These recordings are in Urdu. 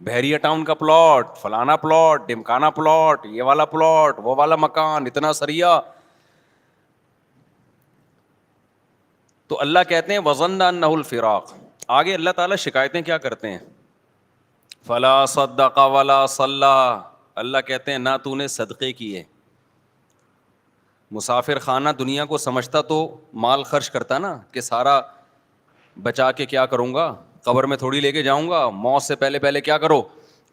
بحریہ ٹاؤن کا پلاٹ، فلانا پلاٹ، ڈمکانا پلاٹ، یہ والا پلاٹ، وہ والا مکان، اتنا سریا. تو اللہ کہتے ہیں وظن انہ الفراق. آگے اللہ تعالیٰ شکایتیں کیا کرتے ہیں؟ فلا صدق ولا صلی. اللہ کہتے ہیں نہ تو نے صدقے کیے. مسافر خانہ دنیا کو سمجھتا تو مال خرچ کرتا نا کہ سارا بچا کے کیا کروں گا، قبر میں تھوڑی لے کے جاؤں گا، موت سے پہلے پہلے کیا کرو.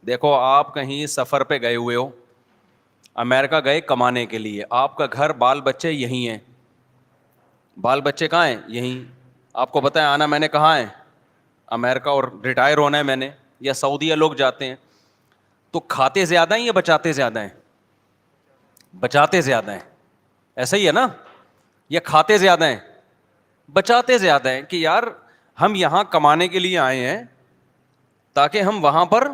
دیکھو آپ کہیں سفر پہ گئے ہوئے ہو، امریکہ گئے کمانے کے لیے، آپ کا گھر بال بچے یہیں ہیں. بال بچے کہاں ہیں؟ یہیں. آپ کو پتہ ہے آنا میں نے کہاں ہے؟ امریکہ. اور ریٹائر ہونا ہے میں نے. یا سعودیہ لوگ جاتے ہیں تو کھاتے زیادہ ہیں یا بچاتے زیادہ ہیں؟ بچاتے زیادہ ہیں. ایسا ہی ہے نا؟ یا کھاتے زیادہ ہیں؟ بچاتے زیادہ ہیں. کہ یار ہم یہاں کمانے کے لیے آئے ہیں تاکہ ہم وہاں پر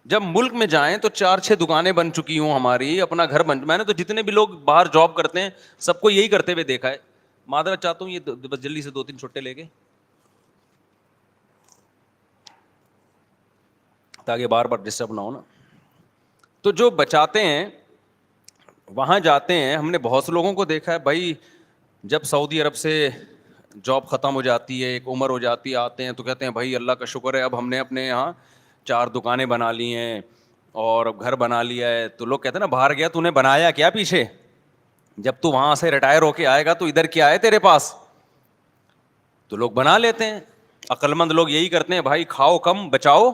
جب ملک میں جائیں تو 4-6 دکانیں بن چکی ہوں ہماری، اپنا گھر بن. میں نے تو جتنے بھی لوگ باہر جاب کرتے ہیں سب کو یہی کرتے ہوئے دیکھا ہے. معذرت چاہتا ہوں، یہ بس جلدی سے 2-3 چھٹے لے کے تاکہ بار بار ڈسٹرب نہ ہو نا. تو جو بچاتے ہیں وہاں جاتے ہیں. ہم نے بہت سے لوگوں کو دیکھا ہے بھائی، جب سعودی عرب سے جاب ختم ہو جاتی ہے، ایک عمر ہو جاتی ہے، آتے ہیں تو کہتے ہیں بھائی اللہ کا شکر ہے اب ہم نے اپنے یہاں 4 دکانیں بنا لی ہیں اور گھر بنا لیا ہے. تو لوگ کہتے ہیں نا باہر گیا تو نے بنایا کیا پیچھے؟ جب تو وہاں سے ریٹائر ہو کے آئے گا تو ادھر کیا ہے تیرے پاس؟ تو لوگ بنا لیتے ہیں. عقل مند لوگ یہی کرتے ہیں بھائی، کھاؤ کم بچاؤ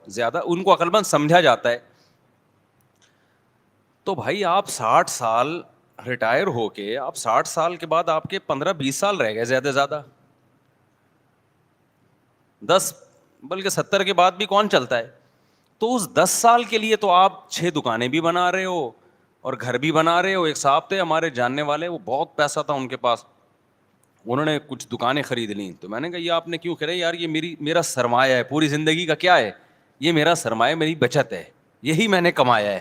زیادہ. ان کو عقل مند سمجھا جاتا ہے. تو بھائی آپ 60 سال ریٹائر ہو کے، آپ 60 سال کے بعد آپ کے 15-20 سال رہ گئے زیادہ سے زیادہ، 10 بلکہ 70 کے بعد بھی کون چلتا ہے. تو اس 10 سال کے لیے تو آپ 6 دکانیں بھی بنا رہے ہو اور گھر بھی بنا رہے ہو. ایک صاحب تھے ہمارے جاننے والے، وہ بہت پیسہ تھا ان کے پاس، انہوں نے کچھ دکانیں خرید لیں. تو میں نے کہا یہ آپ نے کیوں خریدا؟ یار یہ میرا سرمایہ ہے پوری زندگی کا. کیا ہے یہ؟ میرا سرمایہ، میری بچت ہے، یہی میں نے کمایا ہے.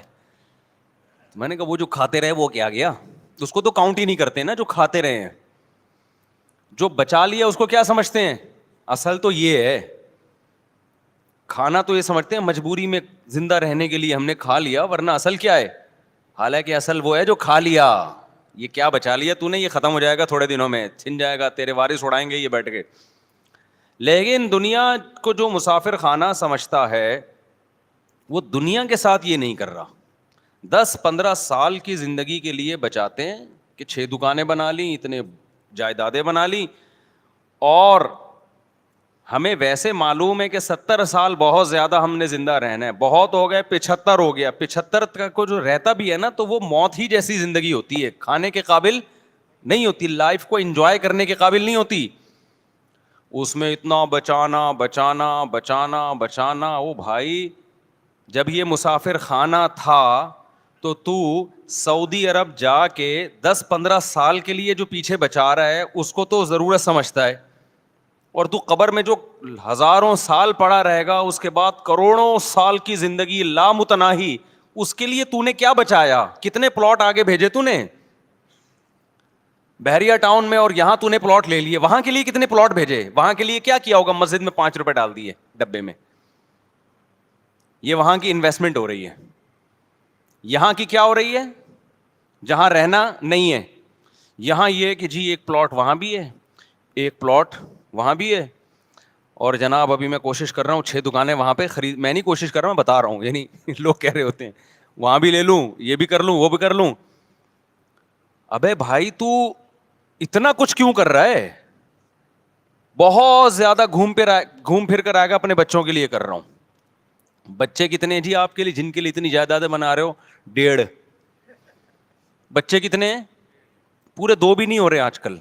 میں نے کہا وہ جو کھاتے رہے وہ کیا گیا؟ اس کو تو کاؤنٹ ہی نہیں کرتے نا جو کھاتے رہے ہیں. جو بچا لیا اس کو کیا سمجھتے ہیں؟ اصل تو یہ ہے، کھانا تو یہ سمجھتے ہیں مجبوری میں زندہ رہنے کے لیے ہم نے کھا لیا، ورنہ اصل کیا ہے؟ حالانکہ اصل وہ ہے جو کھا لیا. یہ کیا بچا لیا تو نے؟ یہ ختم ہو جائے گا تھوڑے دنوں میں، چھن جائے گا، تیرے وارث اڑائیں گے یہ بیٹھ کے. لیکن دنیا کو جو مسافر خانہ سمجھتا ہے وہ دنیا کے ساتھ یہ نہیں کر رہا. 10-15 سال کی زندگی کے لیے بچاتے ہیں کہ 6 دکانیں بنا لیں، اتنے جائیدادیں بنا لیں. اور ہمیں ویسے معلوم ہے کہ 70 سال بہت زیادہ ہم نے زندہ رہنا ہے. بہت ہو گئے 75 ہو گیا. 75 تک کو جو رہتا بھی ہے نا تو وہ موت ہی جیسی زندگی ہوتی ہے، کھانے کے قابل نہیں ہوتی، لائف کو انجوائے کرنے کے قابل نہیں ہوتی. اس میں اتنا بچانا بچانا بچانا بچانا. او بھائی جب یہ مسافر خانہ تھا تو سعودی عرب جا کے 10-15 سال کے لیے جو پیچھے بچا رہا ہے اس کو تو ضرورت سمجھتا ہے. اور تو قبر میں جو ہزاروں سال پڑا رہے گا، اس کے بعد کروڑوں سال کی زندگی لامتناہی، اس کے لیے تو نے کیا بچایا؟ کتنے پلاٹ آگے بھیجے تو نے بحریہ ٹاؤن میں، اور یہاں تو نے پلاٹ لے لیے، وہاں کے لیے کتنے پلاٹ بھیجے؟ وہاں کے لیے کیا کیا ہوگا؟ مسجد میں 5 روپے ڈال دیے ڈبے میں. یہ وہاں کی انویسٹمنٹ ہو رہی ہے. یہاں کی کیا ہو رہی ہے؟ جہاں رہنا نہیں ہے، یہاں یہ کہ جی ایک پلاٹ وہاں بھی ہے، ایک پلاٹ وہاں بھی ہے. اور جناب ابھی میں کوشش کر رہا ہوں 6 دکانیں وہاں پہ خرید، میں نہیں کوشش کر رہا ہوں، بتا رہا ہوں. یعنی لوگ کہہ رہے ہوتے ہیں وہاں بھی لے لوں، یہ بھی کر لوں، وہ بھی کر لوں. ابے بھائی تو اتنا کچھ کیوں کر رہا ہے؟ بہت زیادہ گھوم پھر کر آئے گا. اپنے بچوں کے لیے کر رہا ہوں. بچے کتنے جی آپ کے لیے جن کے لیے اتنی جائیدادیں بنا رہے ہو؟ 1.5 بچے کتنے ہیں؟ پورے 2 بھی نہیں ہو رہے آج کل.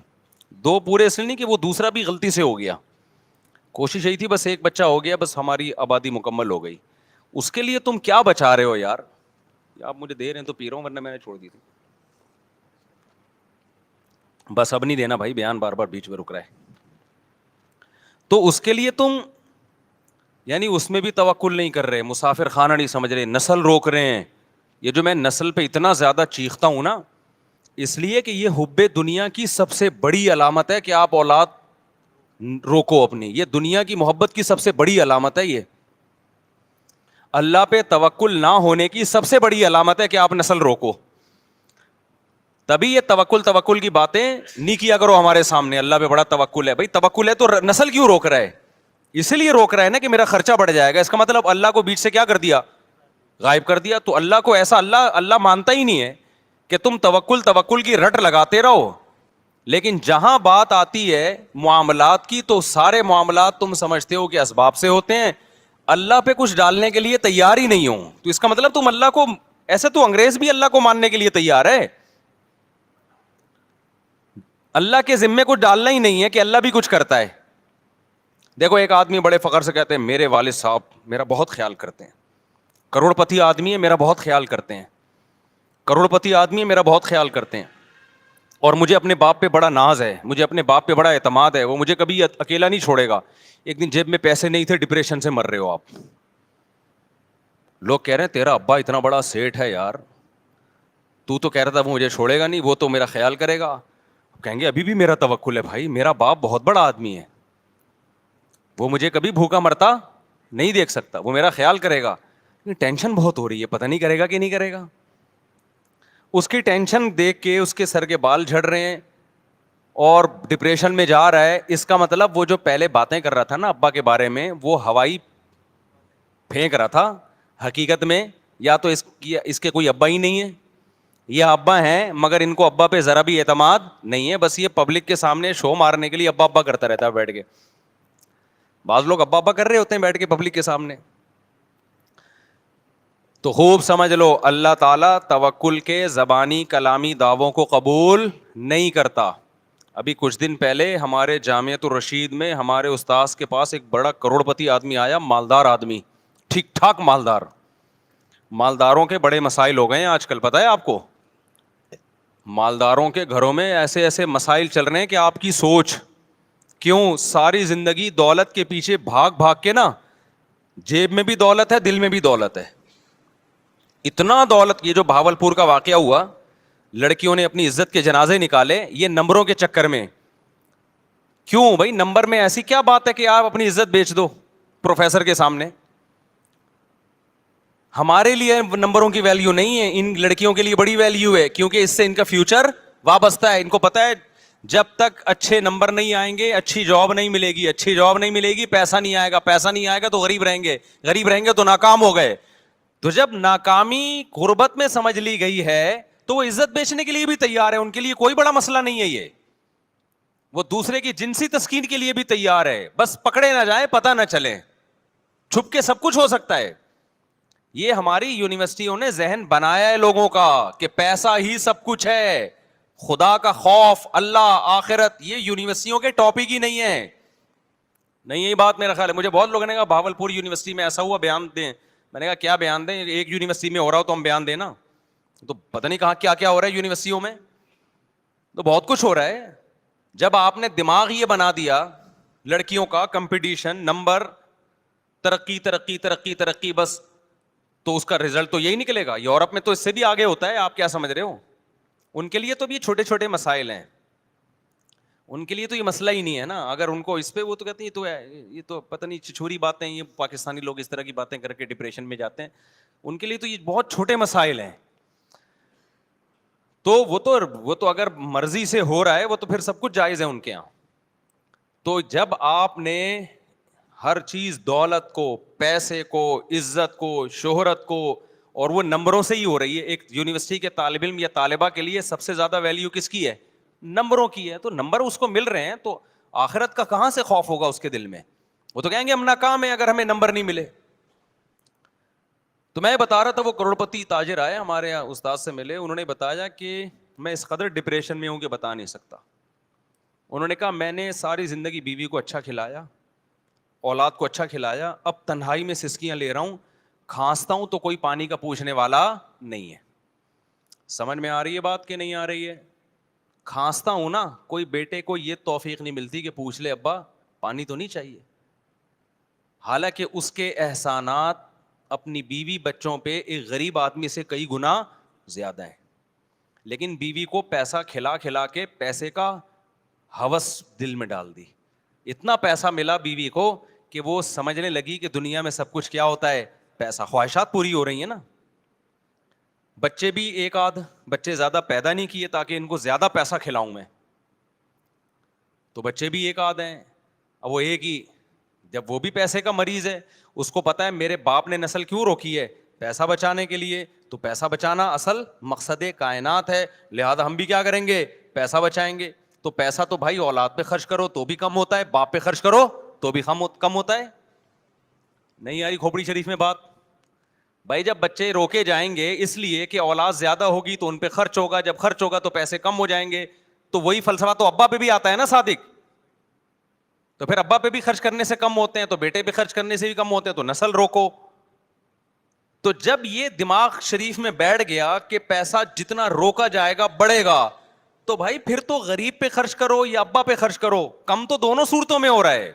2 پورے اس لیے نہیں کہ وہ دوسرا بھی غلطی سے ہو گیا. کوشش یہی تھی بس 1 بچہ ہو گیا، بس ہماری آبادی مکمل ہو گئی. اس کے لیے تم کیا بچا رہے ہو یار؟ آپ مجھے دے رہے ہیں تو پی رہا ہوں، ورنہ میں نے چھوڑ دی تھی. بس اب نہیں دینا بھائی، بیان بار بار بیچ میں رک رہا ہے. تو اس کے لیے تم یعنی اس میں بھی توکل نہیں کر رہے، مسافر خانہ نہیں سمجھ رہے، نسل روک رہے ہیں. یہ جو میں نسل پہ اتنا زیادہ چیختا ہوں نا، اس لیے کہ یہ حب دنیا کی سب سے بڑی علامت ہے کہ آپ اولاد روکو اپنی. یہ دنیا کی محبت کی سب سے بڑی علامت ہے یہ. اللہ پہ توکل نہ ہونے کی سب سے بڑی علامت ہے کہ آپ نسل روکو. تبھی یہ توکل کی باتیں نہیں کیا کرو ہمارے سامنے. اللہ پہ بڑا توکل ہے. بھائی توکل ہے تو نسل کیوں روک رہا ہے؟ اسی لیے روک رہا ہے نا کہ میرا خرچہ بڑھ جائے گا. اس کا مطلب اللہ کو بیچ سے کیا کر دیا؟ غائب کر دیا. تو اللہ کو ایسا اللہ مانتا ہی نہیں ہے کہ تم توکل کی رٹ لگاتے رہو. لیکن جہاں بات آتی ہے معاملات کی تو سارے معاملات تم سمجھتے ہو کہ اسباب سے ہوتے ہیں. اللہ پہ کچھ ڈالنے کے لیے تیار ہی نہیں ہو تو اس کا مطلب تم اللہ کو ایسے تو انگریز بھی اللہ کو ماننے کے لیے تیار ہے. اللہ کے ذمے کچھ ڈالنا ہی نہیں ہے کہ اللہ بھی کچھ کرتا ہے. دیکھو ایک آدمی بڑے فخر سے کہتے ہیں میرے والد صاحب میرا بہت خیال کرتے ہیں, کروڑ پتی آدمی ہے میرا بہت خیال کرتے ہیں, کروڑ پتی آدمی ہے میرا بہت خیال کرتے ہیں, اور مجھے اپنے باپ پہ بڑا ناز ہے, مجھے اپنے باپ پہ بڑا اعتماد ہے, وہ مجھے کبھی اکیلا نہیں چھوڑے گا. ایک دن جیب میں پیسے نہیں تھے, ڈپریشن سے مر رہے ہو آپ. لوگ کہہ رہے ہیں تیرا ابا اتنا بڑا سیٹ ہے یار, تو کہہ رہا تھا وہ مجھے چھوڑے گا نہیں, وہ تو میرا خیال کرے گا. کہیں گے ابھی بھی میرا توکل ہے بھائی, میرا باپ بہت بڑا آدمی ہے, وہ مجھے کبھی بھوکا مرتا نہیں دیکھ سکتا, وہ میرا خیال کرے گا. ٹینشن بہت ہو رہی ہے, پتہ نہیں کرے گا کہ نہیں کرے گا. اس کی ٹینشن دیکھ کے اس کے سر کے بال جھڑ رہے ہیں اور ڈپریشن میں جا رہا ہے. اس کا مطلب وہ جو پہلے باتیں کر رہا تھا نا ابا کے بارے میں, وہ ہوائی پھینک رہا تھا. حقیقت میں یا تو اس کے کوئی ابا ہی نہیں ہے, یہ ابا ہیں مگر ان کو ابا پہ ذرا بھی اعتماد نہیں ہے. بس یہ پبلک کے سامنے شو مارنے کے لیے ابا ابا کرتا رہتا ہے بیٹھ کے. بعض لوگ ابا ابا کر رہے ہوتے ہیں بیٹھ کے پبلک کے سامنے. تو خوب سمجھ لو اللہ تعالیٰ توکل کے زبانی کلامی دعووں کو قبول نہیں کرتا. ابھی کچھ دن پہلے ہمارے جامعۃ الرشید میں ہمارے استاذ کے پاس ایک بڑا کروڑ پتی آدمی آیا, مالدار آدمی, ٹھیک ٹھاک مالدار. مالداروں کے بڑے مسائل ہو گئے ہیں آج کل, پتہ ہے آپ کو. مالداروں کے گھروں میں ایسے ایسے مسائل چل رہے ہیں کہ آپ کی سوچ. کیوں؟ ساری زندگی دولت کے پیچھے بھاگ بھاگ کے نا, جیب میں بھی دولت ہے دل میں بھی دولت ہے. اتنا دولت, یہ جو بھاولپور کا واقعہ ہوا, لڑکیوں نے اپنی عزت کے جنازے نکالے یہ نمبروں کے چکر میں. کیوں بھائی؟ نمبر میں ایسی کیا بات ہے کہ آپ اپنی عزت بیچ دو پروفیسر کے سامنے؟ ہمارے لیے نمبروں کی ویلیو نہیں ہے, ان لڑکیوں کے لیے بڑی ویلیو ہے, کیونکہ اس سے ان کا فیوچر وابستہ ہے. ان کو پتا ہے جب تک اچھے نمبر نہیں آئیں گے اچھی جاب نہیں ملے گی, اچھی جاب نہیں ملے گی پیسہ نہیں آئے گا, پیسہ نہیں آئے گا تو غریب رہیں گے, غریب رہیں گے تو ناکام ہو گئے. تو جب ناکامی غربت میں سمجھ لی گئی ہے تو وہ عزت بیچنے کے لیے بھی تیار ہے. ان کے لیے کوئی بڑا مسئلہ نہیں ہے یہ, وہ دوسرے کی جنسی تسکین کے لیے بھی تیار ہے. بس پکڑے نہ جائیں, پتہ نہ چلے, چھپ کے سب کچھ ہو سکتا ہے. یہ ہماری یونیورسٹیوں نے ذہن بنایا ہے لوگوں کا کہ پیسہ ہی سب کچھ ہے. خدا کا خوف, اللہ, آخرت, یہ یونیورسٹیوں کے ٹاپک ہی نہیں ہے. نہیں یہی بات میرا خیال ہے. مجھے بہت لوگوں نے کہا بھاولپور یونیورسٹی میں ایسا ہوا, بیان دیں. میں نے کہا کیا بیان دیں؟ ایک یونیورسٹی میں ہو رہا ہو تو ہم بیان دیں نا. تو پتہ نہیں کہاں کیا کیا ہو رہا ہے یونیورسٹیوں میں, تو بہت کچھ ہو رہا ہے. جب آپ نے دماغ یہ بنا دیا لڑکیوں کا کمپٹیشن, نمبر, ترقی ترقی ترقی ترقی, بس, تو اس کا رزلٹ تو یہی نکلے گا. یورپ میں تو اس سے بھی آگے ہوتا ہے, آپ کیا سمجھ رہے ہو. ان کے لیے تو بھی چھوٹے چھوٹے مسائل ہیں, ان کے لیے تو یہ مسئلہ ہی نہیں ہے نا. اگر ان کو اس پہ, وہ تو کہتے ہیں یہ تو پتہ نہیں چھچوری باتیں, یہ پاکستانی لوگ اس طرح کی باتیں کر کے ڈپریشن میں جاتے ہیں. ان کے لیے تو یہ بہت چھوٹے مسائل ہیں. تو وہ تو اگر مرضی سے ہو رہا ہے وہ تو پھر سب کچھ جائز ہے ان کے یہاں. تو جب آپ نے ہر چیز, دولت کو, پیسے کو, عزت کو, شہرت کو, اور وہ نمبروں سے ہی ہو رہی ہے. ایک یونیورسٹی کے طالب علم یا طالبہ کے لیے سب سے زیادہ ویلیو کس کی ہے؟ نمبروں کی ہے. تو نمبر اس کو مل رہے ہیں تو آخرت کا کہاں سے خوف ہوگا اس کے دل میں؟ وہ تو کہیں گے ہم ناکام ہیں اگر ہمیں نمبر نہیں ملے. تو میں بتا رہا تھا, وہ کروڑ پتی تاجر آئے ہمارے یہاں, استاد سے ملے, انہوں نے بتایا کہ میں اس قدر ڈپریشن میں ہوں کہ بتا نہیں سکتا. انہوں نے کہا میں نے ساری زندگی بیوی کو اچھا کھلایا, اولاد کو اچھا کھلایا, اب تنہائی میں سسکیاں لے رہا ہوں, کھانستا ہوں تو کوئی پانی کا پوچھنے والا نہیں ہے. سمجھ میں آ رہی ہے بات کہ نہیں آ رہی ہے؟ کھانستا ہوں نا, کوئی بیٹے کو یہ توفیق نہیں ملتی کہ پوچھ لے ابا پانی تو نہیں چاہیے. حالانکہ اس کے احسانات اپنی بیوی بچوں پہ ایک غریب آدمی سے کئی گنا زیادہ ہیں. لیکن بیوی کو پیسہ کھلا کھلا کے پیسے کا ہوس دل میں ڈال دی. اتنا پیسہ ملا بیوی کو کہ وہ سمجھنے لگی کہ دنیا میں سب کچھ کیا ہوتا ہے, پیسہ, خواہشات پوری ہو رہی ہیں نا. بچے بھی ایک آدھ بچے زیادہ پیدا نہیں کیے تاکہ ان کو زیادہ پیسہ کھلاؤں میں, تو بچے بھی ایک آدھ ہیں. اب وہ ایک ہی, جب وہ بھی پیسے کا مریض ہے, اس کو پتا ہے میرے باپ نے نسل کیوں روکی ہے, پیسہ بچانے کے لیے, تو پیسہ بچانا اصل مقصد کائنات ہے, لہذا ہم بھی کیا کریں گے, پیسہ بچائیں گے. تو پیسہ تو بھائی اولاد پہ خرچ کرو تو بھی کم ہوتا ہے, باپ پہ خرچ کرو تو بھی کم ہوتا ہے. نہیں آ رہی کھوپڑی شریف میں بات؟ بھائی جب بچے روکے جائیں گے اس لیے کہ اولاد زیادہ ہوگی تو ان پہ خرچ ہوگا, جب خرچ ہوگا تو پیسے کم ہو جائیں گے, تو وہی فلسفہ تو ابا پہ بھی آتا ہے نا صادق. تو پھر ابا پہ بھی خرچ کرنے سے کم ہوتے ہیں تو بیٹے پہ خرچ کرنے سے بھی کم ہوتے ہیں, تو نسل روکو. تو جب یہ دماغ شریف میں بیٹھ گیا کہ پیسہ جتنا روکا جائے گا بڑھے گا, تو بھائی پھر تو غریب پہ خرچ کرو یا ابا پہ خرچ کرو, کم تو دونوں صورتوں میں ہو رہا ہے.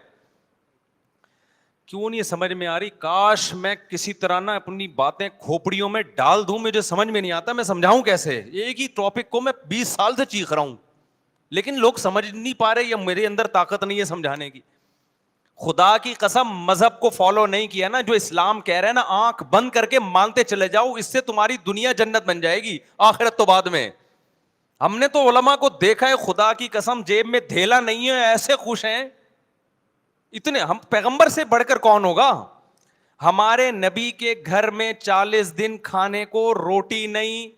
کیوں نہیں سمجھ میں آ رہی؟ کاش میں کسی طرح نا اپنی باتیں کھوپڑیوں میں ڈال دوں, مجھے سمجھ میں نہیں آتا میں سمجھاؤں کیسے. ایک ہی ٹاپک کو میں 20 سال سے چیخ رہا ہوں, لیکن لوگ سمجھ نہیں پا رہے یا میرے اندر طاقت نہیں ہے سمجھانے کی. خدا کی قسم مذہب کو فالو نہیں کیا نا, جو اسلام کہہ رہے ہیں نا آنکھ بند کر کے مانتے چلے جاؤ, اس سے تمہاری دنیا جنت بن جائے گی, آخرت تو بعد میں. ہم نے تو علماء کو دیکھا ہے, خدا کی قسم جیب میں دھیلا نہیں ہے, ایسے خوش ہیں اتنے. ہم پیغمبر سے بڑھ کر کون ہوگا؟ ہمارے نبی کے گھر میں 40 دن کھانے کو روٹی نہیں,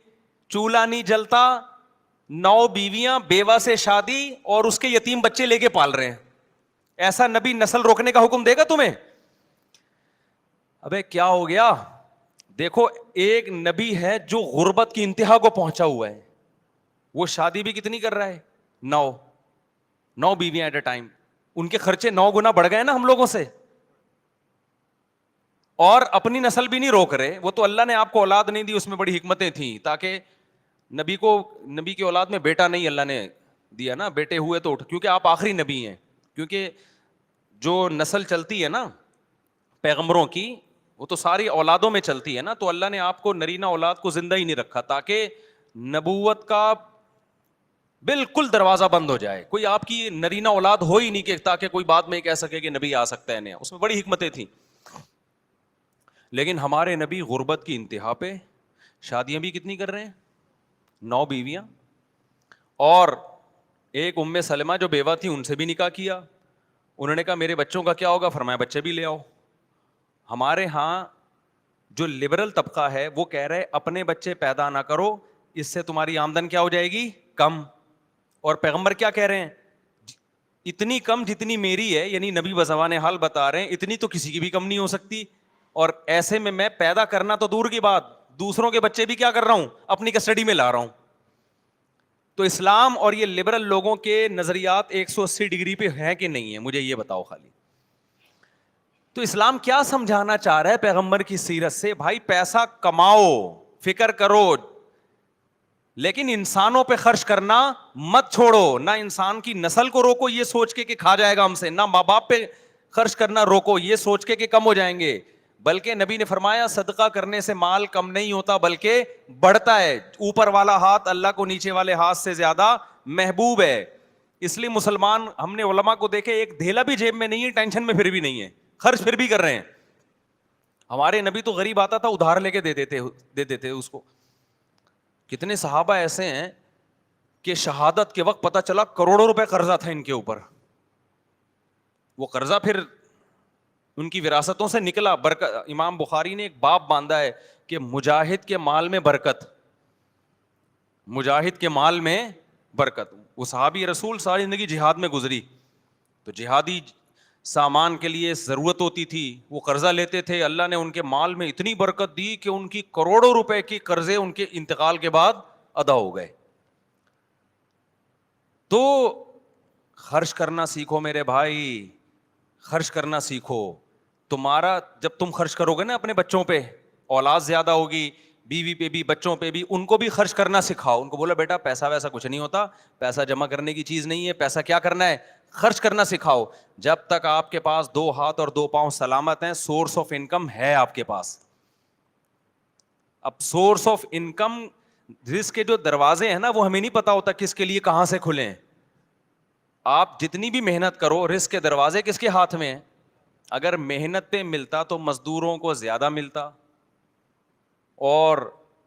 چولہا نہیں جلتا, 9 بیویاں, بیوہ سے شادی, اور اس کے یتیم بچے لے کے پال رہے ہیں. ایسا نبی نسل روکنے کا حکم دے گا تمہیں؟ ابے کیا ہو گیا؟ دیکھو ایک نبی ہے جو غربت کی انتہا کو پہنچا ہوا ہے, وہ شادی بھی کتنی کر رہا ہے, 9 بیویاں ایٹ اے ٹائم. ان کے خرچے 9 گنا بڑھ گئے نا ہم لوگوں سے, اور اپنی نسل بھی نہیں روک رہے. وہ تو اللہ نے آپ کو اولاد نہیں دی, اس میں بڑی حکمتیں تھیں, تاکہ نبی کی اولاد میں بیٹا نہیں اللہ نے دیا نا, بیٹے ہوئے تو کیونکہ آپ آخری نبی ہیں. کیونکہ جو نسل چلتی ہے نا پیغمبروں کی, وہ تو ساری اولادوں میں چلتی ہے نا, تو اللہ نے آپ کو نرینہ اولاد کو زندہ ہی نہیں رکھا تاکہ نبوت کا بالکل دروازہ بند ہو جائے. کوئی آپ کی نرینہ اولاد ہو ہی نہیں کہ تاکہ کوئی بعد میں کہہ سکے کہ نبی آ سکتا ہے نیا. اس میں بڑی حکمتیں تھیں. لیکن ہمارے نبی غربت کی انتہا پہ, شادیاں بھی کتنی کر رہے ہیں, 9 بیویاں, اور ایک ام سلمہ جو بیوہ تھی ان سے بھی نکاح کیا. انہوں نے کہا میرے بچوں کا کیا ہوگا, فرمایا بچے بھی لے آؤ. ہمارے ہاں جو لبرل طبقہ ہے وہ کہہ رہے اپنے بچے پیدا نہ کرو, اس سے تمہاری آمدن کیا ہو جائے گی, کم. اور پیغمبر کیا کہہ رہے ہیں, اتنی کم جتنی میری ہے, یعنی نبی بزبان حال بتا رہے ہیں اتنی تو کسی کی بھی کم نہیں ہو سکتی. اور ایسے میں پیدا کرنا تو دور کی بات, دوسروں کے بچے بھی کیا کر رہا ہوں, اپنی کسٹڈی میں لا رہا ہوں. تو اسلام اور یہ لبرل لوگوں کے نظریات 180 ڈگری پہ ہیں کہ نہیں ہے, مجھے یہ بتاؤ خالی. تو اسلام کیا سمجھانا چاہ رہا ہے پیغمبر کی سیرت سے؟ بھائی پیسہ کماؤ, فکر کرو, لیکن انسانوں پہ خرچ کرنا مت چھوڑو. نہ انسان کی نسل کو روکو یہ سوچ کے کہ کھا جائے گا ہم سے, نہ ماں باپ پہ خرچ کرنا روکو یہ سوچ کے کہ کم ہو جائیں گے. بلکہ نبی نے فرمایا صدقہ کرنے سے مال کم نہیں ہوتا بلکہ بڑھتا ہے. اوپر والا ہاتھ اللہ کو نیچے والے ہاتھ سے زیادہ محبوب ہے. اس لیے مسلمان, ہم نے علماء کو دیکھے ایک دھیلا بھی جیب میں نہیں ہے, ٹینشن میں پھر بھی نہیں ہے, خرچ پھر بھی کر رہے ہیں. ہمارے نبی تو غریب آتا تھا ادھار لے کے دے دیتے اس کو. کتنے صحابہ ایسے ہیں کہ شہادت کے وقت پتہ چلا کروڑوں روپے قرضہ تھا ان کے اوپر, وہ قرضہ پھر ان کی وراثتوں سے نکلا. برکت, امام بخاری نے ایک باب باندھا ہے کہ مجاہد کے مال میں برکت, مجاہد کے مال میں برکت. وہ صحابی رسول ساری زندگی جہاد میں گزری, تو جہادی سامان کے لیے ضرورت ہوتی تھی, وہ قرضہ لیتے تھے. اللہ نے ان کے مال میں اتنی برکت دی کہ ان کی کروڑوں روپے کی قرضے ان کے انتقال کے بعد ادا ہو گئے. تو خرچ کرنا سیکھو میرے بھائی, خرچ کرنا سیکھو. تمہارا جب تم خرچ کرو گے نا اپنے بچوں پہ, اولاد زیادہ ہوگی, بیوی پہ بھی بچوں پہ بھی, ان کو بھی خرچ کرنا سکھاؤ. ان کو بولا بیٹا پیسہ ویسا کچھ نہیں ہوتا, پیسہ جمع کرنے کی چیز نہیں ہے, پیسہ کیا کرنا ہے, خرچ کرنا سکھاؤ. جب تک آپ کے پاس 2 ہاتھ اور 2 پاؤں سلامت ہیں, سورس آف انکم ہے آپ کے پاس. اب سورس آف انکم, رزق کے جو دروازے ہیں نا وہ ہمیں نہیں پتا ہوتا کس کے لیے کہاں سے کھلیں. آپ جتنی بھی محنت کرو, رزق کے دروازے کس کے ہاتھ میں ہیں, اگر محنت پہ ملتا تو مزدوروں کو زیادہ ملتا, اور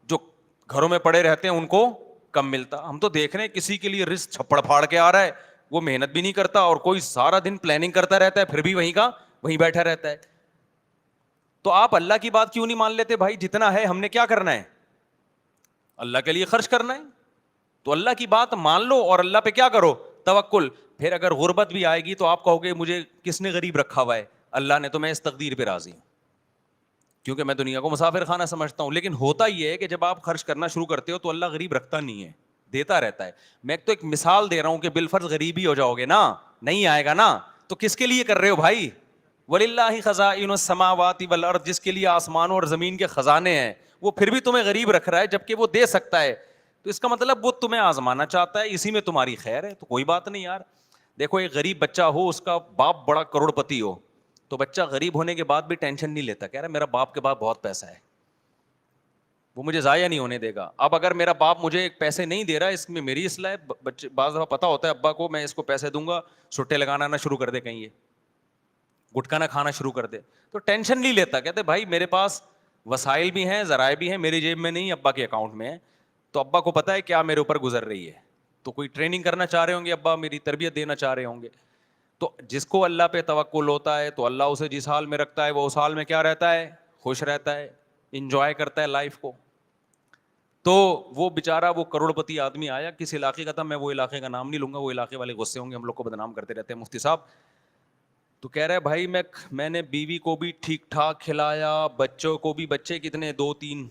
جو گھروں میں پڑے رہتے ہیں ان کو کم ملتا. ہم تو دیکھ رہے ہیں کسی کے لیے رزق چھپڑ پھاڑ کے آ رہا ہے, وہ محنت بھی نہیں کرتا, اور کوئی سارا دن پلاننگ کرتا رہتا ہے, پھر بھی وہیں کا وہیں بیٹھا رہتا ہے. تو آپ اللہ کی بات کیوں نہیں مان لیتے بھائی؟ جتنا ہے ہم نے کیا کرنا ہے؟ اللہ کے لیے خرچ کرنا ہے. تو اللہ کی بات مان لو اور اللہ پہ کیا کرو؟ توکل. پھر اگر غربت بھی آئے گی تو آپ کہو گے مجھے کس نے غریب رکھا ہوا ہے؟ اللہ نے. تو میں اس تقدیر پہ راضی ہوں, کیونکہ میں دنیا کو مسافر خانہ سمجھتا ہوں. لیکن ہوتا یہ ہے کہ جب آپ خرچ کرنا شروع کرتے ہو تو اللہ غریب رکھتا نہیں ہے, دیتا رہتا ہے. میں تو ایک مثال دے رہا ہوں کہ بالفرض غریب ہی ہو جاؤ گے نا, نہیں آئے گا نا, تو کس کے لیے کر رہے ہو بھائی؟ وَلِلَّهِ خَزَائِنُ السَّمَاوَاتِ وَالْأَرْضِ, جس کے لیے آسمانوں اور زمین کے خزانے ہیں, وہ پھر بھی تمہیں غریب رکھ رہا ہے جبکہ وہ دے سکتا ہے. تو اس کا مطلب وہ تمہیں آزمانا چاہتا ہے, اسی میں تمہاری خیر ہے. تو کوئی بات نہیں یار. دیکھو ایک غریب بچہ ہو, اس کا باپ بڑا کروڑ پتی ہو, تو بچہ غریب ہونے کے بعد بھی ٹینشن نہیں لیتا, کہہ رہا میرا باپ کے پاس بہت پیسہ ہے, وہ مجھے ضائع نہیں ہونے دے گا. اب اگر میرا باپ مجھے پیسے نہیں دے رہا, اس میں میری اصلاح ہے. بچے بعض دفعہ پتا ہوتا ہے ابا کو میں اس کو پیسے دوں گا, سٹے لگانا نہ شروع کر دے, کہیں یہ گٹکا نہ کھانا شروع کر دے, تو ٹینشن نہیں لیتا. کہتے بھائی میرے پاس وسائل بھی ہیں, ذرائع بھی ہیں, میری جیب میں نہیں, ابا کے اکاؤنٹ میں ہے. تو ابا کو پتا ہے کیا میرے اوپر گزر رہی ہے, تو کوئی ٹریننگ کرنا چاہ رہے ہوں گے ابا, میری تربیت دینا چاہ رہے ہوں گے. تو جس کو اللہ پہ توکل ہوتا ہے تو اللہ اسے جس حال میں رکھتا ہے وہ اس حال میں کیا رہتا ہے؟ خوش رہتا ہے, انجوائے کرتا ہے لائف کو. تو وہ بیچارہ وہ کروڑ پتی آدمی آیا, کس علاقے کا تھا, میں وہ علاقے کا نام نہیں لوں گا, وہ علاقے والے غصے ہوں گے, ہم لوگ کو بدنام کرتے رہتے ہیں مفتی صاحب. تو کہہ رہے بھائی میں نے بیوی کو بھی ٹھیک ٹھاک کھلایا, بچوں کو بھی, بچے کتنے 2-3,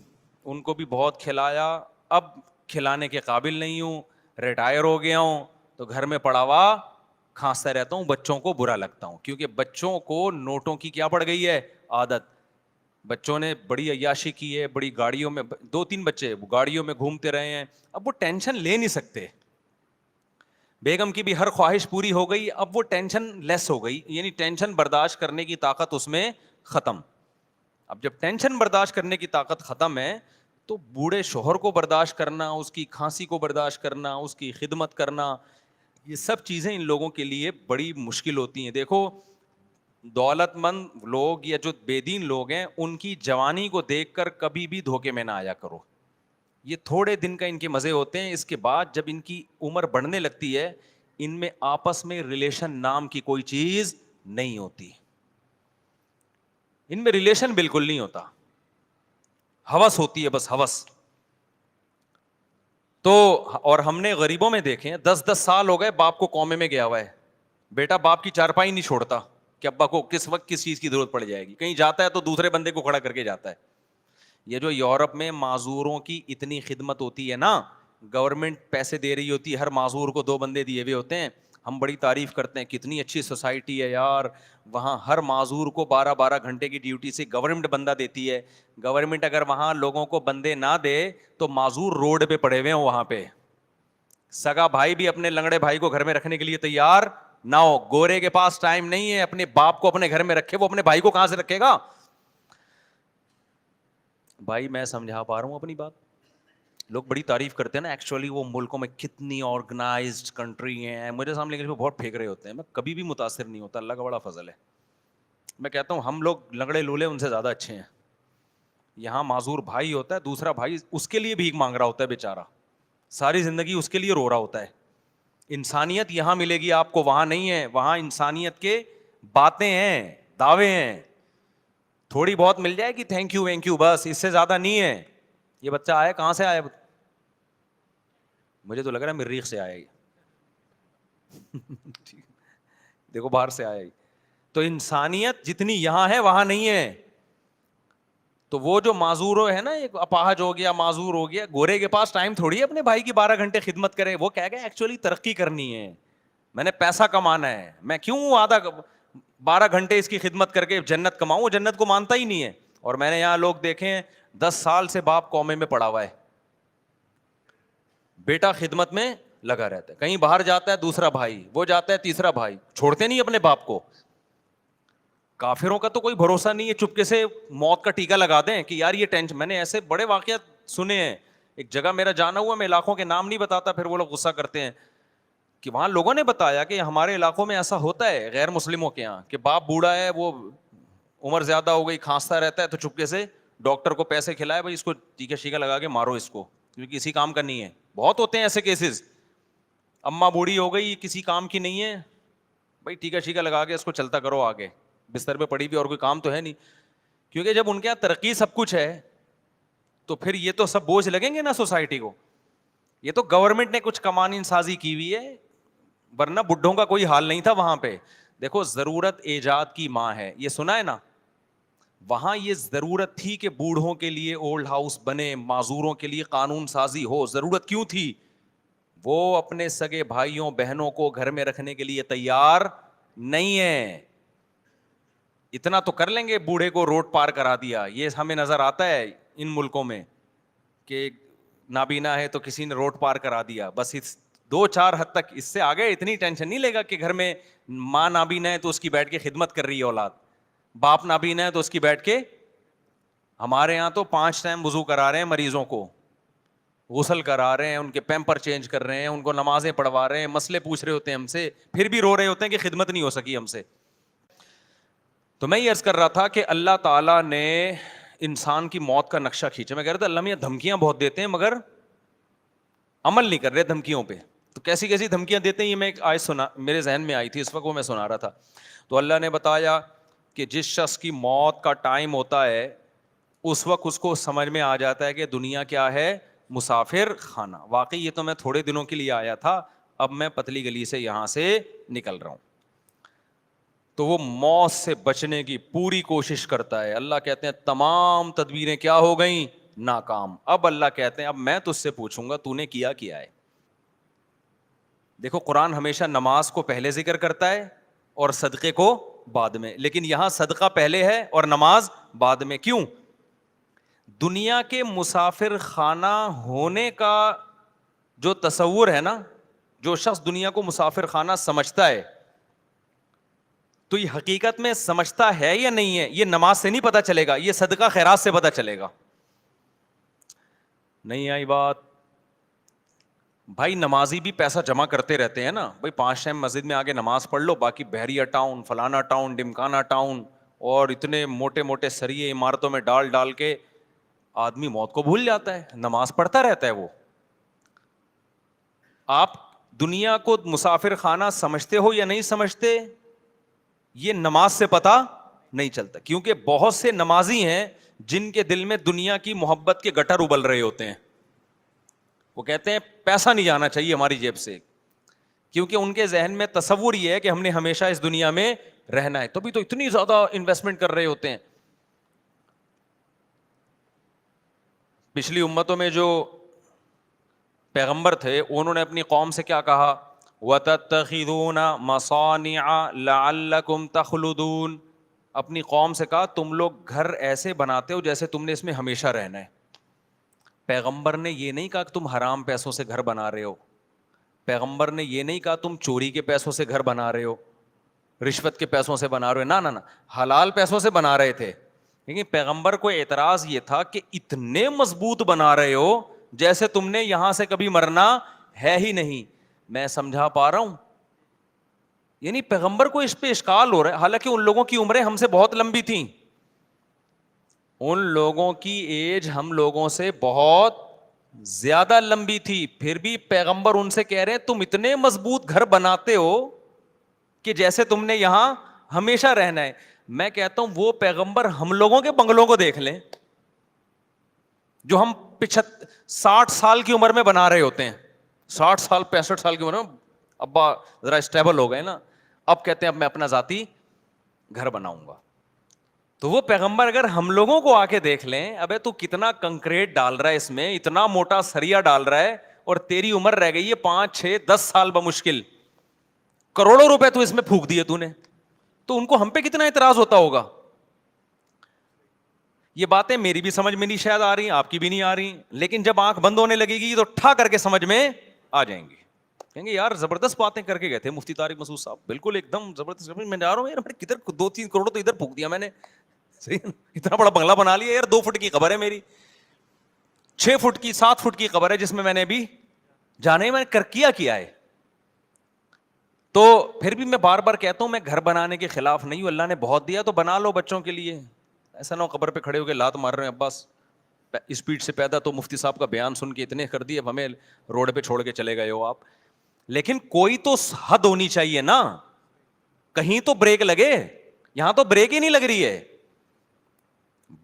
ان کو بھی بہت کھلایا, اب کھلانے کے قابل نہیں ہوں, ریٹائر ہو گیا ہوں, تو گھر میں پڑا ہوا کھانستا رہتا ہوں, بچوں کو برا لگتا ہوں, کیونکہ بچوں کو نوٹوں کی کیا پڑ گئی ہے؟ عادت. بچوں نے بڑی عیاشی کی ہے, بڑی گاڑیوں میں, 2-3 بچے گاڑیوں میں گھومتے رہے ہیں, اب وہ ٹینشن لے نہیں سکتے. بیگم کی بھی ہر خواہش پوری ہو گئی, اب وہ ٹینشن لیس ہو گئی, یعنی ٹینشن برداشت کرنے کی طاقت اس میں ختم. اب جب ٹینشن برداشت کرنے کی طاقت ختم ہے تو بوڑھے شوہر کو برداشت کرنا, اس کی کھانسی کو برداشت کرنا, اس کی خدمت کرنا, یہ سب چیزیں ان لوگوں کے لیے بڑی مشکل ہوتی ہیں. دیکھو دولت مند لوگ یا جو بے دین لوگ ہیں, ان کی جوانی کو دیکھ کر کبھی بھی دھوکے میں نہ آیا کرو. یہ تھوڑے دن کا ان کے مزے ہوتے ہیں, اس کے بعد جب ان کی عمر بڑھنے لگتی ہے, ان میں آپس میں ریلیشن نام کی کوئی چیز نہیں ہوتی, ان میں ریلیشن بالکل نہیں ہوتا, ہوس ہوتی ہے بس, ہوس. تو اور ہم نے غریبوں میں دیکھے 10-10 سال ہو گئے باپ کو کومے میں گیا ہوا ہے, بیٹا باپ کی چارپائی نہیں چھوڑتا کہ ابا کو کس وقت کس چیز کی ضرورت پڑ جائے گی. کہیں جاتا ہے تو دوسرے بندے کو کھڑا کر کے جاتا ہے. یہ جو یورپ میں معذوروں کی اتنی خدمت ہوتی ہے نا, گورنمنٹ پیسے دے رہی ہوتی ہے, ہر معذور کو 2 بندے دیے ہوئے ہوتے ہیں, ہم بڑی تعریف کرتے ہیں کتنی اچھی سوسائٹی ہے یار, وہاں ہر معذور کو 12-12 گھنٹے کی ڈیوٹی سے گورنمنٹ بندہ دیتی ہے. گورنمنٹ اگر وہاں لوگوں کو بندے نہ دے تو معذور روڈ پہ پڑے ہوئے ہوں وہاں پہ, سگا بھائی بھی اپنے لنگڑے بھائی کو گھر میں رکھنے کے لیے تیار نہ ہو. گورے کے پاس ٹائم نہیں ہے اپنے باپ کو اپنے گھر میں رکھے, وہ اپنے بھائی کو کہاں سے رکھے گا؟ بھائی میں سمجھا پا رہا ہوں اپنی بات؟ لوگ بڑی تعریف کرتے ہیں نا, ایکچولی وہ ملکوں میں کتنی آرگنائزڈ کنٹری ہیں, مجھے سامنے کے بہت پھینک رہے ہوتے ہیں, میں کبھی بھی متاثر نہیں ہوتا, اللہ کا بڑا فضل ہے. میں کہتا ہوں ہم لوگ لنگڑے لولے ان سے زیادہ اچھے ہیں. یہاں معذور بھائی ہوتا ہے, دوسرا بھائی اس کے لیے بھیک مانگ رہا ہوتا ہے بیچارہ, ساری زندگی اس کے لیے رو رہا ہوتا ہے. انسانیت یہاں ملے گی آپ کو, وہاں نہیں ہے. وہاں انسانیت کے باتیں ہیں, دعوے ہیں, تھوڑی بہت مل جائے گی تھینک یو وینک یو, بس اس سے زیادہ نہیں ہے. یہ بچہ آیا کہاں سے آیا؟ مجھے تو لگ رہا ہے مریخ سے آیا ہی. دیکھو باہر سے آیا ہی. تو انسانیت جتنی یہاں ہے وہاں نہیں ہے. تو وہ جو معذور ہے نا, ایک اپاہج ہو گیا, معذور ہو گیا, گورے کے پاس ٹائم تھوڑی ہے اپنے بھائی کی 12 گھنٹے خدمت کرے. وہ کہہ گیا ایکچولی ترقی کرنی ہے, میں نے پیسہ کمانا ہے, میں کیوں آدھا 12 گھنٹے اس کی خدمت کر کے جنت کماؤں؟ وہ جنت کو مانتا ہی نہیں ہے. اور میں نے یہاں لوگ دیکھے ہیں 10 سال سے باپ کومے میں پڑا ہوا ہے, بیٹا خدمت میں لگا رہتا ہے, کہیں باہر جاتا ہے دوسرا بھائی, وہ جاتا ہے تیسرا بھائی, چھوڑتے نہیں اپنے باپ کو. کافروں کا تو کوئی بھروسہ نہیں ہے, چپکے سے موت کا ٹیکا لگا دیں کہ یار یہ ٹینشن. میں نے ایسے بڑے واقعات سنے ہیں. ایک جگہ میرا جانا ہوا, میں علاقوں کے نام نہیں بتاتا, پھر وہ لوگ غصہ کرتے ہیں. کہ وہاں لوگوں نے بتایا کہ ہمارے علاقوں میں ایسا ہوتا ہے غیر مسلموں کے یہاں کہ باپ بوڑھا ہے, وہ عمر زیادہ ہو گئی, کھانستا رہتا ہے, تو چپکے سے ڈاکٹر کو پیسے کھلائے, بھائی اس کو ٹیکا شیکا لگا کے مارو اس کو, کیونکہ کسی کام کا نہیں ہے. بہت ہوتے ہیں ایسے کیسز. اماں بوڑھی ہو گئی, کسی کام کی نہیں ہے, بھائی ٹیکا شیکا لگا کے اس کو چلتا کرو آگے, بستر پہ پڑی بھی اور کوئی کام تو ہے نہیں. کیونکہ جب ان کے یہاں ترقی سب کچھ ہے تو پھر یہ تو سب بوجھ لگیں گے نا سوسائٹی کو. یہ تو گورنمنٹ نے کچھ قوانین سازی کی ہوئی ہے, ورنہ بڈھوں کا کوئی حال نہیں تھا وہاں پہ. دیکھو ضرورت ایجاد کی ماں ہے, یہ سنا ہے نا. وہاں یہ ضرورت تھی کہ بوڑھوں کے لیے اولڈ ہاؤس بنے, معذوروں کے لیے قانون سازی ہو. ضرورت کیوں تھی؟ وہ اپنے سگے بھائیوں بہنوں کو گھر میں رکھنے کے لیے تیار نہیں ہے. اتنا تو کر لیں گے, بوڑھے کو روڈ پار کرا دیا. یہ ہمیں نظر آتا ہے ان ملکوں میں کہ نابینا ہے تو کسی نے روڈ پار کرا دیا, بس اس 2-4 حد تک. اس سے آگے اتنی ٹینشن نہیں لے گا کہ گھر میں ماں نابینا ہے تو اس کی بیٹھ کے خدمت کر رہی ہے اولاد, باپ نابینا ہے تو اس کی بیٹھ کے. ہمارے یہاں تو 5 ٹائم وضو کرا رہے ہیں مریضوں کو, غسل کرا رہے ہیں, ان کے پیمپر چینج کر رہے ہیں, ان کو نمازیں پڑھوا رہے ہیں, مسئلے پوچھ رہے ہوتے ہیں ہم سے, پھر بھی رو رہے ہوتے ہیں کہ خدمت نہیں ہو سکی ہم سے. تو میں یہ عرض کر رہا تھا کہ اللہ تعالیٰ نے انسان کی موت کا نقشہ کھینچا. میں کہہ رہا تھا اللہ میاں دھمکیاں بہت دیتے ہیں مگر عمل نہیں کر رہے دھمکیوں پہ. تو کیسی کیسی دھمکیاں دیتے ہیں, یہ میں ایک آیت سنا, میرے ذہن میں آئی تھی اس وقت, وہ میں سنا رہا تھا. تو اللہ نے بتایا کہ جس شخص کی موت کا ٹائم ہوتا ہے اس وقت اس کو سمجھ میں آ جاتا ہے کہ دنیا کیا ہے, مسافر خانہ. واقعی یہ تو میں تھوڑے دنوں کے لیے آیا تھا, اب میں پتلی گلی سے یہاں سے نکل رہا ہوں. تو وہ موت سے بچنے کی پوری کوشش کرتا ہے. اللہ کہتے ہیں تمام تدبیریں کیا ہو گئیں, ناکام. اب اللہ کہتے ہیں اب میں تجھ سے پوچھوں گا تو نے کیا ہے. دیکھو قرآن ہمیشہ نماز کو پہلے ذکر کرتا ہے اور صدقے کو بعد میں, لیکن یہاں صدقہ پہلے ہے اور نماز بعد میں. کیوں؟ دنیا کے مسافر خانہ ہونے کا جو تصور ہے نا, جو شخص دنیا کو مسافر خانہ سمجھتا ہے, تو یہ حقیقت میں سمجھتا ہے یا نہیں ہے, یہ نماز سے نہیں پتا چلے گا, یہ صدقہ خیرات سے پتا چلے گا. نہیں آئی بات؟ بھائی نمازی بھی پیسہ جمع کرتے رہتے ہیں نا, بھائی 5 ٹائم مسجد میں آگے نماز پڑھ لو, باقی بحریہ ٹاؤن, فلانا ٹاؤن, ڈمکانا ٹاؤن, اور اتنے موٹے موٹے سریے عمارتوں میں ڈال کے آدمی موت کو بھول جاتا ہے, نماز پڑھتا رہتا ہے وہ. آپ دنیا کو مسافر خانہ سمجھتے ہو یا نہیں سمجھتے, یہ نماز سے پتا نہیں چلتا. کیونکہ بہت سے نمازی ہیں جن کے دل میں دنیا کی محبت کے گٹر ابل رہے ہوتے ہیں. وہ کہتے ہیں پیسہ نہیں جانا چاہیے ہماری جیب سے, کیونکہ ان کے ذہن میں تصور یہ ہے کہ ہم نے ہمیشہ اس دنیا میں رہنا ہے, تبھی تو اتنی زیادہ انویسٹمنٹ کر رہے ہوتے ہیں. پچھلی امتوں میں جو پیغمبر تھے انہوں نے اپنی قوم سے کیا کہا, وَتَتَّخِذُونَ مَصَانِعَ لَعَلَّكُمْ تَخْلُدُونَ. اپنی قوم سے کہا تم لوگ گھر ایسے بناتے ہو جیسے تم نے اس میں ہمیشہ رہنا ہے. پیغمبر نے یہ نہیں کہا کہ تم حرام پیسوں سے گھر بنا رہے ہو, پیغمبر نے یہ نہیں کہا تم چوری کے پیسوں سے گھر بنا رہے ہو, رشوت کے پیسوں سے بنا رہے ہو, نہ حلال پیسوں سے بنا رہے تھے. لیکن پیغمبر کو اعتراض یہ تھا کہ اتنے مضبوط بنا رہے ہو جیسے تم نے یہاں سے کبھی مرنا ہے ہی نہیں. میں سمجھا پا رہا ہوں؟ یعنی پیغمبر کو اس پہ اشکال ہو رہا ہے, حالانکہ ان لوگوں کی عمریں ہم سے بہت لمبی تھیں, ان لوگوں کی ایج ہم لوگوں سے بہت زیادہ لمبی تھی, پھر بھی پیغمبر ان سے کہہ رہے ہیں تم اتنے مضبوط گھر بناتے ہو کہ جیسے تم نے یہاں ہمیشہ رہنا ہے. میں کہتا ہوں وہ پیغمبر ہم لوگوں کے بنگلوں کو دیکھ لیں جو ہم 60 سال کی عمر میں بنا رہے ہوتے ہیں, 60 سال 65 سال کی عمر میں ابا ذرا اسٹیبل ہو گئے نا, اب کہتے ہیں اب میں اپنا ذاتی گھر بناؤں گا. تو وہ پیغمبر اگر ہم لوگوں کو آ کے دیکھ لیں, ابے تو کتنا کنکریٹ ڈال رہا ہے اس میں, اتنا موٹا سریا ڈال رہا ہے, اور تیری عمر رہ گئی ہے 5 6 10 سال بمشکل, کروڑوں روپے تو اس میں پھونک دیے تو نے, تو ان کو ہم پہ کتنا اعتراض ہوتا ہوگا. یہ باتیں میری بھی سمجھ میں نہیں شاید آ رہی, آپ کی بھی نہیں آ رہی, لیکن جب آنکھ بند ہونے لگے گی تو ٹھا کر کے سمجھ میں آ جائیں گی. کہیں گے یار زبردست باتیں کر کے گئے تھے مفتی طارق مسعود صاحب, بالکل ایک دم زبردست. میں جا رہا ہوں یار, کدھر 2-3 کروڑ تو ادھر پھونک دیا میں نے, اتنا بڑا بنگلہ بنا لیا یار, 2 فٹ کی قبر ہے میری, 6 فٹ کی 7 فٹ کی قبر ہے جس میں نے ابھی جانے میں کیا ہے. تو پھر بھی میں بار بار کہتا ہوں میں گھر بنانے کے خلاف نہیں ہوں, اللہ نے بہت دیا تو بنا لو بچوں کے لیے. ایسا نہ ہو قبر پہ کھڑے ہو کے لات مار رہے ہیں عباس اسپیڈ سے پیدا تو مفتی صاحب کا بیان سن کے اتنے کر دیے, اب ہمیں روڈ پہ چھوڑ کے چلے گئے ہو آپ. لیکن کوئی تو حد ہونی چاہیے نا, کہیں تو بریک لگے. یہاں تو بریک ہی نہیں لگ رہی ہے,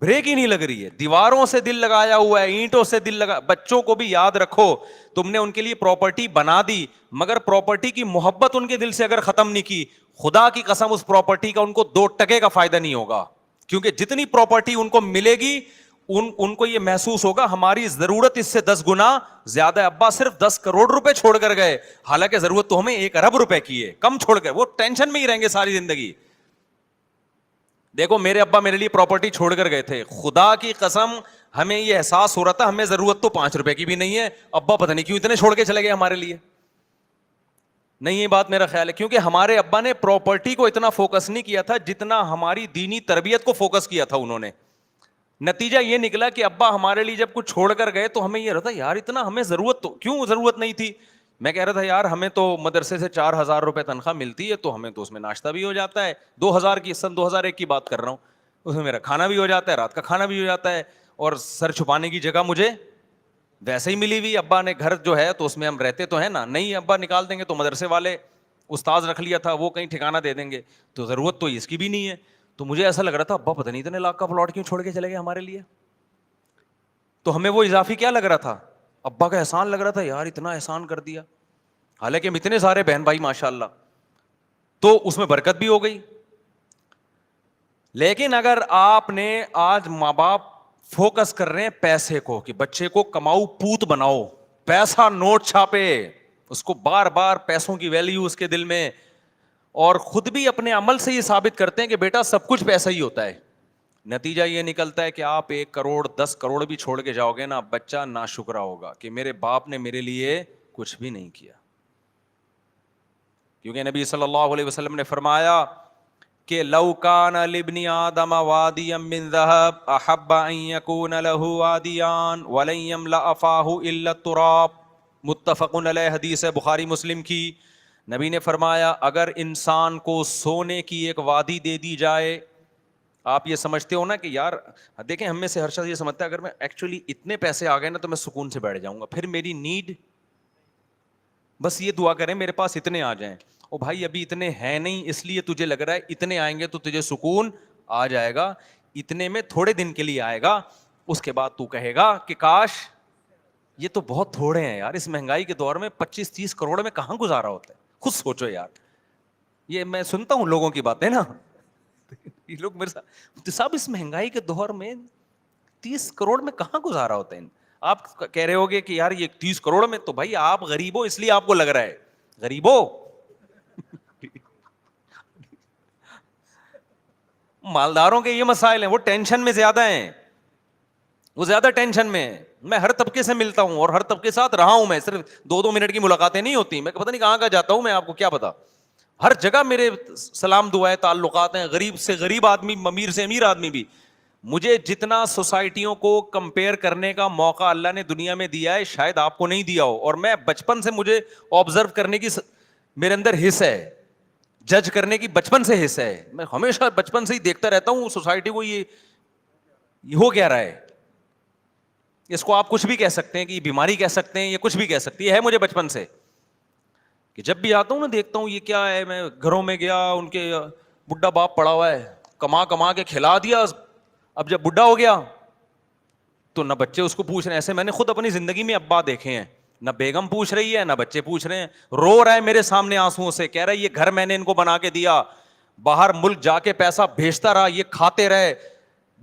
بریک ہی نہیں لگ رہی ہے. دیواروں سے دل لگایا ہوا ہے, اینٹوں سے دل لگا. بچوں کو بھی یاد رکھو, تم نے ان کے لیے پراپرٹی بنا دی, مگر پراپرٹی کی محبت ان کے دل سے اگر ختم نہیں کی, خدا کی قسم اس پراپرٹی کا ان کو 2 ٹکے کا فائدہ نہیں ہوگا. کیونکہ جتنی پراپرٹی ان کو ملے گی ان کو یہ محسوس ہوگا ہماری ضرورت اس سے 10 گنا زیادہ. ابا صرف 10 کروڑ روپے چھوڑ کر گئے, حالانکہ ضرورت تو ہمیں 1 ارب روپے کی ہے, کم چھوڑ کر. وہ ٹینشن میں ہی رہیں گے ساری زندگی. دیکھو میرے ابا میرے لیے پراپرٹی چھوڑ کر گئے تھے, خدا کی قسم ہمیں یہ احساس ہو رہا تھا ہمیں ضرورت تو 5 روپے کی بھی نہیں ہے, ابا پتہ نہیں کیوں اتنے چھوڑ کے چلے گئے ہمارے لیے. نہیں, یہ بات میرا خیال ہے, کیونکہ ہمارے ابا نے پراپرٹی کو اتنا فوکس نہیں کیا تھا جتنا ہماری دینی تربیت کو فوکس کیا تھا انہوں نے. نتیجہ یہ نکلا کہ ابا ہمارے لیے جب کچھ چھوڑ کر گئے تو ہمیں یہ رہتا یار اتنا ہمیں ضرورت تو کیوں ضرورت نہیں تھی. میں کہہ رہا تھا یار ہمیں تو مدرسے سے 4,000 روپے تنخواہ ملتی ہے, تو ہمیں تو اس میں ناشتہ بھی ہو جاتا ہے. 2,000 کی, سن 2001 کی بات کر رہا ہوں, اس میں میرا کھانا بھی ہو جاتا ہے, رات کا کھانا بھی ہو جاتا ہے, اور سر چھپانے کی جگہ مجھے ویسے ہی ملی ہوئی. ابا نے گھر جو ہے تو اس میں ہم رہتے تو ہیں نا, نہیں ابا نکال دیں گے تو مدرسے والے استاذ رکھ لیا تھا, وہ کہیں ٹھکانہ دے دیں گے, تو ضرورت تو اس کی بھی نہیں ہے. تو مجھے ایسا لگ رہا تھا ابا پتہ نہیں اتنے لاکھ کا پلاٹ کیوں چھوڑ کے چلے گئے ہمارے لیے. تو ہمیں وہ اضافی کیا لگ رہا تھا, ابا کا احسان لگ رہا تھا, یار اتنا احسان کر دیا. حالانکہ ہم اتنے سارے بہن بھائی ماشاء اللہ, تو اس میں برکت بھی ہو گئی. لیکن اگر آپ نے آج ماں باپ فوکس کر رہے ہیں پیسے کو کہ بچے کو کماؤ پوت بناؤ, پیسہ نوٹ چھاپے, اس کو بار بار پیسوں کی ویلیو اس کے دل میں, اور خود بھی اپنے عمل سے یہ ثابت کرتے ہیں کہ بیٹا سب کچھ پیسہ ہی ہوتا ہے. نتیجہ یہ نکلتا ہے کہ آپ 1 کروڑ 10 کروڑ بھی چھوڑ کے جاؤ گے نا, بچہ ناشکرا ہوگا کہ میرے باپ نے میرے لیے کچھ بھی نہیں کیا. کیونکہ نبی صلی اللہ علیہ وسلم نے فرمایا کہ لو کان لابن آدم وادیا من ذهب احب ان يكون له وادیان ولن يملأ فاه الا التراب, متفق علیہ, حدیث ہے بخاری مسلم کی. نبی نے فرمایا اگر انسان کو سونے کی ایک وادی دے دی جائے, آپ یہ سمجھتے ہو نا کہ یار دیکھیں ہم میں سے ہر شخص یہ سمجھتا ہے اگر میں ایکچولی اتنے پیسے آ گئے نا تو میں سکون سے بیٹھ جاؤں گا, پھر میری نیڈ بس یہ دعا کریں میرے پاس اتنے آ جائیں. او بھائی ابھی اتنے ہیں نہیں, اس لیے تجھے لگ رہا ہے اتنے آئیں گے تو تجھے سکون آ جائے گا. اتنے میں تھوڑے دن کے لیے آئے گا, اس کے بعد تو کہے گا کہ کاش یہ تو بہت تھوڑے ہیں یار, اس مہنگائی کے دور میں 25-30 کروڑ میں کہاں گزارا ہوتا ہے. خود سوچو یار, یہ میں سنتا ہوں لوگوں کی باتیں نا, یہ لوگ میرے ساتھ صاحب اس مہنگائی کے دور میں 30 کروڑ میں کہاں گزارا ہوتا ہے. آپ کہہ رہے ہوگے کہ یار یہ 30 کروڑ میں, تو بھائی آپ غریب ہو اس لیے آپ کو لگ رہا ہے غریب ہو. مالداروں کے یہ مسائل ہیں, وہ ٹینشن میں زیادہ ہیں, وہ زیادہ ٹینشن میں ہیں. میں ہر طبقے سے ملتا ہوں اور ہر طبقے کے ساتھ رہا ہوں, میں صرف 2-2 منٹ کی ملاقاتیں نہیں ہوتی, میں پتہ نہیں کہاں کہاں جاتا ہوں, میں آپ کو کیا پتا. ہر جگہ میرے سلام دعائیں تعلقات ہیں, غریب سے غریب آدمی, امیر سے امیر آدمی بھی. مجھے جتنا سوسائٹیوں کو کمپیئر کرنے کا موقع اللہ نے دنیا میں دیا ہے شاید آپ کو نہیں دیا ہو, اور میں بچپن سے مجھے آبزرو کرنے کی میرے اندر حص ہے, جج کرنے کی بچپن سے حص ہے. میں ہمیشہ بچپن سے ہی دیکھتا رہتا ہوں سوسائٹی کو, یہ ہو کیا رہا ہے. اس کو آپ کچھ بھی کہہ سکتے ہیں کہ یہ بیماری کہہ سکتے ہیں, یہ کچھ بھی کہہ سکتی ہے مجھے بچپن سے, کہ جب بھی آتا ہوں نا دیکھتا ہوں یہ کیا ہے. میں گھروں میں گیا, ان کے بڈھا باپ پڑا ہوا ہے, کما کما کے کھلا دیا, اب جب بڈھا ہو گیا تو نہ بچے اس کو پوچھ رہے ہیں. ایسے میں نے خود اپنی زندگی میں ابا دیکھے ہیں, نہ بیگم پوچھ رہی ہے نہ بچے پوچھ رہے ہیں. رو رہا ہے میرے سامنے آنسوؤں سے, کہہ رہا ہے یہ گھر میں نے ان کو بنا کے دیا, باہر ملک جا کے پیسہ بھیجتا رہا, یہ کھاتے رہے,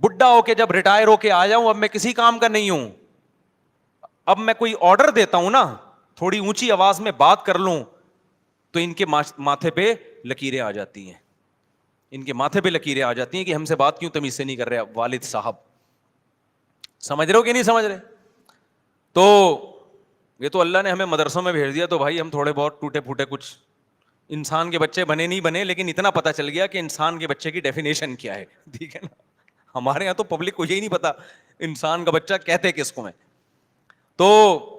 بڈھا ہو کے جب ریٹائر ہو کے آ جاؤں اب میں کسی کام کا نہیں ہوں. اب میں کوئی آرڈر دیتا ہوں نا, تھوڑی اونچی آواز میں بات کر لوں تو ان کے ماتھے پہ لکیریں آ جاتی ہیں, ان کے ماتھے پہ لکیریں آ جاتی ہیں کہ ہم سے بات کیوں تمیز سے نہیں کر رہے والد صاحب. سمجھ رہے ہو کہ نہیں سمجھ رہے؟ تو یہ تو اللہ نے ہمیں مدرسوں میں بھیج دیا, تو بھائی ہم تھوڑے بہت ٹوٹے پھوٹے کچھ انسان کے بچے بنے نہیں بنے, لیکن اتنا پتا چل گیا کہ انسان کے بچے کی ڈیفینیشن کیا ہے. ٹھیک ہے نا, ہمارے یہاں تو پبلک کو یہی نہیں پتا انسان کا بچہ کہتے کس کو میں. تو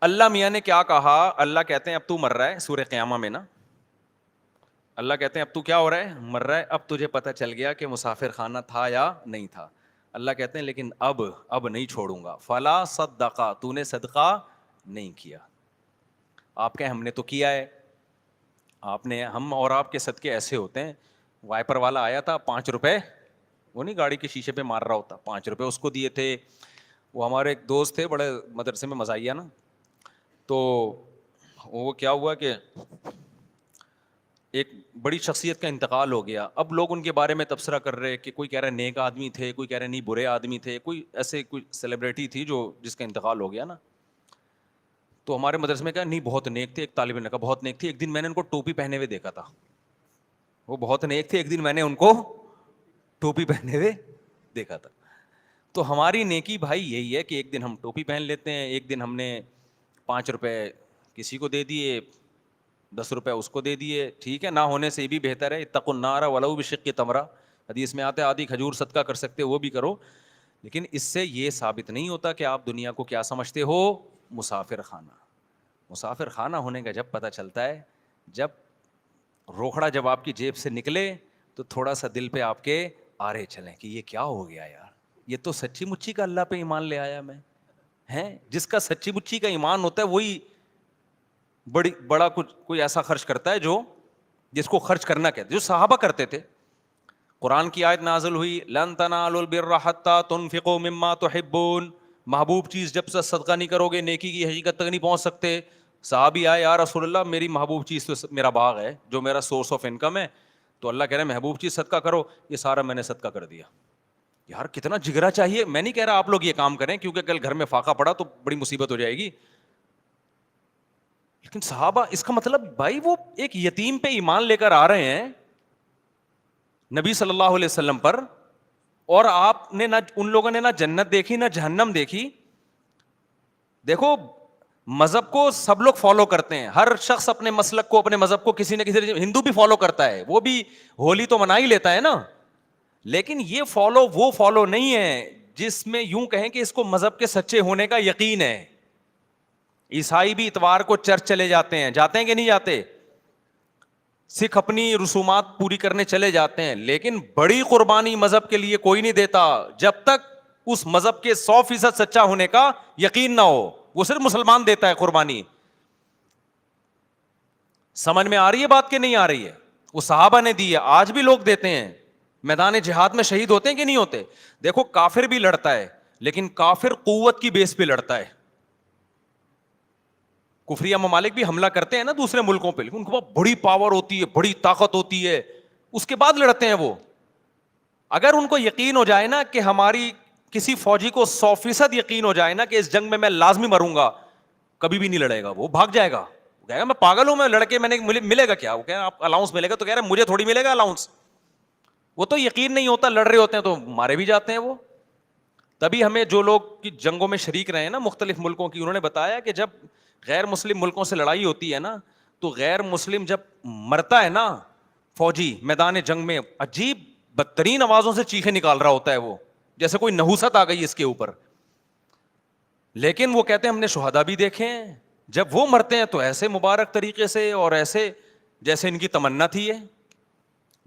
اللہ میاں نے کیا کہا, اللہ کہتے ہیں اب تو مر رہا ہے سورہ قیامہ میں نا, اللہ کہتے ہیں اب تو کیا ہو رہا ہے, مر رہا ہے, اب تجھے پتہ چل گیا کہ مسافر خانہ تھا یا نہیں تھا. اللہ کہتے ہیں لیکن اب نہیں چھوڑوں گا. فلا صدقہ, تو نے صدقہ نہیں کیا. آپ کہیں ہم نے تو کیا ہے. آپ نے, ہم اور آپ کے صدقے ایسے ہوتے ہیں, وائپر والا آیا تھا 5 روپے, وہ نہیں گاڑی کے شیشے پہ مار رہا ہوتا, 5 روپے اس کو دیے تھے. وہ ہمارے ایک دوست تھے بڑے مدرسے میں مزاحیہ نا, تو وہ کیا ہوا کہ ایک بڑی شخصیت کا انتقال ہو گیا. اب لوگ ان کے بارے میں تبصرہ کر رہے کہ کوئی کہہ رہا ہے نیک آدمی تھے, کوئی کہہ رہا ہے نہیں برے آدمی تھے, کوئی ایسے کوئی سیلیبریٹی تھی جو جس کا انتقال ہو گیا نا. تو ہمارے مدرسے میں کہا نہیں بہت نیک تھے. ایک طالب علم نے کہا بہت نیک تھی. ایک دن میں نے ان کو ٹوپی پہنے ہوئے دیکھا تھا. وہ بہت نیک تھے, ایک دن میں نے ان کو ٹوپی پہنے ہوئے دیکھا تھا. تو ہماری نیکی بھائی یہی ہے کہ ایک دن ہم ٹوپی پہن لیتے ہیں, ایک دن ہم نے 5 روپے کسی کو دے دیے, 10 روپے اس کو دے دیے, ٹھیک ہے, نہ ہونے سے بھی بہتر ہے. اتقوا النار ولو بشق تمرہ, حدیث میں آتا ہے آدھی کھجور صدقہ کر سکتے وہ بھی کرو. لیکن اس سے یہ ثابت نہیں ہوتا کہ آپ دنیا کو کیا سمجھتے ہو, مسافر خانہ. مسافر خانہ ہونے کا جب پتہ چلتا ہے, جب روکھڑا جب آپ کی جیب سے نکلے تو تھوڑا سا دل پہ آپ کے آرے چلیں کہ یہ کیا ہو گیا یار, یہ تو سچی مچی کا اللہ پہ ایمان لے آیا میں. ہیں جس کا سچی مچی کا ایمان ہوتا ہے وہی بڑا کچھ کوئی ایسا خرچ کرتا ہے جو جس کو خرچ کرنا کہتے, جو صحابہ کرتے تھے. قرآن کی آیت نازل ہوئی لن تنالوا البر حتی تنفقوا مما تحبون, محبوب چیز جب سے صدقہ نہیں کرو گے نیکی کی حقیقت تک نہیں پہنچ سکتے. صحابی آئے یا رسول اللہ میری محبوب چیز تو میرا باغ ہے جو میرا سورس آف انکم ہے, تو اللہ کہہ رہے ہیں محبوب چیز صدقہ کرو. یہ سارا میں نے صدقہ کر دیا. یار کتنا جگرا چاہیے. میں نہیں کہہ رہا آپ لوگ یہ کام کریں کیونکہ کل گھر میں فاقہ پڑا تو بڑی مصیبت ہو جائے گی, لیکن صحابہ اس کا مطلب بھائی وہ ایک یتیم پہ ایمان لے کر آ رہے ہیں نبی صلی اللہ علیہ وسلم پر, اور آپ نے نہ ان لوگوں نے نہ جنت دیکھی نہ جہنم دیکھی. دیکھو مذہب کو سب لوگ فالو کرتے ہیں, ہر شخص اپنے مسلک کو اپنے مذہب کو کسی نہ کسی, ہندو بھی فالو کرتا ہے, وہ بھی ہولی تو منا ہی لیتا ہے نا, لیکن یہ فالو وہ فالو نہیں ہے جس میں یوں کہیں کہ اس کو مذہب کے سچے ہونے کا یقین ہے. عیسائی بھی اتوار کو چرچ چلے جاتے ہیں کہ نہیں جاتے, سکھ اپنی رسومات پوری کرنے چلے جاتے ہیں, لیکن بڑی قربانی مذہب کے لیے کوئی نہیں دیتا جب تک اس مذہب کے 100% سچا ہونے کا یقین نہ ہو. وہ صرف مسلمان دیتا ہے قربانی. سمجھ میں آ رہی ہے بات کہ نہیں آ رہی ہے؟ وہ صحابہ نے دی ہے, آج بھی لوگ دیتے ہیں. میدان جہاد میں شہید ہوتے ہیں کہ نہیں ہوتے؟ دیکھو کافر بھی لڑتا ہے, لیکن کافر قوت کی بیس پہ لڑتا ہے. کفریہ ممالک بھی حملہ کرتے ہیں نا دوسرے ملکوں پہ, لیکن ان کے پاس بڑی پاور ہوتی ہے, بڑی طاقت ہوتی ہے, اس کے بعد لڑتے ہیں وہ. اگر ان کو یقین ہو جائے نا کہ ہماری کسی فوجی کو 100% یقین ہو جائے نا کہ اس جنگ میں لازمی مروں گا, کبھی بھی نہیں لڑے گا, وہ بھاگ جائے گا. وہ کہے گا میں پاگل ہوں, میں لڑکے میں نے ملے گا کیا؟ وہ کہے آپ الاؤنس ملے گا, تو کہہ رہے مجھے تھوڑی ملے گا الاؤنس. وہ تو یقین نہیں ہوتا, لڑ رہے ہوتے ہیں تو مارے بھی جاتے ہیں وہ. تبھی ہمیں جو لوگ کی جنگوں میں شریک رہے ہیں نا مختلف ملکوں کی, انہوں نے بتایا کہ جب غیر مسلم ملکوں سے لڑائی ہوتی ہے نا, تو غیر مسلم جب مرتا ہے نا فوجی میدان جنگ میں, عجیب بدترین آوازوں سے چیخیں نکال رہا ہوتا ہے وہ, جیسے کوئی نحوست آ گئی اس کے اوپر. لیکن وہ کہتے ہیں ہم نے شہدا بھی دیکھے ہیں, جب وہ مرتے ہیں تو ایسے مبارک طریقے سے اور ایسے جیسے ان کی تمنا تھی. ہے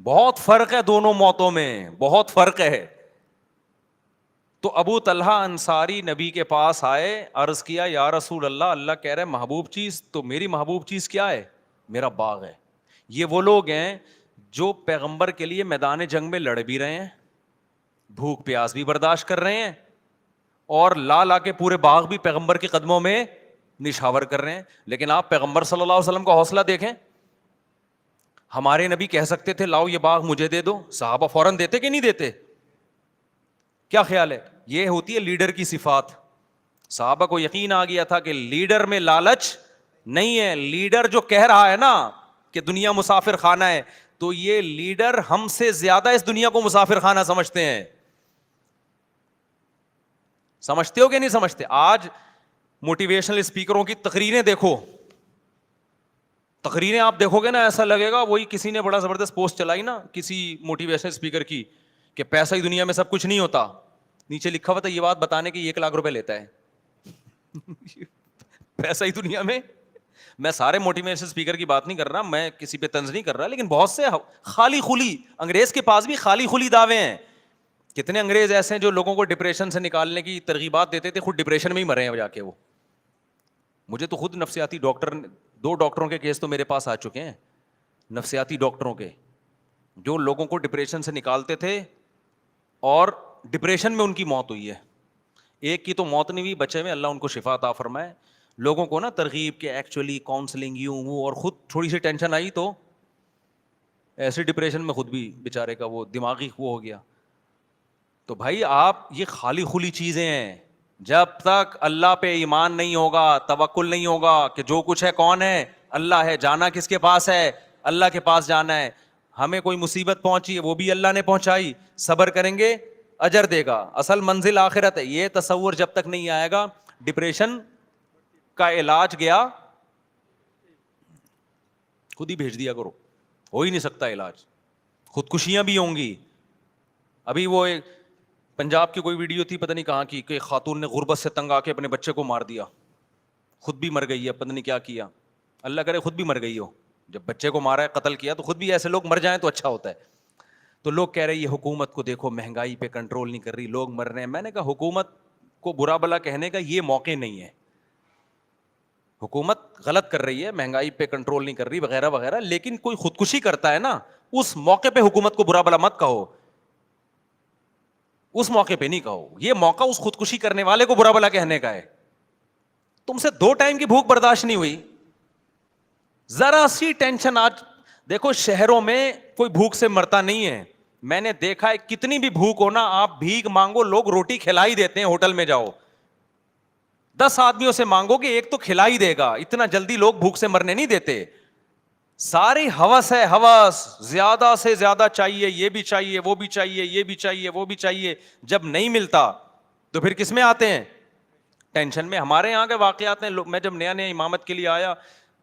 بہت فرق ہے دونوں موتوں میں, بہت فرق ہے. تو ابو طلحہ انصاری نبی کے پاس آئے, عرض کیا یا رسول اللہ, اللہ کہہ رہے محبوب چیز, تو میری محبوب چیز کیا ہے؟ میرا باغ ہے. یہ وہ لوگ ہیں جو پیغمبر کے لیے میدان جنگ میں لڑ بھی رہے ہیں, بھوک پیاس بھی برداشت کر رہے ہیں, اور لا لا کے پورے باغ بھی پیغمبر کے قدموں میں نشاور کر رہے ہیں. لیکن آپ پیغمبر صلی اللہ علیہ وسلم کا حوصلہ دیکھیں. ہمارے نبی کہہ سکتے تھے لاؤ یہ باغ مجھے دے دو, صحابہ فوراً دیتے کہ نہیں دیتے؟ کیا خیال ہے؟ یہ ہوتی ہے لیڈر کی صفات. صحابہ کو یقین آ گیا تھا کہ لیڈر میں لالچ نہیں ہے. لیڈر جو کہہ رہا ہے نا کہ دنیا مسافر خانہ ہے, تو یہ لیڈر ہم سے زیادہ اس دنیا کو مسافر خانہ سمجھتے ہیں. سمجھتے ہو کہ نہیں سمجھتے؟ آج موٹیویشنل اسپیکروں کی تقریریں دیکھو, تقریریں آپ دیکھو گے نا ایسا لگے گا وہی کسی نے بڑا زبردست پوسٹ چلائی نا کسی موٹیویشنل اسپیکر کی کہ پیسہ ہی دنیا میں سب کچھ نہیں ہوتا, نیچے لکھا ہوا تھا یہ بات بتانے کی 1 لاکھ روپے لیتا ہے. پیسہ ہی دنیا میں میں سارے موٹیویشن اسپیکر کی بات نہیں کر رہا, میں کسی پہ طنز نہیں کر رہا, لیکن بہت سے خالی خلی, انگریز کے پاس بھی خالی خلی دعوے ہیں. کتنے انگریز ایسے ہیں جو لوگوں کو ڈپریشن سے نکالنے کی ترغیبات دیتے تھے, خود ڈپریشن میں ہی مرے ہیں جا کے. وہ مجھے تو خود نفسیاتی ڈاکٹر, 2 ڈاکٹروں کے کیس تو میرے پاس آ چکے ہیں, نفسیاتی ڈاکٹروں کے, جو لوگوں کو ڈپریشن سے نکالتے تھے اور ڈپریشن میں ان کی موت ہوئی ہے. ایک کی تو موت نہیں ہوئی, بچے میں, اللہ ان کو شفا عطا فرمائے. لوگوں کو نا ترغیب کہ ایکچولی کاؤنسلنگ یوں وہ, اور خود تھوڑی سی ٹینشن آئی تو ایسے ڈپریشن میں خود بھی بیچارے کا وہ دماغی وہ ہو گیا. تو بھائی آپ یہ خالی خلی چیزیں ہیں. جب تک اللہ پہ ایمان نہیں ہوگا, توکل نہیں ہوگا کہ جو کچھ ہے کون ہے, اللہ ہے, جانا کس کے پاس ہے, اللہ کے پاس جانا ہے. ہمیں کوئی مصیبت پہنچی ہے وہ بھی اللہ نے پہنچائی, صبر کریں گے اجر دے گا, اصل منزل آخرت ہے. یہ تصور جب تک نہیں آئے گا, ڈپریشن کا علاج گیا خود ہی بھیج دیا کرو, ہو ہی نہیں سکتا علاج. خودکشیاں بھی ہوں گی. ابھی وہ ایک پنجاب کی کوئی ویڈیو تھی, پتہ نہیں کہاں کی, کہ خاتون نے غربت سے تنگ آ کے اپنے بچے کو مار دیا, خود بھی مر گئی ہے, پتہ نہیں کیا کیا, اللہ کرے خود بھی مر گئی ہو. جب بچے کو مارا ہے, قتل کیا, تو خود بھی ایسے لوگ مر جائیں تو اچھا ہوتا ہے. تو لوگ کہہ رہے ہیں یہ حکومت کو دیکھو مہنگائی پہ کنٹرول نہیں کر رہی, لوگ مر رہے ہیں. میں نے کہا حکومت کو برا بلا کہنے کا یہ موقع نہیں ہے. حکومت غلط کر رہی ہے, مہنگائی پہ کنٹرول نہیں کر رہی وغیرہ وغیرہ, لیکن کوئی خودکشی کرتا ہے نا, اس موقع پہ حکومت کو برا بلا مت کہو, اس موقع پہ نہیں کہو. یہ موقع اس خودکشی کرنے والے کو برا بلا کہنے کا ہے. تم سے 2 ٹائم کی بھوک برداشت نہیں ہوئی, ذرا سی ٹینشن. آج دیکھو شہروں میں کوئی بھوک سے مرتا نہیں ہے. میں نے دیکھا ہے کتنی بھی بھوک ہو نا, آپ بھیک مانگو, لوگ روٹی کھلا ہی دیتے ہیں. ہوٹل میں جاؤ 10 آدمیوں سے مانگو کہ ایک تو کھلا ہی دے گا. اتنا جلدی لوگ بھوک سے مرنے نہیں دیتے. ساری ہوس ہے, ہوس, زیادہ سے زیادہ چاہیے, یہ بھی چاہیے, وہ بھی چاہیے, یہ بھی چاہیے, وہ بھی چاہیے. جب نہیں ملتا تو پھر کس میں آتے ہیں, ٹینشن میں. ہمارے یہاں کے واقعات ہیں. میں جب نیا نیا امامت کے لیے آیا,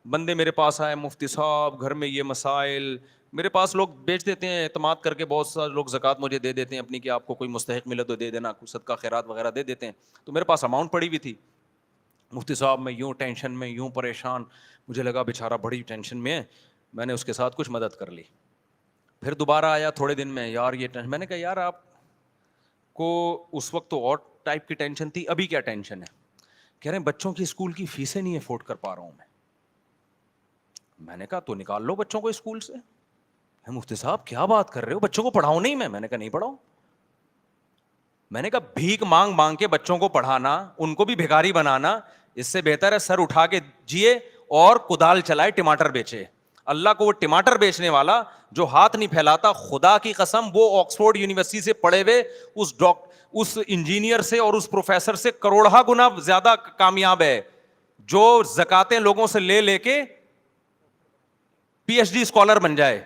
بندے میرے پاس آئے, مفتی صاحب گھر میں یہ مسائل. میرے پاس لوگ بیچ دیتے ہیں اعتماد کر کے, بہت سارے لوگ زکوٰۃ مجھے دے دیتے ہیں اپنی, کہ آپ کو کوئی مستحق ملے تو دے دینا, کچھ صدقہ خیرات وغیرہ دے دیتے ہیں. تو میرے پاس اماؤنٹ پڑی ہوئی تھی. مفتی صاحب میں یوں ٹینشن میں, یوں پریشان, مجھے لگا بیچارہ بڑی ٹینشن میں ہے. میں نے اس کے ساتھ کچھ مدد کر لی. پھر دوبارہ آیا تھوڑے دن میں, یار یہ ٹینشن. میں نے کہا یار آپ کو اس وقت تو اور ٹائپ کی ٹینشن تھی, ابھی کیا ٹینشن ہے؟ کہہ رہے ہیں بچوں کی اسکول کی فیسیں نہیں افورڈ کر پا رہا ہوں میں. میں نے کہا تو نکال لو بچوں کو اسکول سے. مفتی صاحب کیا بات کر رہے ہو, بچوں کو پڑھاؤ نہیں میں نے کہا نہیں پڑھاؤ. میں نے کہا بھیک مانگ مانگ کے بچوں کو پڑھانا, ان کو بھی بھکاری بنانا, اس سے بہتر ہے سر اٹھا کے جیے اور کدال چلائے, ٹماٹر بیچے. اللہ کو وہ ٹماٹر بیچنے والا جو ہاتھ نہیں پھیلاتا, خدا کی قسم وہ آکسفورڈ یونیورسٹی سے پڑھے ہوئے اس انجینئر سے اور اس پروفیسر سے کروڑہ گنا زیادہ کامیاب ہے, جو زکاتیں لوگوں سے لے لے کے پی ایچ ڈی اسکالر بن جائے.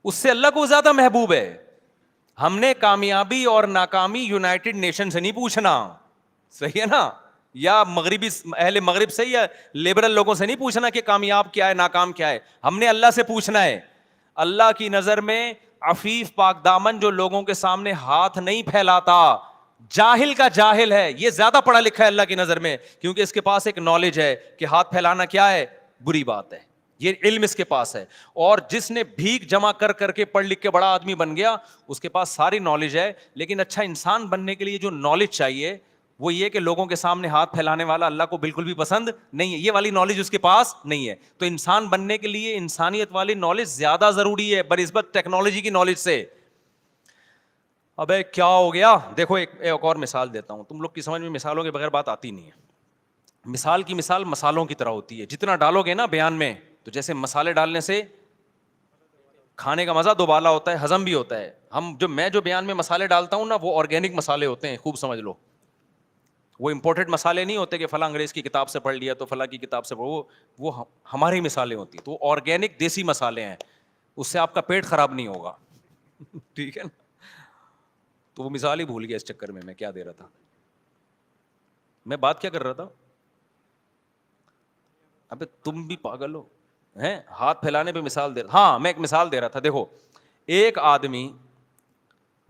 اس سے اللہ کو زیادہ محبوب ہے. ہم نے کامیابی اور ناکامی یونائٹڈ نیشن سے نہیں پوچھنا, صحیح ہے نا, یا مغربی اہل مغرب سے یا لبرل لوگوں سے نہیں پوچھنا کہ کامیاب کیا ہے ناکام کیا ہے. ہم نے اللہ سے پوچھنا ہے. اللہ کی نظر میں عفیف پاک دامن جو لوگوں کے سامنے ہاتھ نہیں پھیلاتا, جاہل کا جاہل ہے, یہ زیادہ پڑھا لکھا ہے اللہ کی نظر میں, کیونکہ اس کے پاس ایک نالج ہے کہ ہاتھ پھیلانا کیا ہے, بری بات ہے. یہ علم اس کے پاس ہے. اور جس نے بھیک جمع کر کر کے پڑھ لکھ کے بڑا آدمی بن گیا, اس کے پاس ساری نالج ہے, لیکن اچھا انسان بننے کے لیے جو نالج چاہیے وہ یہ کہ لوگوں کے سامنے ہاتھ پھیلانے والا اللہ کو بالکل بھی پسند نہیں ہے. یہ والی نالج اس کے پاس نہیں ہے. تو انسان بننے کے لیے انسانیت والی نالج زیادہ ضروری ہے بنسبت ٹیکنالوجی کی نالج سے. ابے کیا ہو گیا, دیکھو ایک اور مثال دیتا ہوں, تم لوگ کی سمجھ میں مثالوں کے بغیر بات آتی نہیں ہے. مثال کی مثال مسالوں کی طرح ہوتی ہے, جتنا ڈالو گے نا بیان میں, تو جیسے مسالے ڈالنے سے کھانے کا مزہ دوبالا ہوتا ہے, ہضم بھی ہوتا ہے. میں جو بیان میں مسالے ڈالتا ہوں نا, وہ آرگینک مسالے ہوتے ہیں, خوب سمجھ لو. وہ امپورٹڈ مسالے نہیں ہوتے کہ فلاں انگریز کی کتاب سے پڑھ لیا تو فلاں کی کتاب سے پڑھ, وہ ہماری مثالیں ہوتی ہیں. تو وہ آرگینک دیسی مسالے ہیں, اس سے آپ کا پیٹ خراب نہیں ہوگا. ٹھیک ہے نا. تو وہ مثال ہی بھول گیا اس چکر میں کیا دے رہا تھا, میں بات کیا کر رہا تھا. ابے تم بھی پاگل ہو ہیں, ہاتھ پھیلانے پہ مثال دے رہا. ہاں میں ایک مثال دے رہا تھا. دیکھو ایک آدمی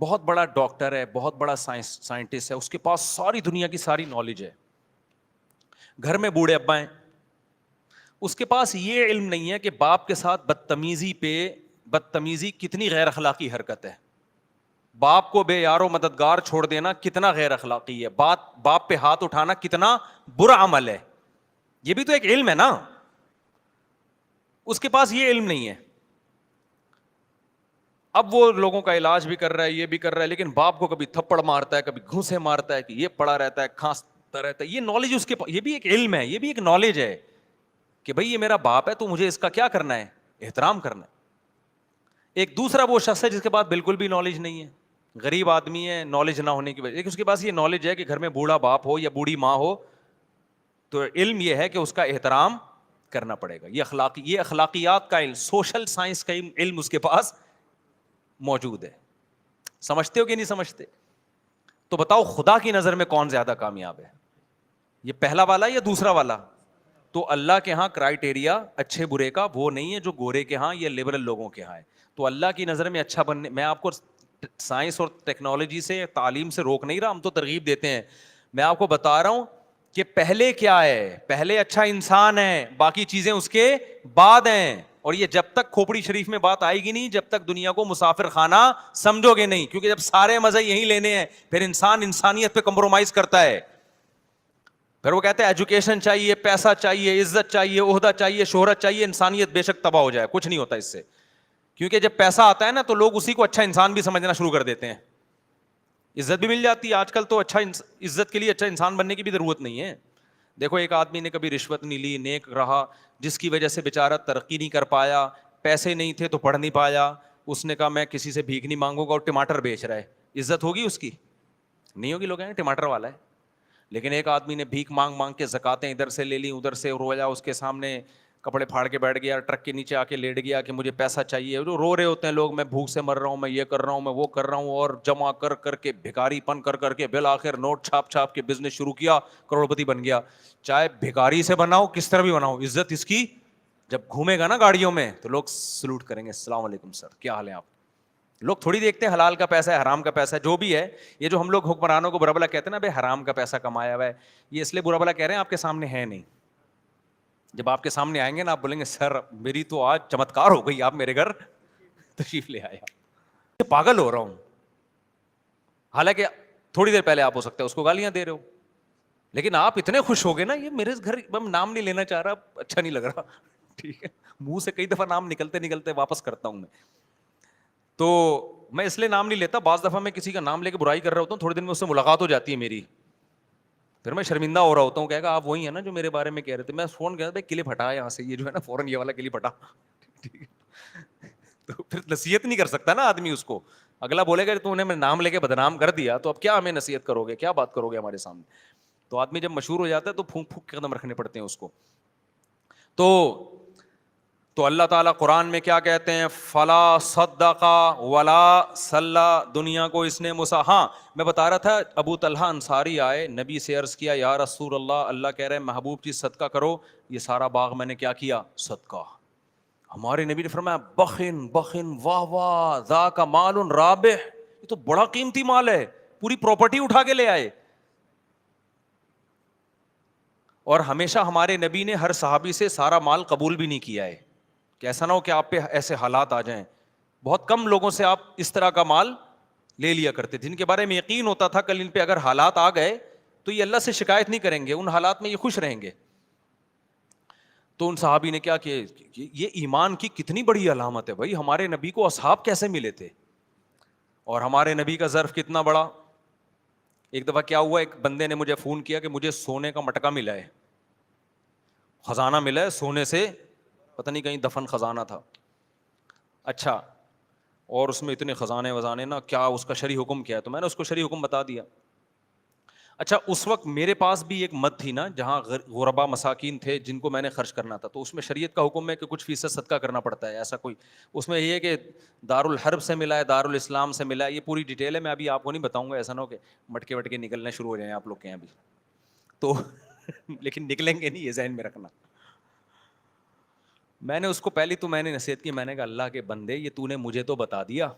بہت بڑا ڈاکٹر ہے, بہت بڑا سائنٹسٹ ہے, اس کے پاس ساری دنیا کی ساری نالج ہے. گھر میں بوڑھے ابا ہیں, اس کے پاس یہ علم نہیں ہے کہ باپ کے ساتھ بدتمیزی کتنی غیر اخلاقی حرکت ہے. باپ کو بے یار و مددگار چھوڑ دینا کتنا غیر اخلاقی ہے. باپ پہ ہاتھ اٹھانا کتنا برا عمل ہے. یہ بھی تو ایک علم ہے نا. اس کے پاس یہ علم نہیں ہے. اب وہ لوگوں کا علاج بھی کر رہا ہے, یہ بھی کر رہا ہے, لیکن باپ کو کبھی تھپڑ مارتا ہے, کبھی گھوسے مارتا ہے, کہ یہ پڑا رہتا ہے, کھانستا رہتا ہے. یہ نالج اس کے پاس, یہ بھی ایک علم ہے, یہ بھی ایک نالج ہے کہ بھائی یہ میرا باپ ہے تو مجھے اس کا کیا کرنا ہے, احترام کرنا ہے. ایک دوسرا وہ شخص ہے جس کے پاس بالکل بھی نالج نہیں ہے, غریب آدمی ہے, نالج نہ ہونے کی وجہ, لیکن اس کے پاس یہ نالج ہے کہ گھر میں بوڑھا باپ ہو یا بوڑھی ماں ہو تو علم یہ ہے کہ اس کا احترام کرنا پڑے گا. یہ اخلاقیات کا علم, سوشل سائنس کا علم اس کے پاس موجود ہے. سمجھتے ہو کہ نہیں سمجھتے؟ تو بتاؤ خدا کی نظر میں کون زیادہ کامیاب ہے, یہ پہلا والا یا دوسرا والا؟ تو اللہ کے ہاں کرائیٹیریا اچھے برے کا وہ نہیں ہے جو گورے کے ہاں یا لبرل لوگوں کے ہاں ہے. تو اللہ کی نظر میں اچھا بننے, میں آپ کو سائنس اور ٹیکنالوجی سے, تعلیم سے روک نہیں رہا, ہم تو ترغیب دیتے ہیں. میں آپ کو بتا رہا ہوں کہ پہلے کیا ہے, پہلے اچھا انسان ہے, باقی چیزیں اس کے بعد ہیں. اور یہ جب تک کھوپڑی شریف میں بات آئے گی نہیں, جب تک دنیا کو مسافر خانہ سمجھو گے نہیں, کیونکہ جب سارے مزے یہی لینے ہیں پھر انسان انسانیت پہ کمپرومائز کرتا ہے. پھر وہ کہتے ہیں ایجوکیشن چاہیے, پیسہ چاہیے, عزت چاہیے, عہدہ چاہیے, شہرت چاہیے, انسانیت بے شک تباہ ہو جائے. کچھ نہیں ہوتا اس سے, کیونکہ جب پیسہ آتا ہے نا تو لوگ اسی کو اچھا انسان بھی سمجھنا شروع کر دیتے ہیں. عزت بھی مل جاتی ہے آج کل, تو اچھا عزت کے لیے اچھا انسان بننے کی بھی ضرورت نہیں ہے. دیکھو ایک آدمی نے کبھی رشوت نہیں لی, نیک رہا, جس کی وجہ سے بیچارہ ترقی نہیں کر پایا, پیسے نہیں تھے تو پڑھ نہیں پایا, اس نے کہا میں کسی سے بھیک نہیں مانگوں گا, اور ٹماٹر بیچ رہا ہے, عزت ہوگی اس کی؟ نہیں ہوگی. لوگ کہیں ٹماٹر والا ہے. لیکن ایک آدمی نے بھیک مانگ مانگ کے زکاتیں ادھر سے لے لی, ادھر سے رویا, اس کے سامنے کپڑے پھاڑ کے بیٹھ گیا, ٹرک کے نیچے آ کے لیٹ گیا کہ مجھے پیسہ چاہیے. جو رو رہے ہوتے ہیں لوگ, میں بھوک سے مر رہا ہوں, میں یہ کر رہا ہوں, میں وہ کر رہا ہوں, اور جمع کر کر کے بھکاری پن کر کر کے بالآخر نوٹ چھاپ چھاپ کے بزنس شروع کیا, کروڑپتی بن گیا. چاہے بھکاری سے بناؤ, کس طرح بھی بناؤ, عزت اس کی. جب گھومے گا نا گاڑیوں میں تو لوگ سلوٹ کریں گے, السلام علیکم سر, کیا حال ہے آپ. لوگ تھوڑی دیکھتے ہیں حلال کا پیسہ ہے, حرام کا پیسہ ہے, جو بھی ہے. یہ جو ہم لوگ حکمرانوں کو برا بلا کہتے ہیں نا, بھائی حرام کا پیسہ کمایا ہوا ہے, یہ اس لیے برا بلا کہہ رہے ہیں آپ کے سامنے ہے نہیں. جب آپ کے سامنے آئیں گے نا, آپ بولیں گے سر میری تو آج چمتکار ہو گئی, آپ میرے گھر تشریف لے آیا, پاگل ہو رہا ہوں. حالانکہ تھوڑی دیر پہلے آپ ہو سکتا ہے اس کو گالیاں دے رہے ہو, لیکن آپ اتنے خوش ہو گئے نا, یہ میرے گھر, میں نام نہیں لینا چاہ رہا, اچھا نہیں لگ رہا, ٹھیک ہے, منہ سے کئی دفعہ نام نکلتے واپس کرتا ہوں میں. تو میں اس لیے نام نہیں لیتا, بعض دفعہ میں کسی کا نام لے کے برائی کر رہا ہوتا ہوں, تھوڑے دن میں اس سے ملاقات ہو جاتی ہے میری, پھر میں شرمندہ ہو رہا ہوتا ہوں, کہے گا آپ وہی ہیں نا جو میرے بارے میں کہہ رہے تھے. میں فون کیا بھائی کلپ ہٹا یہاں سے, یہ جو ہے نا فوراً یہ والا کلپ ہٹا, ٹھیک ہے. تو پھر نصیحت نہیں کر سکتا نا آدمی اس کو. اگلا بولے گا تو انہیں میں نام لے کے بدنام کر دیا, تو اب کیا ہمیں نصیحت کرو گے, کیا بات کرو گے ہمارے سامنے. تو آدمی جب مشہور ہو جاتا ہے تو پھونک پھونک کے قدم رکھنے پڑتے ہیں اس کو. تو اللہ تعالیٰ قرآن میں کیا کہتے ہیں, فلا صدق ولا صلی, دنیا کو اس نے ہاں میں بتا رہا تھا, ابو طلحہ انصاری آئے, نبی سے عرض کیا یا رسول اللہ, اللہ کہہ رہے ہیں محبوب چیز صدقہ کرو, یہ سارا باغ میں نے کیا کیا, صدقہ. ہمارے نبی نے فرمایا بخن بخن, واہ واہ, ذاک مال رابح, یہ تو بڑا قیمتی مال ہے, پوری پراپرٹی اٹھا کے لے آئے. اور ہمیشہ ہمارے نبی نے ہر صحابی سے سارا مال قبول بھی نہیں کیا ہے, کہ ایسا نہ ہو کہ آپ پہ ایسے حالات آ جائیں. بہت کم لوگوں سے آپ اس طرح کا مال لے لیا کرتے تھے, جن کے بارے میں یقین ہوتا تھا کل ان پہ اگر حالات آ گئے تو یہ اللہ سے شکایت نہیں کریں گے, ان حالات میں یہ خوش رہیں گے. تو ان صحابی نے کیا کہ یہ ایمان کی کتنی بڑی علامت ہے بھائی, ہمارے نبی کو اصحاب کیسے ملے تھے, اور ہمارے نبی کا ظرف کتنا بڑا. ایک دفعہ کیا ہوا, ایک بندے نے مجھے فون کیا کہ مجھے سونے کا مٹکا ملا ہے, خزانہ ملا ہے سونے سے, پتہ نہیں کہیں دفن خزانہ تھا. اچھا, اور اس میں اتنے خزانے وزانے نا, کیا اس کا شرعی حکم کیا ہے, تو میں نے اس کو شرعی حکم بتا دیا. اچھا, اس وقت میرے پاس بھی ایک مد تھی نا جہاں غربا مساکین تھے جن کو میں نے خرچ کرنا تھا, تو اس میں شریعت کا حکم ہے کہ کچھ فیصد صدقہ کرنا پڑتا ہے. ایسا کوئی اس میں یہ ہے کہ دارالحرب سے ملا ہے, دارالاسلام سے ملا ہے, یہ پوری ڈیٹیل ہے, میں ابھی آپ کو نہیں بتاؤں گا, ایسا نہ ہو کہ مٹکے وٹکے نکلنے شروع ہو جائیں آپ لوگ کے یہاں بھی تو لیکن نکلیں گے نہیں, یہ ذہن میں رکھنا. میں نے اس کو پہلی تو میں نے نصیحت کی, میں نے کہا اللہ کے بندے, یہ تو نے مجھے تو بتا دیا,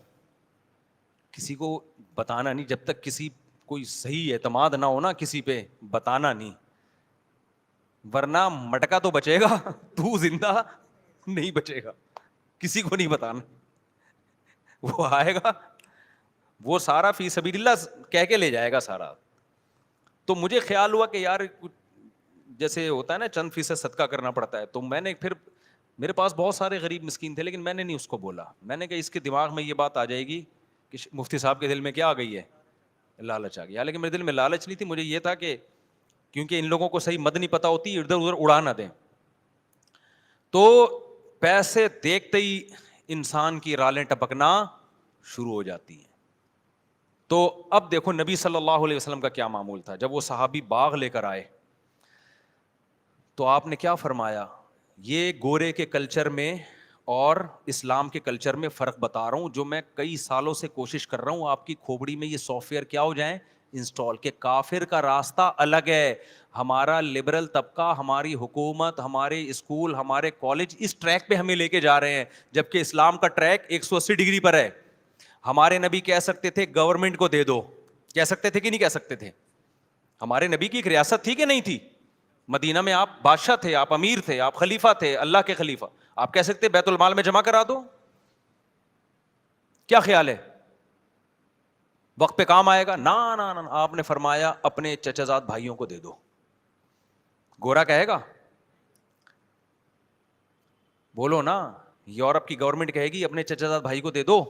کسی کو بتانا نہیں, جب تک کسی کوئی صحیح اعتماد نہ ہونا کسی پہ, بتانا نہیں. ورنہ مٹکا تو بچے گا, تو زندہ نہیں بچے گا, کسی کو نہیں بتانا. وہ آئے گا, وہ سارا فی سبیل اللہ کہہ کے لے جائے گا سارا. تو مجھے خیال ہوا کہ یار جیسے ہوتا ہے نا چند فیصد صدقہ کرنا پڑتا ہے, تو میں نے پھر, میرے پاس بہت سارے غریب مسکین تھے لیکن میں نے نہیں اس کو بولا. میں نے کہا اس کے دماغ میں یہ بات آ جائے گی کہ مفتی صاحب کے دل میں کیا آ گئی ہے, لالچ آ گیا. لیکن میرے دل میں لالچ نہیں تھی, مجھے یہ تھا کہ کیونکہ ان لوگوں کو صحیح مد نہیں پتہ ہوتی, ادھر ادھر اڑا نہ دیں. تو پیسے دیکھتے ہی انسان کی رالیں ٹپکنا شروع ہو جاتی ہیں. تو اب دیکھو نبی صلی اللہ علیہ وسلم کا کیا معمول تھا. جب وہ صحابی باغ لے کر آئے تو آپ نے کیا فرمایا, یہ گورے کے کلچر میں اور اسلام کے کلچر میں فرق بتا رہا ہوں, جو میں کئی سالوں سے کوشش کر رہا ہوں آپ کی کھوپڑی میں یہ سافٹ ویئر کیا ہو جائیں, انسٹال. کہ کافر کا راستہ الگ ہے, ہمارا لبرل طبقہ, ہماری حکومت, ہمارے اسکول, ہمارے کالج اس ٹریک پہ ہمیں لے کے جا رہے ہیں, جبکہ اسلام کا ٹریک 180 ڈگری پر ہے. ہمارے نبی کہہ سکتے تھے گورنمنٹ کو دے دو, کہہ سکتے تھے کہ نہیں کہہ سکتے تھے؟ ہمارے نبی کی ایک ریاست تھی کہ نہیں تھی؟ مدینہ میں آپ بادشاہ تھے, آپ امیر تھے, آپ خلیفہ تھے, اللہ کے خلیفہ. آپ کہہ سکتے بیت المال میں جمع کرا دو, کیا خیال ہے وقت پہ کام آئے گا؟ نا نا نا, آپ نے فرمایا اپنے چچا زاد بھائیوں کو دے دو. گورا کہے گا؟ بولو نا. یورپ کی گورنمنٹ کہے گی اپنے چچا زاد بھائی کو دے دو.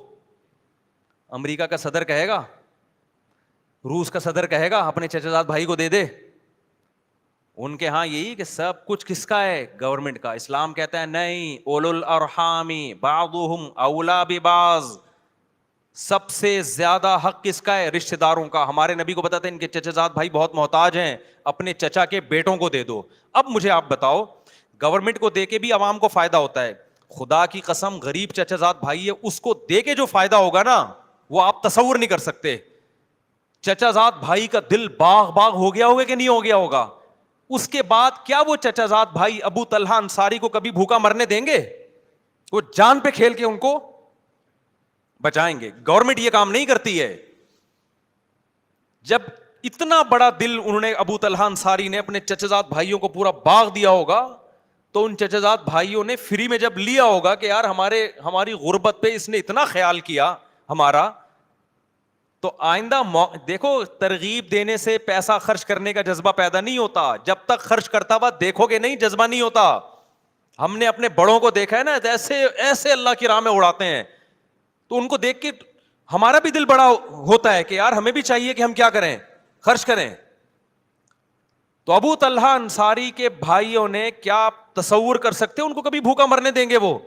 امریکہ کا صدر کہے گا, روس کا صدر کہے گا اپنے چچا زاد بھائی کو دے دے. ان کے ہاں یہی کہ سب کچھ کس کا ہے؟ گورنمنٹ کا. اسلام کہتا ہے نہیں, اولو الارحام بعضهم اولا ببعض, سب سے زیادہ حق کس کا ہے؟ رشتہ داروں کا. ہمارے نبی کو پتا تھا ان کے چچا زاد بھائی بہت محتاج ہیں, اپنے چچا کے بیٹوں کو دے دو. اب مجھے آپ بتاؤ, گورنمنٹ کو دے کے بھی عوام کو فائدہ ہوتا ہے, خدا کی قسم غریب چچا زاد بھائی ہے اس کو دے کے جو فائدہ ہوگا نا وہ آپ تصور نہیں کر سکتے. چچا زاد بھائی کا دل باغ باغ ہو گیا ہوگا کہ نہیں ہو گیا ہوگا. اس کے بعد کیا وہ چچا زاد بھائی ابو طلحہ انصاری کو کبھی بھوکا مرنے دیں گے؟ وہ جان پہ کھیل کے ان کو بچائیں گے. گورنمنٹ یہ کام نہیں کرتی ہے. جب اتنا بڑا دل انہوں نے, ابو طلحہ انصاری نے اپنے چچا زاد بھائیوں کو پورا باغ دیا ہوگا, تو ان چچا زاد بھائیوں نے فری میں جب لیا ہوگا کہ یار ہماری غربت پہ اس نے اتنا خیال کیا ہمارا, تو آئندہ دیکھو ترغیب دینے سے پیسہ خرچ کرنے کا جذبہ پیدا نہیں ہوتا. جب تک خرچ کرتا ہوا دیکھو گے نہیں, جذبہ نہیں ہوتا. ہم نے اپنے بڑوں کو دیکھا ہے نا, ایسے ایسے اللہ کی راہ میں اڑاتے ہیں, تو ان کو دیکھ کے ہمارا بھی دل بڑا ہوتا ہے کہ یار ہمیں بھی چاہیے کہ ہم کیا کریں, خرچ کریں. تو ابو طلحہ انصاری کے بھائیوں نے کیا تصور کر سکتے ان کو کبھی بھوکا مرنے دیں گے؟ وہ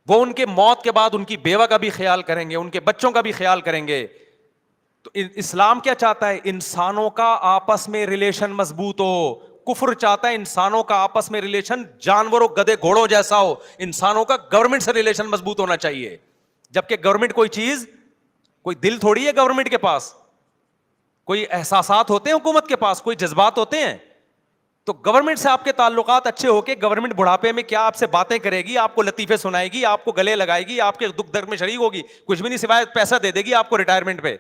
ان کے موت کے بعد ان کی بیوہ کا بھی خیال کریں گے, ان کے بچوں کا بھی خیال کریں گے. تو اسلام کیا چاہتا ہے؟ انسانوں کا آپس میں ریلیشن مضبوط ہو. کفر چاہتا ہے انسانوں کا آپس میں ریلیشن جانوروں گدے گھوڑوں جیسا ہو. انسانوں کا گورنمنٹ سے ریلیشن مضبوط ہونا چاہیے. جبکہ گورنمنٹ کوئی چیز, کوئی دل تھوڑی ہے گورنمنٹ کے پاس, کوئی احساسات ہوتے ہیں حکومت کے پاس, کوئی جذبات ہوتے ہیں. تو گورنمنٹ سے آپ کے تعلقات اچھے ہو کے گورنمنٹ بڑھاپے میں کیا آپ سے باتیں کرے گی, آپ کو لطیفے سنائے گی, آپ کو گلے لگائے گی, آپ کے دکھ درد میں شریک ہوگی, کچھ بھی نہیں سوائے پیسہ دے دے گی آپ کو ریٹائرمنٹ پہ.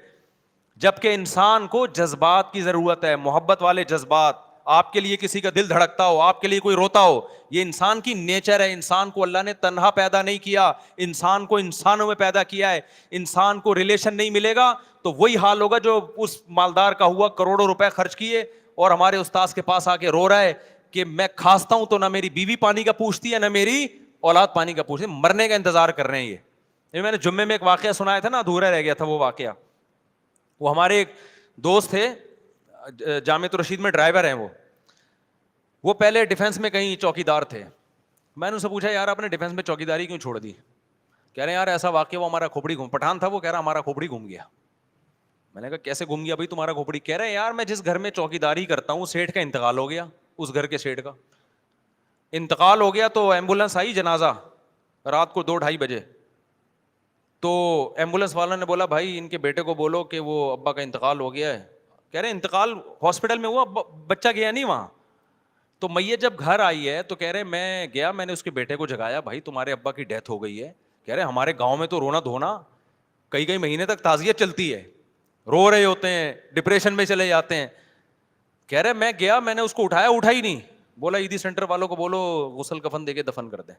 جبکہ انسان کو جذبات کی ضرورت ہے, محبت والے جذبات. آپ کے لیے کسی کا دل دھڑکتا ہو, آپ کے لیے کوئی روتا ہو, یہ انسان کی نیچر ہے. انسان کو اللہ نے تنہا پیدا نہیں کیا, انسان کو انسانوں میں پیدا کیا ہے. انسان کو ریلیشن نہیں ملے گا تو وہی حال ہوگا جو اس مالدار کا ہوا, کروڑوں روپے خرچ کیے اور ہمارے استاذ کے پاس آ کے رو رہا ہے کہ میں کھانستا ہوں تو نہ میری بیوی پانی کا پوچھتی ہے نہ میری اولاد پانی کا پوچھتی ہے, مرنے کا انتظار کر رہے ہیں. یہ میں نے جمعے میں ایک واقعہ سنایا تھا نا, ادھورا رہ گیا تھا وہ واقعہ. وہ ہمارے ایک دوست تھے, جامعۃ الرشید میں ڈرائیور ہیں وہ پہلے ڈیفینس میں کہیں چوکیدار تھے. میں نے ان سے پوچھا یار آپ نے ڈیفینس میں چوکیداری کیوں چھوڑ دی؟ کہہ رہے ہیں یار ایسا واقعہ, وہ ہمارا کھوپڑی گھوم, پٹھان تھا وہ, کہہ رہا ہمارا کھوپڑی گھوم گیا. میں نے کہا کیسے گھوم گیا بھائی تمہارا کھوپڑی؟ کہہ رہے ہیں یار میں جس گھر میں چوکیداری کرتا ہوں سیٹھ کا انتقال ہو گیا, اس گھر کے سیٹھ کا انتقال ہو گیا, تو ایمبولینس آئی جنازہ رات کو 2-2:30 بجے. تو ایمبولینس والا نے بولا بھائی ان کے بیٹے کو بولو کہ وہ ابا کا انتقال ہو گیا ہے. کہہ رہے انتقال ہاسپٹل میں ہوا, بچہ گیا نہیں وہاں. تو میت جب گھر آئی ہے تو کہہ رہے میں گیا, میں نے اس کے بیٹے کو جگایا, بھائی تمہارے ابا کی ڈیتھ ہو گئی ہے. کہہ رہے ہمارے گاؤں میں تو رونا دھونا کئی مہینے تک تعزیت چلتی ہے, رو رہے ہوتے ہیں, ڈپریشن میں چلے جاتے ہیں. کہہ رہے میں گیا, میں نے اس کو اٹھایا, اٹھا ہی نہیں. بولا عیدی سینٹر والوں کو بولو غسل کفن دے کے دفن کر دیں.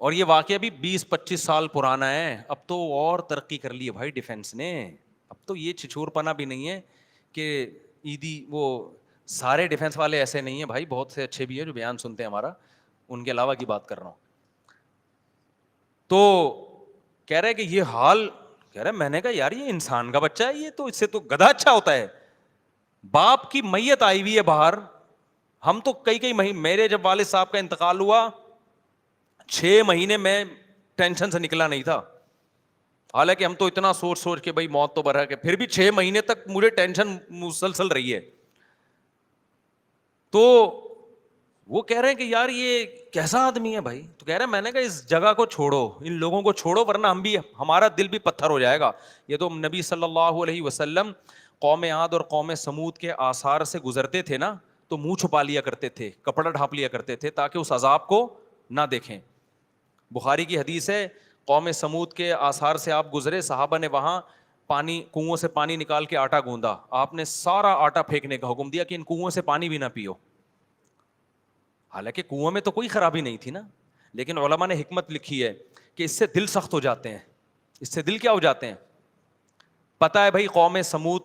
اور یہ واقعہ بھی 20-25 سال پرانا ہے. اب تو اور ترقی کر لی ہے بھائی ڈیفینس نے. اب تو یہ چھچور پنا بھی نہیں ہے کہ عیدی, وہ سارے ڈیفینس والے ایسے نہیں ہیں بھائی, بہت سے اچھے بھی ہیں جو بیان سنتے ہیں ہمارا, ان کے علاوہ کی بات کر رہا ہوں. تو کہہ رہے کہ یہ حال, کہہ رہے میں نے کہا یار یہ انسان کا بچہ ہے, یہ تو اس سے تو گدھا اچھا ہوتا ہے. باپ کی میت آئی ہوئی ہے باہر, ہم تو کئی مہینے, میرے جب والد صاحب کا انتقال ہوا 6 مہینے میں ٹینشن سے نکلا نہیں تھا. حالانکہ ہم تو اتنا سوچ کے بھائی موت تو برحق ہے, پھر بھی 6 مہینے تک مجھے ٹینشن مسلسل رہی ہے. تو وہ کہہ رہے ہیں کہ یار یہ کیسا آدمی ہے بھائی. تو کہہ رہے ہیں میں نے کہا اس جگہ کو چھوڑو, ان لوگوں کو چھوڑو, ورنہ ہم بھی, ہمارا دل بھی پتھر ہو جائے گا. یہ تو نبی صلی اللہ علیہ وسلم قوم عاد اور قوم سمود کے آثار سے گزرتے تھے نا, تو منہ چھپا لیا کرتے تھے, کپڑا ڈھانپ لیا کرتے تھے تاکہ اس عذاب کو نہ دیکھیں. بخاری کی حدیث ہے, قوم سمود کے آثار سے آپ گزرے, صحابہ نے وہاں پانی, کنووں سے پانی نکال کے آٹا گوندا, آپ نے سارا آٹا پھینکنے کا حکم دیا کہ ان کنووں سے پانی بھی نہ پیو. حالانکہ کنویں میں تو کوئی خرابی نہیں تھی نا, لیکن علماء نے حکمت لکھی ہے کہ اس سے دل سخت ہو جاتے ہیں. اس سے دل کیا ہو جاتے ہیں, پتہ ہے بھائی قوم سمود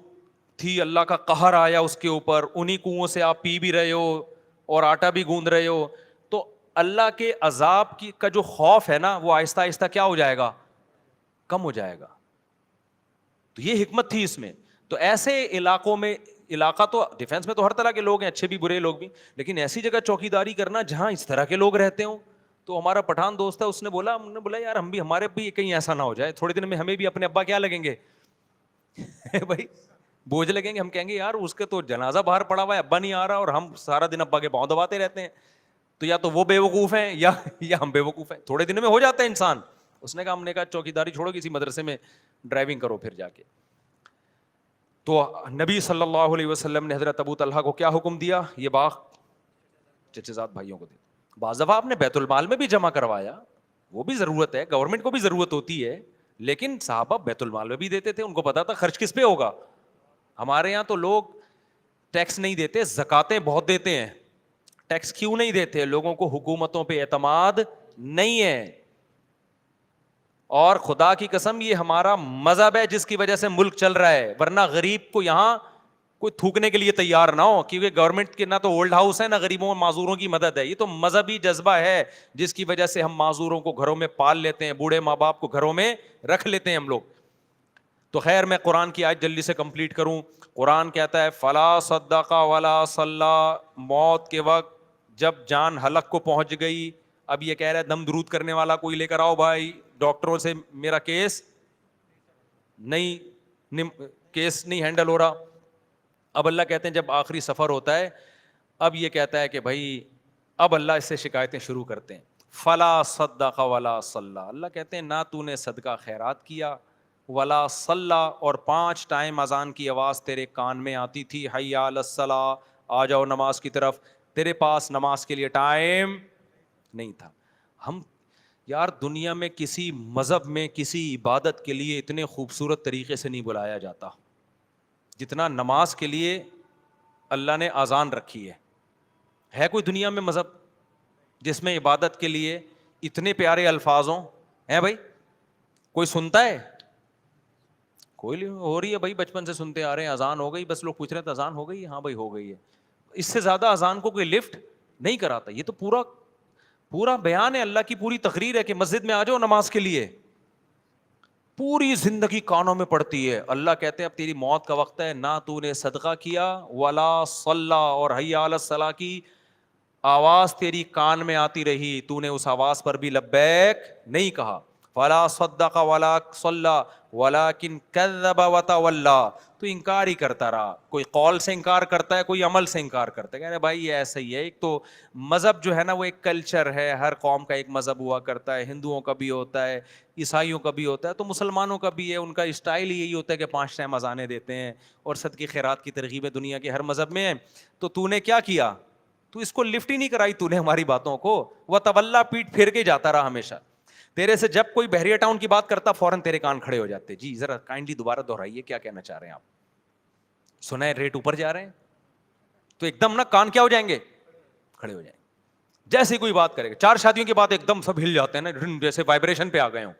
تھی, اللہ کا قہر آیا اس کے اوپر, انہی کنووں سے آپ پی بھی رہے ہو اور آٹا بھی گوندھ رہے ہو, تو اللہ کے عذاب کی کا جو خوف ہے نا وہ آہستہ آہستہ کیا ہو جائے گا, کم ہو جائے گا. تو یہ حکمت تھی اس میں. تو ایسے علاقوں میں, علاقہ تو ڈیفینس میں تو ہر طرح کے لوگ ہیں, اچھے بھی برے لوگ بھی, لیکن ایسی جگہ چوکیداری کرنا جہاں اس طرح کے لوگ رہتے ہوں. تو ہمارا پٹھان دوست ہے, اس نے بولا یار ہم بھی, ہمارے بھی کہیں ایسا نہ ہو جائے, تھوڑے دن میں ہمیں بھی اپنے ابا کیا لگیں گے بھائی, بوجھ لگیں گے. ہم کہیں گے یار اس کے تو جنازہ باہر پڑا ہوا ہے, ابا نہیں آ رہا, اور ہم سارا دن ابا کے پاؤں دباتے رہتے ہیں. تو یا تو وہ بے وقوف ہیں یا ہم بے وقوف ہیں. تھوڑے دن میں ہو جاتا ہے انسان. اس نے کہا, ہم نے کہا چوکیداری چھوڑو, کسی مدرسے میں ڈرائیونگ کرو پھر جا کے. تو نبی صلی اللہ علیہ وسلم نے حضرت ابو طلحہ کو کیا حکم دیا, یہ باغ چچے زاد بھائیوں کو دے. بعض دفعہ آپ نے بیت المال میں بھی جمع کروایا, وہ بھی ضرورت ہے, گورنمنٹ کو بھی ضرورت ہوتی ہے, لیکن صحابہ بیت المال میں بھی دیتے تھے, ان کو پتا تھا خرچ کس پہ ہوگا. ہمارے یہاں تو لوگ ٹیکس نہیں دیتے, زکاتیں بہت دیتے ہیں. ٹیکس کیوں نہیں دیتے؟ لوگوں کو حکومتوں پہ اعتماد نہیں ہے. اور خدا کی قسم یہ ہمارا مذہب ہے جس کی وجہ سے ملک چل رہا ہے, ورنہ غریب کو یہاں کوئی تھوکنے کے لیے تیار نہ ہو, کیونکہ گورنمنٹ کے نہ تو اولڈ ہاؤس ہے نہ غریبوں اور معذوروں کی مدد ہے. یہ تو مذہبی جذبہ ہے جس کی وجہ سے ہم معذوروں کو گھروں میں پال لیتے ہیں, بوڑھے ماں باپ کو گھروں میں رکھ لیتے ہیں ہم لوگ. تو خیر میں قرآن کی آیت جلدی سے کمپلیٹ کروں. قرآن کہتا ہے فلا صدق ولا صلی, موت کے وقت جب جان حلق کو پہنچ گئی, اب یہ کہہ رہا ہے دم درود کرنے والا کوئی لے کر آؤ بھائی, ڈاکٹروں سے میرا کیس نہیں ہینڈل ہو رہا. اب اللہ کہتے ہیں جب آخری سفر ہوتا ہے, اب یہ کہتا ہے کہ بھائی اب اللہ اس سے شکایتیں شروع کرتے ہیں. فلا صدق ولا صلی, اللہ کہتے ہیں نہ تو نے صدقہ خیرات کیا, ولا صلی, اور 5 ٹائم اذان کی آواز تیرے کان میں آتی تھی, حی علی الصلاۃ, آ جاؤ نماز کی طرف, تیرے پاس نماز کے لیے ٹائم نہیں تھا. ہم یار دنیا میں کسی مذہب میں کسی عبادت کے لیے اتنے خوبصورت طریقے سے نہیں بلایا جاتا جتنا نماز کے لیے اللہ نے اذان رکھی ہے. ہے کوئی دنیا میں مذہب جس میں عبادت کے لیے اتنے پیارے الفاظ ہوں؟ ہیں بھائی؟ کوئی سنتا ہے؟ کوئی ہو رہی ہے بھائی, بچپن سے سنتے آ رہے ہیں, اذان ہو گئی, بس لوگ پوچھ رہے ہیں اذان ہو گئی, ہاں بھائی ہو گئی ہے. اس سے زیادہ اذان کو کوئی لفٹ نہیں کراتا. یہ تو پورا بیان ہے, اللہ کی پوری تقریر ہے کہ مسجد میں آ جاؤ نماز کے لیے. پوری زندگی کانوں میں پڑتی ہے. اللہ کہتے ہیں اب تیری موت کا وقت ہے, نہ تو نے صدقہ کیا, ولا صلی, اور حی علی الصلاۃ کی آواز تیری کان میں آتی رہی, تو نے اس آواز پر بھی لبیک نہیں کہا. فلا صدق ولا صلی ولکن کذب وتولی, تو انکار ہی کرتا رہا. کوئی قول سے انکار کرتا ہے, کوئی عمل سے انکار کرتا ہے. کہہ رہے بھائی یہ ایسا ہی ہے. ایک تو مذہب جو ہے نا وہ ایک کلچر ہے, ہر قوم کا ایک مذہب ہوا کرتا ہے, ہندوؤں کا بھی ہوتا ہے, عیسائیوں کا بھی ہوتا ہے, تو مسلمانوں کا بھی ہے. ان کا اسٹائل ہی یہی ہوتا ہے کہ 5 ٹائم اذانیں دیتے ہیں اور صدقے خیرات کی ترغیب دنیا کے ہر مذہب میں ہے. تو نے کیا کیا؟ تو اس کو لفٹ ہی نہیں کرائی تو نے ہماری باتوں کو. وہ تولا, پیٹ پھیر کے جاتا رہا ہمیشہ. تیرے سے جب کوئی بحریہ ٹاؤن کی بات کرتا فوراً تیرے کان کھڑے ہو جاتے. جی ذرا کائنڈلی دوبارہ دہرائیے, کیا کہنا چاہ رہے ہیں آپ؟ سنا ہے ریٹ اوپر جا رہے ہیں تو ایک دم نا کان کیا ہو جائیں گے, کھڑے ہو جائیں گے. جیسے کوئی بات کرے گا, 4 شادیوں کے بعد ایک دم سب ہل جاتے ہیں نا, جیسے وائبریشن پہ آ گئے ہوں.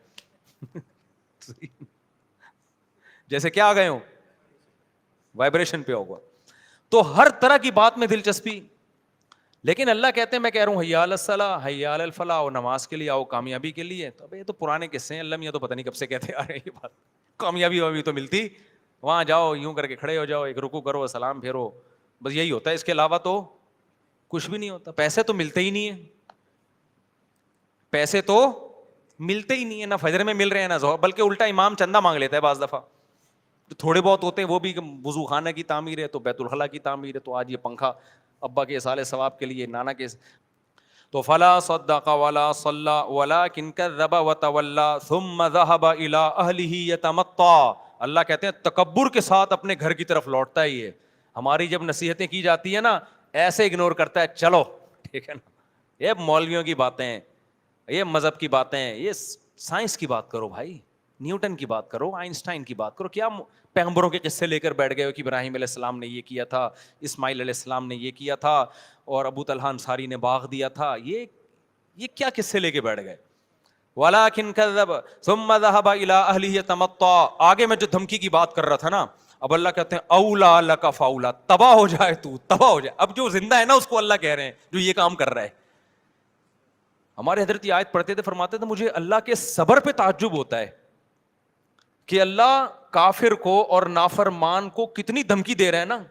جیسے کیا آ گئے ہوں, وائبریشن پہ ہوگا. تو ہر طرح کی بات میں دلچسپی. لیکن اللہ کہتے ہیں میں کہہ رہا ہوں حی علی الصلاۃ حی علی الفلاح, اور نماز کے لیے آؤ, کامیابی کے لیے. تو اب یہ تو پرانے قصے ہیں, اللہ میاں تو پتہ نہیں کب سے کہتے آ رہے ہیں یہ بات. کامیابی ابھی تو ملتی, وہاں جاؤ یوں کر کے کھڑے ہو جاؤ, ایک رکوع کرو, سلام پھیرو, بس یہی ہوتا ہے. اس کے علاوہ تو کچھ بھی نہیں ہوتا. پیسے تو ملتے ہی نہیں ہیں, پیسے تو ملتے ہی نہیں ہیں, نہ فجر میں مل رہے ہیں نہ ظہر, بلکہ الٹا امام چندہ مانگ لیتا ہے بعض دفعہ. تھوڑے بہت ہوتے ہیں وہ بھی, وضو خانہ کی تعمیر ہے تو بیت الخلاء کی تعمیر ہے, تو آج یہ پنکھا ابا کے اصال ثواب کے لیے, نانا کے. تو فلا صدق ولا صلى ولكن كذب وتولى ثم ذهب الى اهله يتمطى. اللہ کہتے ہیں تکبر کے ساتھ اپنے گھر کی طرف لوٹتا ہے یہ. ہماری جب نصیحتیں کی جاتی ہیں نا, ایسے اگنور کرتا ہے, چلو ٹھیک ہے نا, یہ مولویوں کی باتیں, یہ مذہب کی باتیں, یہ سائنس کی بات کرو بھائی, نیوٹن کی بات کرو, آئنسٹائن کی بات کرو. کیا پیغمبروں کے قصے لے کر بیٹھ گئے ہو کہ ابراہیم علیہ السلام نے یہ کیا تھا, اسماعیل علیہ السلام نے یہ کیا تھا, اور ابو طلحہ انصاری نے باغ دیا تھا. یہ کیا قصے لے کے بیٹھ گئے. وَلَٰكِن كَذَّبَ ثُمَّ ذَهَبَ إِلَىٰ أَهْلِهِ يَتَمَطَّىٰ. آگے میں جو دھمکی کی بات کر رہا تھا نا, اب اللہ کہتے ہیں اولا لک فاولا, تباہ ہو جائے تو, تباہ ہو جائے. اب جو زندہ ہے نا اس کو اللہ کہہ رہے ہیں جو یہ کام کر رہا ہے. ہمارے حضرت آیت پڑھتے تھے, فرماتے تھے مجھے اللہ کے صبر پہ تعجب ہوتا ہے کہ اللہ کافر کو اور نافرمان کو کتنی دھمکی دے رہے ہیں نا,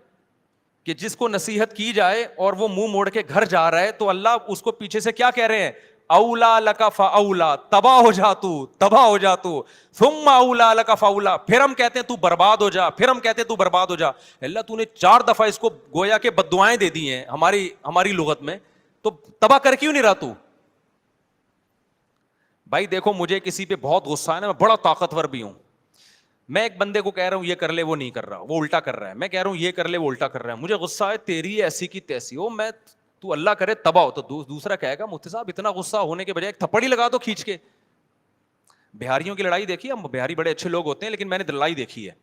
کہ جس کو نصیحت کی جائے اور وہ منہ موڑ کے گھر جا رہا ہے تو اللہ اس کو پیچھے سے کیا کہہ رہے ہیں, اولا لک فاولا, تباہ ہو جا تو, تباہ ہو جا تو, ثم اولا لک فاولا. پھر ہم کہتے ہیں تو برباد ہو جا, پھر ہم کہتے ہیں تو برباد ہو جا. اللہ تو نے 4 دفعہ اس کو گویا کہ بد دعائیں دے دی ہیں ہماری لغت میں, تو تباہ کر کیوں نہیں رہا تو. بھائی دیکھو مجھے کسی پہ بہت غصہ ہے نا, میں بڑا طاقتور بھی ہوں, میں ایک بندے کو کہہ رہا ہوں یہ کر لے, وہ نہیں کر رہا, وہ الٹا کر رہا ہے. میں کہہ رہا ہوں یہ کر لے, وہ الٹا کر رہا ہے. مجھے غصہ ہے, تیری ایسی کی تیسی ہو, میں تو اللہ کرے تباہ ہو. تو دوسرا کہے گا مفتی صاحب اتنا غصہ ہونے کے بجائے ایک تھپڑ ہی لگا دو کھینچ کے. بہاریوں کی لڑائی دیکھی, ہم بہاری بڑے اچھے لوگ ہوتے ہیں لیکن میں نے لڑائی دیکھی ہے.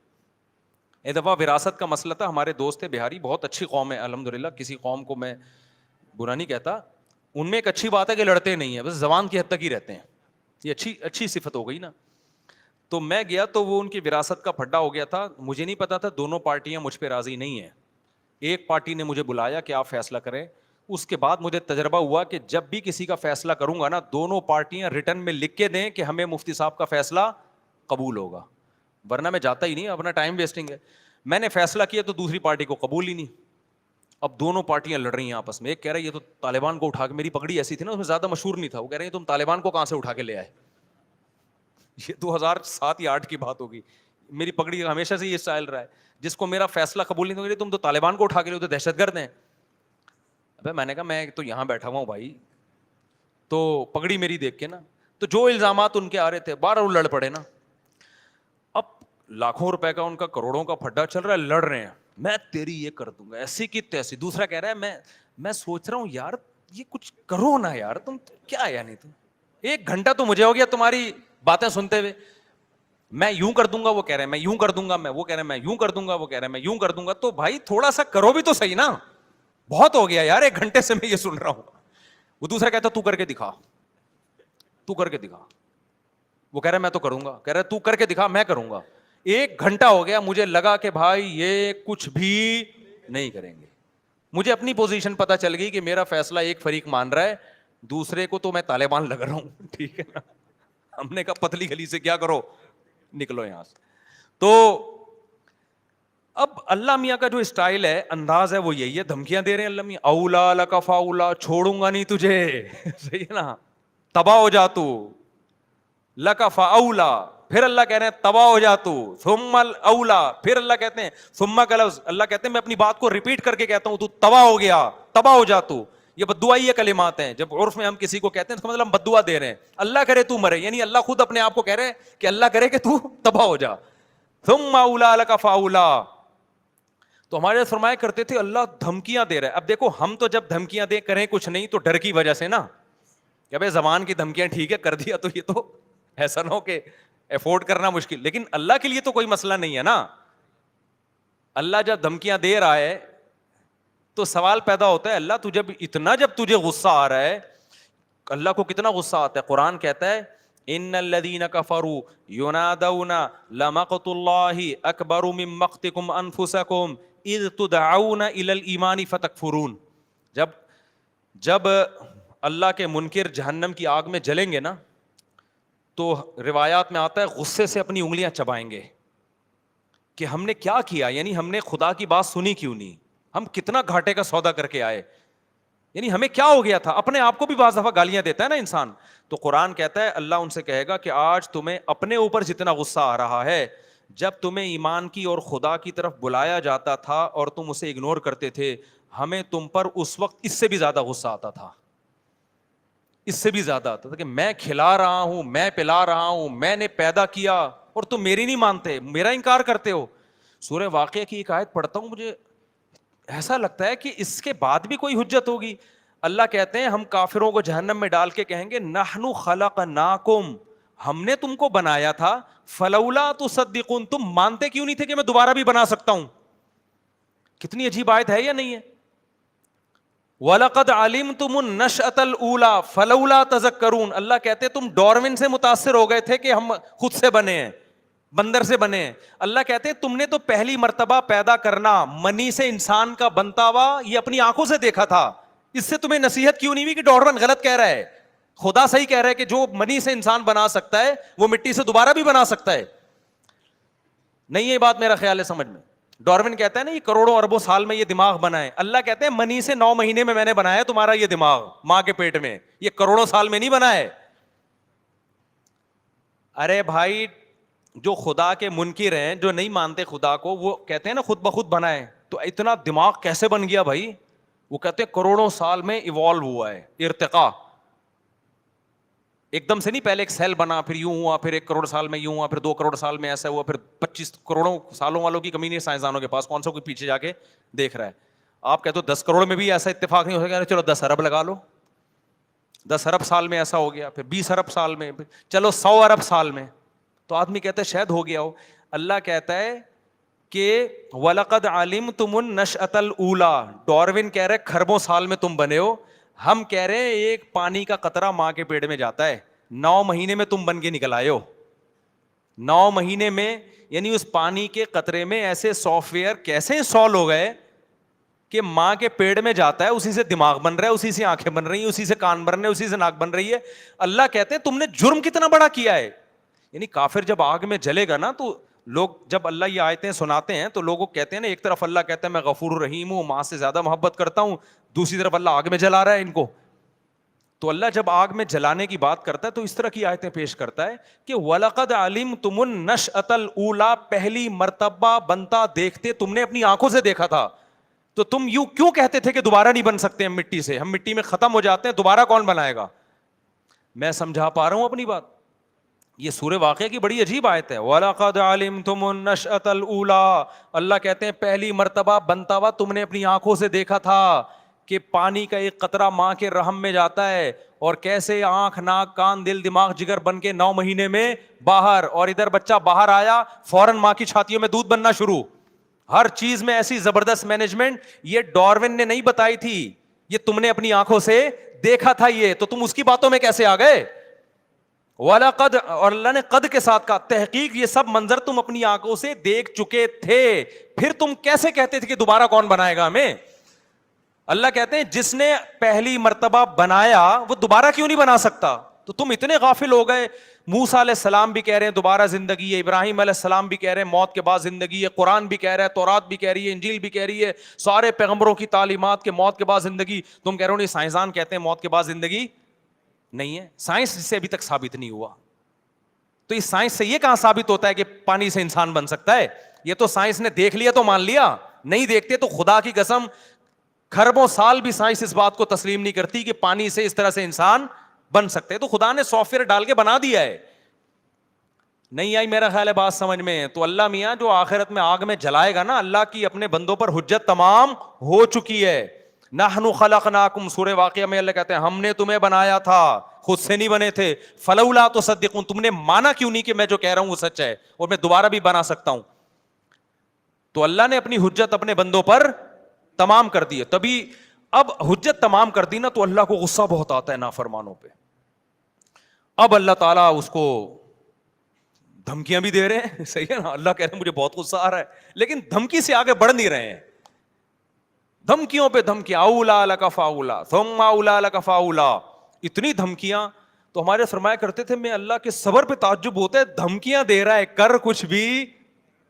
ایک دفعہ وراثت کا مسئلہ تھا, ہمارے دوست تھے بہاری, بہت اچھی قوم ہے الحمدللہ, کسی قوم کو میں برا نہیں کہتا. ان میں ایک اچھی بات ہے کہ لڑتے نہیں ہیں, بس زبان کی حد تک ہی رہتے ہیں. یہ اچھی صفت ہو گئی نا. تو میں گیا تو وہ ان کی وراثت کا پھڈا ہو گیا تھا. مجھے نہیں پتا تھا دونوں پارٹیاں مجھ پہ راضی نہیں ہیں. ایک پارٹی نے مجھے بلایا کہ آپ فیصلہ کریں. اس کے بعد مجھے تجربہ ہوا کہ جب بھی کسی کا فیصلہ کروں گا نا, دونوں پارٹیاں ریٹن میں لکھ کے دیں کہ ہمیں مفتی صاحب کا فیصلہ قبول ہوگا, ورنہ میں جاتا ہی نہیں, اپنا ٹائم ویسٹنگ ہے. میں نے فیصلہ کیا تو دوسری پارٹی کو قبول ہی نہیں. اب دونوں پارٹیاں لڑ رہی ہیں آپس میں. ایک کہہ رہا ہے یہ تو طالبان کو اٹھا کے, میری پگڑی ایسی تھی نا اس میں زیادہ مشہور نہیں تھا, وہ کہہ رہے ہیں تم طالبان کو کہاں سے اٹھا کے لے آئے. یہ 2007 یا 2008 کی بات ہوگی. میری پگڑی ہمیشہ سے یہ اسٹائل رہا ہے. جس کو میرا فیصلہ قبول نہیں تھا, تم تو طالبان کو اٹھا کے لے, تو دہشت گرد ہیں. ابے میں نے کہا میں تو یہاں بیٹھا ہوا ہوں بھائی, تو پگڑی میری دیکھ کے نا, تو جو الزامات ان کے آ رہے تھے بار وہ لڑ پڑے نا. اب لاکھوں روپے کا ان کا کروڑوں کا پھڈا چل رہا ہے, لڑ رہے ہیں, میں تیری یہ کر دوں گا ایسی کی تیسی. دوسرا کہہ رہا ہے میں سوچ رہا ہوں یار یہ کچھ کرو نا یار, تم کیا ہے نہیں, تم 1 گھنٹہ تو مجھے ہو گیا تمہاری باتیں سنتے ہوئے. میں یوں کر دوں گا, وہ کہہ رہے ہیں میں یوں کر دوں گا, وہ کہہ رہے ہیں میں یوں کر دوں گا, وہ کہہ رہے ہیں میں یوں کر دوں گا. تو بھائی تھوڑا سا کرو بھی تو صحیح نا, بہت ہو گیا یار 1 گھنٹے سے میں یہ سن رہا ہوں. وہ دوسرا کہتا تو کر کے دکھا, تو کر کے دکھا. وہ کہہ رہا ہے میں تو کروں گا, کہہ رہا ہے تو کر کے دکھا, میں کروں گا. 1 گھنٹہ ہو گیا, مجھے لگا کہ بھائی یہ کچھ بھی نہیں کریں گے. مجھے اپنی پوزیشن پتا چل گئی کہ میرا فیصلہ ایک فریق مان رہا ہے, دوسرے کو تو میں طالبان لگ رہا ہوں. ٹھیک ہے نا, ہم نے کہا پتلی گلی سے کیا کرو, نکلو یہاں سے. تو اب اللہ میاں کا جو اسٹائل ہے, انداز ہے, وہ یہی ہے, دھمکیاں دے رہے ہیں اللہ میاں. اولا لک فاولا, چھوڑوں گا نہیں تجھے, صحیح ہے نا, تباہ ہو جا تو. لک فاولا, پھر اللہ کہہ رہے ہیں تباہ ہو جا تو. ثم الاولا, پھر اللہ کہتے ہیں ثم کا لفظ, اللہ کہتے ہیں میں اپنی بات کو ریپیٹ کر کے کہتا ہوں, تو تباہ ہو گیا, تباہ ہو جا تو. یہ بددعائی یہ کلمات ہیں. جب عرف میں ہم کسی کو کہتے ہیں تو مطلب ہم بددعا دے رہے ہیں. اللہ کرے تو مرے, یعنی اللہ خود اپنے آپ کو کہہ رہے ہیں کہ اللہ کرے کہ تو تباہ ہو جا. ثم اولا لک فاولا. تو ہمارے فرمایا کرتے تھے اللہ دھمکیاں دے رہا ہے. اب دیکھو ہم تو جب دھمکیاں دے کریں کچھ نہیں تو ڈر کی وجہ سے نا, کہ بھائی زبان کی دھمکیاں ٹھیک ہے کر دیا تو یہ تو ایسا نہ ہو کہ افورڈ کرنا مشکل, لیکن اللہ کے لیے تو کوئی مسئلہ نہیں ہے نا. اللہ جب دھمکیاں دے رہا ہے تو سوال پیدا ہوتا ہے اللہ جب تجھے غصہ آ رہا ہے, اللہ کو کتنا غصہ آتا ہے. قرآن کہتا ہے ان الذین کفروا ینادون لمقت اللہ اکبر من مقتکم انفسکم اذ تدعون الی الایمان فتکفرون. جب اللہ کے منکر جہنم کی آگ میں جلیں گے نا تو روایات میں آتا ہے غصے سے اپنی انگلیاں چبائیں گے کہ ہم نے کیا کیا, یعنی ہم نے خدا کی بات سنی کیوں نہیں, ہم کتنا گھاٹے کا سودا کر کے آئے, یعنی ہمیں کیا ہو گیا تھا. اپنے آپ کو بھی بعض دفعہ گالیاں دیتا ہے نا انسان. تو قرآن کہتا ہے اللہ ان سے کہے گا کہ آج تمہیں اپنے اوپر جتنا غصہ آ رہا ہے, جب تمہیں ایمان کی اور خدا کی طرف بلایا جاتا تھا اور تم اسے اگنور کرتے تھے, ہمیں تم پر اس وقت اس سے بھی زیادہ غصہ آتا تھا, اس سے بھی زیادہ آتا تھا کہ میں کھلا رہا ہوں, میں پلا رہا ہوں, میں نے پیدا کیا اور تم میری نہیں مانتے, میرا انکار کرتے ہو. سورہ واقعہ کی ایک آیت پڑھتا ہوں, مجھے ایسا لگتا ہے کہ اس کے بعد بھی کوئی حجت ہوگی. اللہ کہتے ہیں ہم کافروں کو جہنم میں ڈال کے کہیں گے نحن خلقناکم, ہم نے تم کو بنایا تھا, فلولا تصدقون, تم مانتے کیوں نہیں تھے کہ میں دوبارہ بھی بنا سکتا ہوں. کتنی عجیب آیت ہے یا نہیں ہے. وَلَقَدْ عَلِمْتُمُ النَّشْأَةَ الْأُولَى فَلَوْلَا تَذَكَّرُونَ. اللہ کہتے تم ڈارون سے متاثر ہو گئے تھے کہ ہم خود سے بنے ہیں, بندر سے بنے ہیں. اللہ کہتے ہیں تم نے تو پہلی مرتبہ پیدا کرنا منی سے انسان کا بنتا ہوا یہ اپنی آنکھوں سے دیکھا تھا, اس سے تمہیں نصیحت کیوں نہیں ہوئی کہ ڈارون غلط کہہ رہا ہے, خدا صحیح کہہ رہا ہے کہ جو منی سے انسان بنا سکتا ہے وہ مٹی سے دوبارہ بھی بنا سکتا ہے. نہیں یہ بات میرا خیال ہے سمجھ میں. ڈارون کہتا ہے نا یہ کروڑوں اربوں سال میں یہ دماغ بنا ہے, اللہ کہتے ہیں منی سے 9 مہینے میں نے بنایا تمہارا یہ دماغ ماں کے پیٹ میں, یہ کروڑوں سال میں نہیں بنا ہے. ارے بھائی جو خدا کے منکر ہیں, جو نہیں مانتے خدا کو, وہ کہتے ہیں نا خود بخود بنا ہے, تو اتنا دماغ کیسے بن گیا بھائی؟ وہ کہتے ہیں کروڑوں سال میں ایوالو ہوا ہے, ارتقا ایک دم سے نہیں, پہلے ایک سیل بنا پھر یوں ہوا, پھر 1 کروڑ سال میں یوں ہوا, پھر 2 کروڑ سال میں ایسا ہوا, پھر 25 کروڑوں سالوں والوں کی کمی نہیں سائنسدانوں کے پاس, کون سا کوئی پیچھے جا کے دیکھ رہا ہے. آپ کہتے ہو 10 کروڑ میں بھی ایسا اتفاق نہیں ہو سکتا, چلو 10 ارب لگا لو, 10 ارب سال میں ایسا ہو گیا, پھر 20 ارب سال میں, چلو 100 ارب سال میں, تو آدمی کہتا ہے شاید ہو گیا ہو. اللہ کہتا ہے کہ وَلَقَدْ عَلِمْتُمُ النَّشْأَةَ الْأُولَى, ڈارون کہہ رہے کھربوں سال میں تم بنے ہو, ہم کہہ رہے ہیں ایک پانی کا قطرہ ماں کے پیٹ میں جاتا ہے, 9 مہینے میں تم بن کے نکل آئے ہو. 9 مہینے میں, یعنی اس پانی کے قطرے میں ایسے سافٹ ویئر کیسے انسٹال ہو گئے کہ ماں کے پیٹ میں جاتا ہے, اسی سے دماغ بن رہا ہے, اسی سے آنکھیں بن رہی ہیں, اسی سے کان بن رہے ہیں, اسی سے ناک بن رہی ہے. اللہ کہتے ہیں تم نے جرم کتنا بڑا کیا ہے. یعنی کافر جب آگ میں جلے گا نا تو لوگ جب اللہ یہ آیتیں سناتے ہیں تو لوگوں کہتے ہیں نا, ایک طرف اللہ کہتا ہے میں غفور الرحیم ہوں, ماں سے زیادہ محبت کرتا ہوں, دوسری طرف اللہ آگ میں جلا رہا ہے ان کو. تو اللہ جب آگ میں جلانے کی بات کرتا ہے تو اس طرح کی آیتیں پیش کرتا ہے کہ وَلَقَدْ عَلِمْتُمُ النَّشْأَةَ الْأُولَى, پہلی مرتبہ بنتا دیکھتے تم نے اپنی آنکھوں سے دیکھا تھا, تو تم یوں کیوں کہتے تھے کہ دوبارہ نہیں بن سکتے ہم مٹی سے, ہم مٹی میں ختم ہو جاتے ہیں, دوبارہ کون بنائے گا. میں سمجھا پا رہا ہوں اپنی بات. یہ سورہ واقعہ کی بڑی عجیب آیت ہے. وَلَقَدْ عَلِمْتُمُ النَّشْأَةَ الْأُولَى, اللہ کہتے ہیں پہلی مرتبہ بنتا ہوا تم نے اپنی آنکھوں سے دیکھا تھا کہ پانی کا ایک قطرہ ماں کے رحم میں جاتا ہے, اور کیسے آنکھ ناک کان دل دماغ جگر بن کے 9 مہینے میں باہر, اور ادھر بچہ باہر آیا فوراً ماں کی چھاتیوں میں دودھ بننا شروع. ہر چیز میں ایسی زبردست مینجمنٹ, یہ ڈارون نے نہیں بتائی تھی, یہ تم نے اپنی آنکھوں سے دیکھا تھا. یہ تو تم اس کی باتوں میں کیسے آ گئے؟ وَلَقَدْ, اور اللہ نے قد کے ساتھ کہا, تحقیق یہ سب منظر تم اپنی آنکھوں سے دیکھ چکے تھے, پھر تم کیسے کہتے تھے کہ دوبارہ کون بنائے گا ہمیں. اللہ کہتے ہیں جس نے پہلی مرتبہ بنایا وہ دوبارہ کیوں نہیں بنا سکتا. تو تم اتنے غافل ہو گئے. موسیٰ علیہ السلام بھی کہہ رہے ہیں دوبارہ زندگی ہے, ابراہیم علیہ السلام بھی کہہ رہے ہیں موت کے بعد زندگی ہے, قرآن بھی کہہ رہا ہے, تورات بھی کہہ رہی ہے, انجیل بھی کہہ رہی ہے, سارے پیغمبروں کی تعلیمات کے موت کے بعد زندگی. تم کہہ رہے ہو نہیں, سائنسدان کہتے ہیں موت کے بعد زندگی نہیں ہے, سائنس سے ابھی تک ثابت نہیں ہوا. تو اس سائنس سے یہ کہاں ثابت ہوتا ہے کہ پانی سے انسان بن سکتا ہے؟ یہ تو سائنس نے دیکھ لیا تو مان لیا, نہیں دیکھتے تو خدا کی قسم کھربوں سال بھی سائنس اس بات کو تسلیم نہیں کرتی کہ پانی سے اس طرح سے انسان بن سکتے. تو خدا نے سافٹ ویئر ڈال کے بنا دیا ہے. نہیں آئی میرا خیال ہے بات سمجھ میں؟ تو اللہ میاں جو آخرت میں آگ میں جلائے گا نا, اللہ کی اپنے بندوں پر حجت تمام ہو چکی ہے. نحن خلقناکم, سورہ واقعہ میں اللہ کہتے ہیں ہم نے تمہیں بنایا تھا, خود سے نہیں بنے تھے. فلولا تصدقون, تم نے مانا کیوں نہیں کہ میں جو کہہ رہا ہوں وہ سچ ہے اور میں دوبارہ بھی بنا سکتا ہوں. تو اللہ نے اپنی حجت اپنے بندوں پر تمام کر دی ہے. تبھی اب حجت تمام کر دی نا تو اللہ کو غصہ بہت آتا ہے نافرمانوں پہ. اب اللہ تعالیٰ اس کو دھمکیاں بھی دے رہے ہیں, صحیح ہے نا, اللہ کہہ رہے ہیں مجھے بہت غصہ آ رہا ہے, لیکن دھمکی سے آگے بڑھ نہیں رہے ہیں, دھمکیوں پہ دھمکیاں, اولا لک فاولا ثم اولا لک فاولا, اتنی دھمکیاں. تو ہمارے فرمایا کرتے تھے میں اللہ کے صبر پہ تعجب ہوتا ہے, دھمکیاں دے رہا ہے کر کچھ بھی,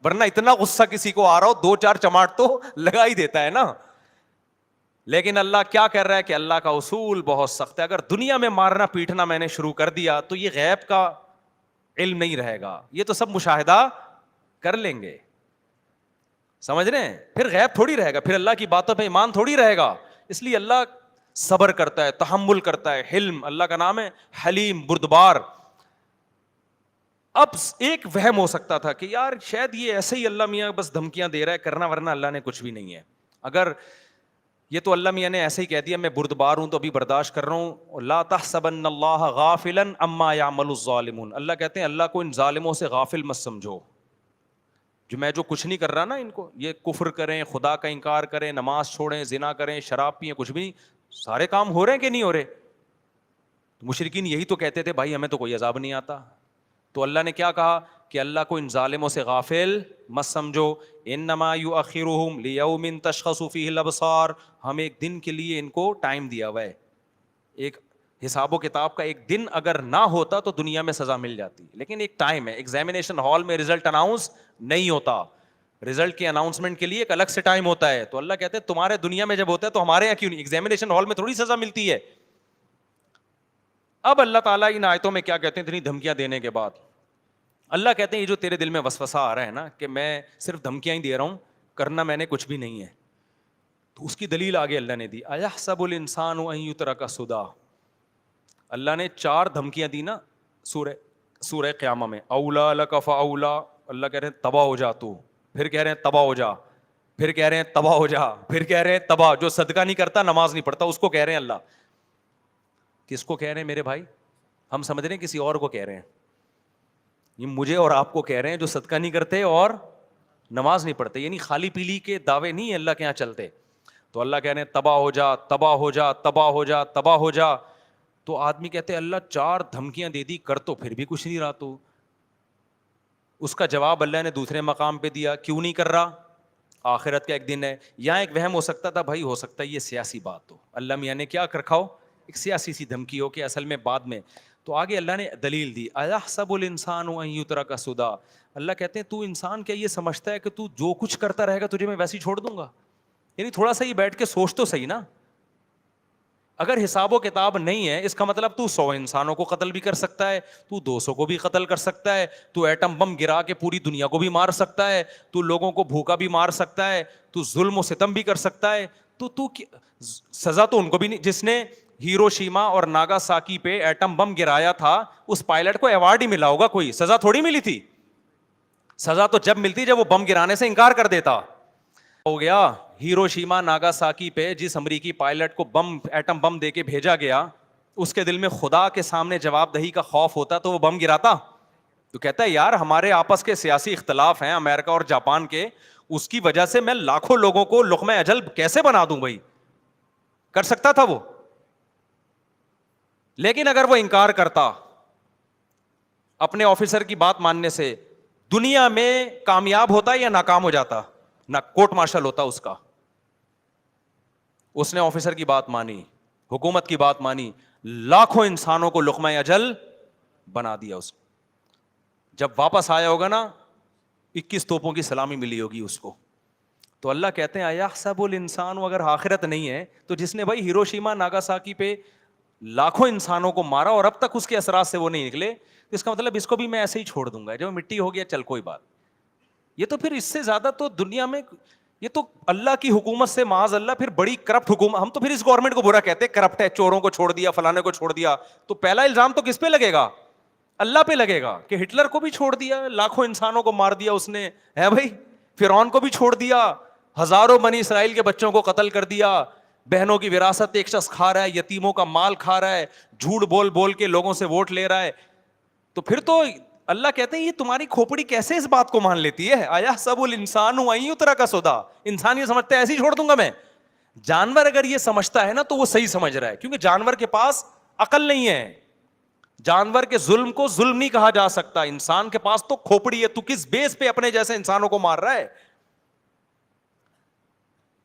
ورنہ اتنا غصہ کسی کو آ رہا ہو 2-4 چماٹ تو لگا ہی دیتا ہے نا. لیکن اللہ کیا کر رہا ہے کہ اللہ کا اصول بہت سخت ہے. اگر دنیا میں مارنا پیٹنا میں نے شروع کر دیا تو یہ غیب کا علم نہیں رہے گا, یہ تو سب مشاہدہ کر لیں گے, سمجھ رہے ہیں, پھر غیب تھوڑی رہے گا, پھر اللہ کی باتوں پہ ایمان تھوڑی رہے گا. اس لیے اللہ صبر کرتا ہے, تحمل کرتا ہے, حلم اللہ کا نام ہے, حلیم بردبار. اب ایک وہم ہو سکتا تھا کہ یار شاید یہ ایسے ہی اللہ میاں بس دھمکیاں دے رہا ہے, کرنا ورنہ اللہ نے کچھ بھی نہیں ہے. اگر یہ تو اللہ میاں نے ایسے ہی کہہ دیا میں بردبار ہوں تو ابھی برداشت کر رہا ہوں. لا تحسبن اللہ غافلا عما یعمل الظالمون, اللہ کہتے ہیں اللہ کو ان ظالموں سے غافل مت سمجھو, جو میں جو کچھ نہیں کر رہا نا ان کو, یہ کفر کریں, خدا کا انکار کریں, نماز چھوڑیں, زنا کریں, شراب پئیں, کچھ بھی نہیں, سارے کام ہو رہے ہیں کہ نہیں ہو رہے. مشرکین یہی تو کہتے تھے بھائی ہمیں تو کوئی عذاب نہیں آتا. تو اللہ نے کیا کہا کہ اللہ کو ان ظالموں سے غافل مت سمجھو. انما یؤخرہم لیوم تشخص فیہ الابصار, ہم ایک دن کے لیے ان کو ٹائم دیا ہوا ہے, ایک حساب و کتاب کا ایک دن اگر نہ ہوتا تو دنیا میں سزا مل جاتی, لیکن ایک ٹائم ہے. ایگزامینیشن ہال میں رزلٹ اناؤنس نہیں ہوتا, رزلٹ کی اناؤنسمنٹ کے لیے ایک الگ سے ٹائم ہوتا ہے. تو اللہ کہتے ہیں تمہارے دنیا میں جب ہوتا ہے تو ہمارے یہاں کیوں نہیں, ایگزامینیشن ہال میں تھوڑی سزا ملتی ہے. اب اللہ تعالیٰ ان آیتوں میں کیا کہتے ہیں اتنی دھمکیاں دینے کے بعد, اللہ کہتے ہیں یہ جو تیرے دل میں وسوسہ آ رہا ہے نا کہ میں صرف دھمکیاں ہی دے رہا ہوں, کرنا میں نے کچھ بھی نہیں ہے, تو اس کی دلیل آگے اللہ نے دی. ایحسب الانسان ان یترک سدی, اللہ نے 4 دھمکیاں دی نا سورہ قیامہ میں. اولا لک فاولا, اللہ کہہ رہے ہیں تباہ ہو جا تو, پھر کہہ رہے ہیں تباہ ہو جا, پھر کہہ رہے ہیں تباہ ہو جا, پھر کہہ رہے ہیں تباہ. جو صدقہ نہیں کرتا نماز نہیں پڑھتا اس کو کہہ رہے ہیں اللہ. کس کو کہہ رہے ہیں میرے بھائی, ہم سمجھ رہے ہیں کسی اور کو کہہ رہے ہیں, یہ مجھے اور آپ کو کہہ رہے ہیں جو صدقہ نہیں کرتے اور نماز نہیں پڑھتے. یعنی خالی پیلی کے دعوے نہیں اللہ کے یہاں چلتے. تو اللہ کہہ رہے ہیں تباہ ہو جا, تباہ ہو جا, تباہ ہو جا, تباہ ہو جا. تو آدمی کہتے ہیں اللہ 4 دھمکیاں دے دی, کر تو پھر بھی کچھ نہیں رہا. تو اس کا جواب اللہ نے دوسرے مقام پہ دیا, کیوں نہیں کر رہا, آخرت کا ایک دن ہے. یہاں ایک وہم ہو سکتا تھا بھائی, ہو سکتا ہے یہ سیاسی بات ہو, اللہ میاں نے کیا رکھا ہو, ایک سیاسی سی دھمکی ہو کہ اصل میں بعد میں. تو آگے اللہ نے دلیل دی, ایحسب الانسان ان یترک سدی, اللہ کہتے ہیں تو انسان کیا یہ سمجھتا ہے کہ تو جو کچھ کرتا رہے گا تجھے میں ویسے ہی چھوڑ دوں گا. یعنی تھوڑا سا ہی بیٹھ کے سوچ تو صحیح نا, اگر حساب و کتاب نہیں ہے اس کا مطلب تو 100 انسانوں کو قتل بھی کر سکتا ہے, تو 200 کو بھی قتل کر سکتا ہے, تو ایٹم بم گرا کے پوری دنیا کو بھی مار سکتا ہے, تو لوگوں کو بھوکا بھی مار سکتا ہے, تو ظلم و ستم بھی کر سکتا ہے. تو سزا تو ان کو بھی نہیں, جس نے ہیروشیما اور ناگاساکی پہ ایٹم بم گرایا تھا اس پائلٹ کو ایوارڈ ہی ملا ہوگا, کوئی سزا تھوڑی ملی تھی. سزا تو جب ملتی جب وہ بم گرانے سے انکار کر دیتا. ہو گیا ہیروشیما ناگاساکی پہ جس امریکی پائلٹ کو ایٹم بم دے کے بھیجا گیا, اس کے دل میں خدا کے سامنے جواب دہی کا خوف ہوتا تو وہ بم گراتا. تو کہتا ہے یار ہمارے آپس کے سیاسی اختلاف ہیں امریکہ اور جاپان کے, اس کی وجہ سے میں لاکھوں لوگوں کو لقمہ اجل کیسے بنا دوں بھائی, کر سکتا تھا وہ. لیکن اگر وہ انکار کرتا اپنے آفیسر کی بات ماننے سے, دنیا میں کامیاب ہوتا یا ناکام ہو جاتا, نہ کورٹ مارشل ہوتا اس کا. اس نے آفیسر کی بات مانی, حکومت کی بات مانی, لاکھوں انسانوں کو لقمہ اجل بنا دیا. اس جب واپس آیا ہوگا نا 21 توپوں کی سلامی ملی ہوگی اس کو. تو اللہ کہتے ہیں ایحسب الانسان, اگر آخرت نہیں ہے تو جس نے بھائی ہیروشیما ناگاساکی پہ لاکھوں انسانوں کو مارا اور اب تک اس کے اثرات سے وہ نہیں نکلے, تو اس کا مطلب اس کو بھی میں ایسے ہی چھوڑ دوں گا, جو مٹی ہو گیا چل کوئی بات. یہ تو پھر اس سے زیادہ تو دنیا میں, یہ تو اللہ کی حکومت سے معاذ اللہ پھر بڑی کرپٹ حکومت. ہم تو پھر اس گورنمنٹ کو برا کہتے ہیں کرپٹ ہے, چوروں کو چھوڑ دیا, فلانے کو چھوڑ دیا. تو پہلا الزام تو کس پہ لگے گا, اللہ پہ لگے گا کہ ہٹلر کو بھی چھوڑ دیا, لاکھوں انسانوں کو مار دیا اس نے, ہے بھائی, فرعون کو بھی چھوڑ دیا, ہزاروں بنی اسرائیل کے بچوں کو قتل کر دیا, بہنوں کی وراثت ایک شخص کھا رہا ہے, یتیموں کا مال کھا رہا ہے, جھوٹ بول بول کے لوگوں سے ووٹ لے رہا ہے. تو پھر تو اللہ کہتے ہیں یہ تمہاری کھوپڑی کیسے اس بات کو مان لیتی ہے, آیا سب الانسان وہیں اترا کا سودا, انسان یہ سمجھتا ہے ایسے ہی چھوڑ دوں گا میں. جانور اگر یہ سمجھتا ہے نا تو وہ صحیح سمجھ رہا ہے, کیونکہ جانور کے پاس عقل نہیں ہے. جانور کے ظلم کو ظلم نہیں کہا جا سکتا, انسان کے پاس تو کھوپڑی ہے. تو کس بیس پہ اپنے جیسے انسانوں کو مار رہا ہے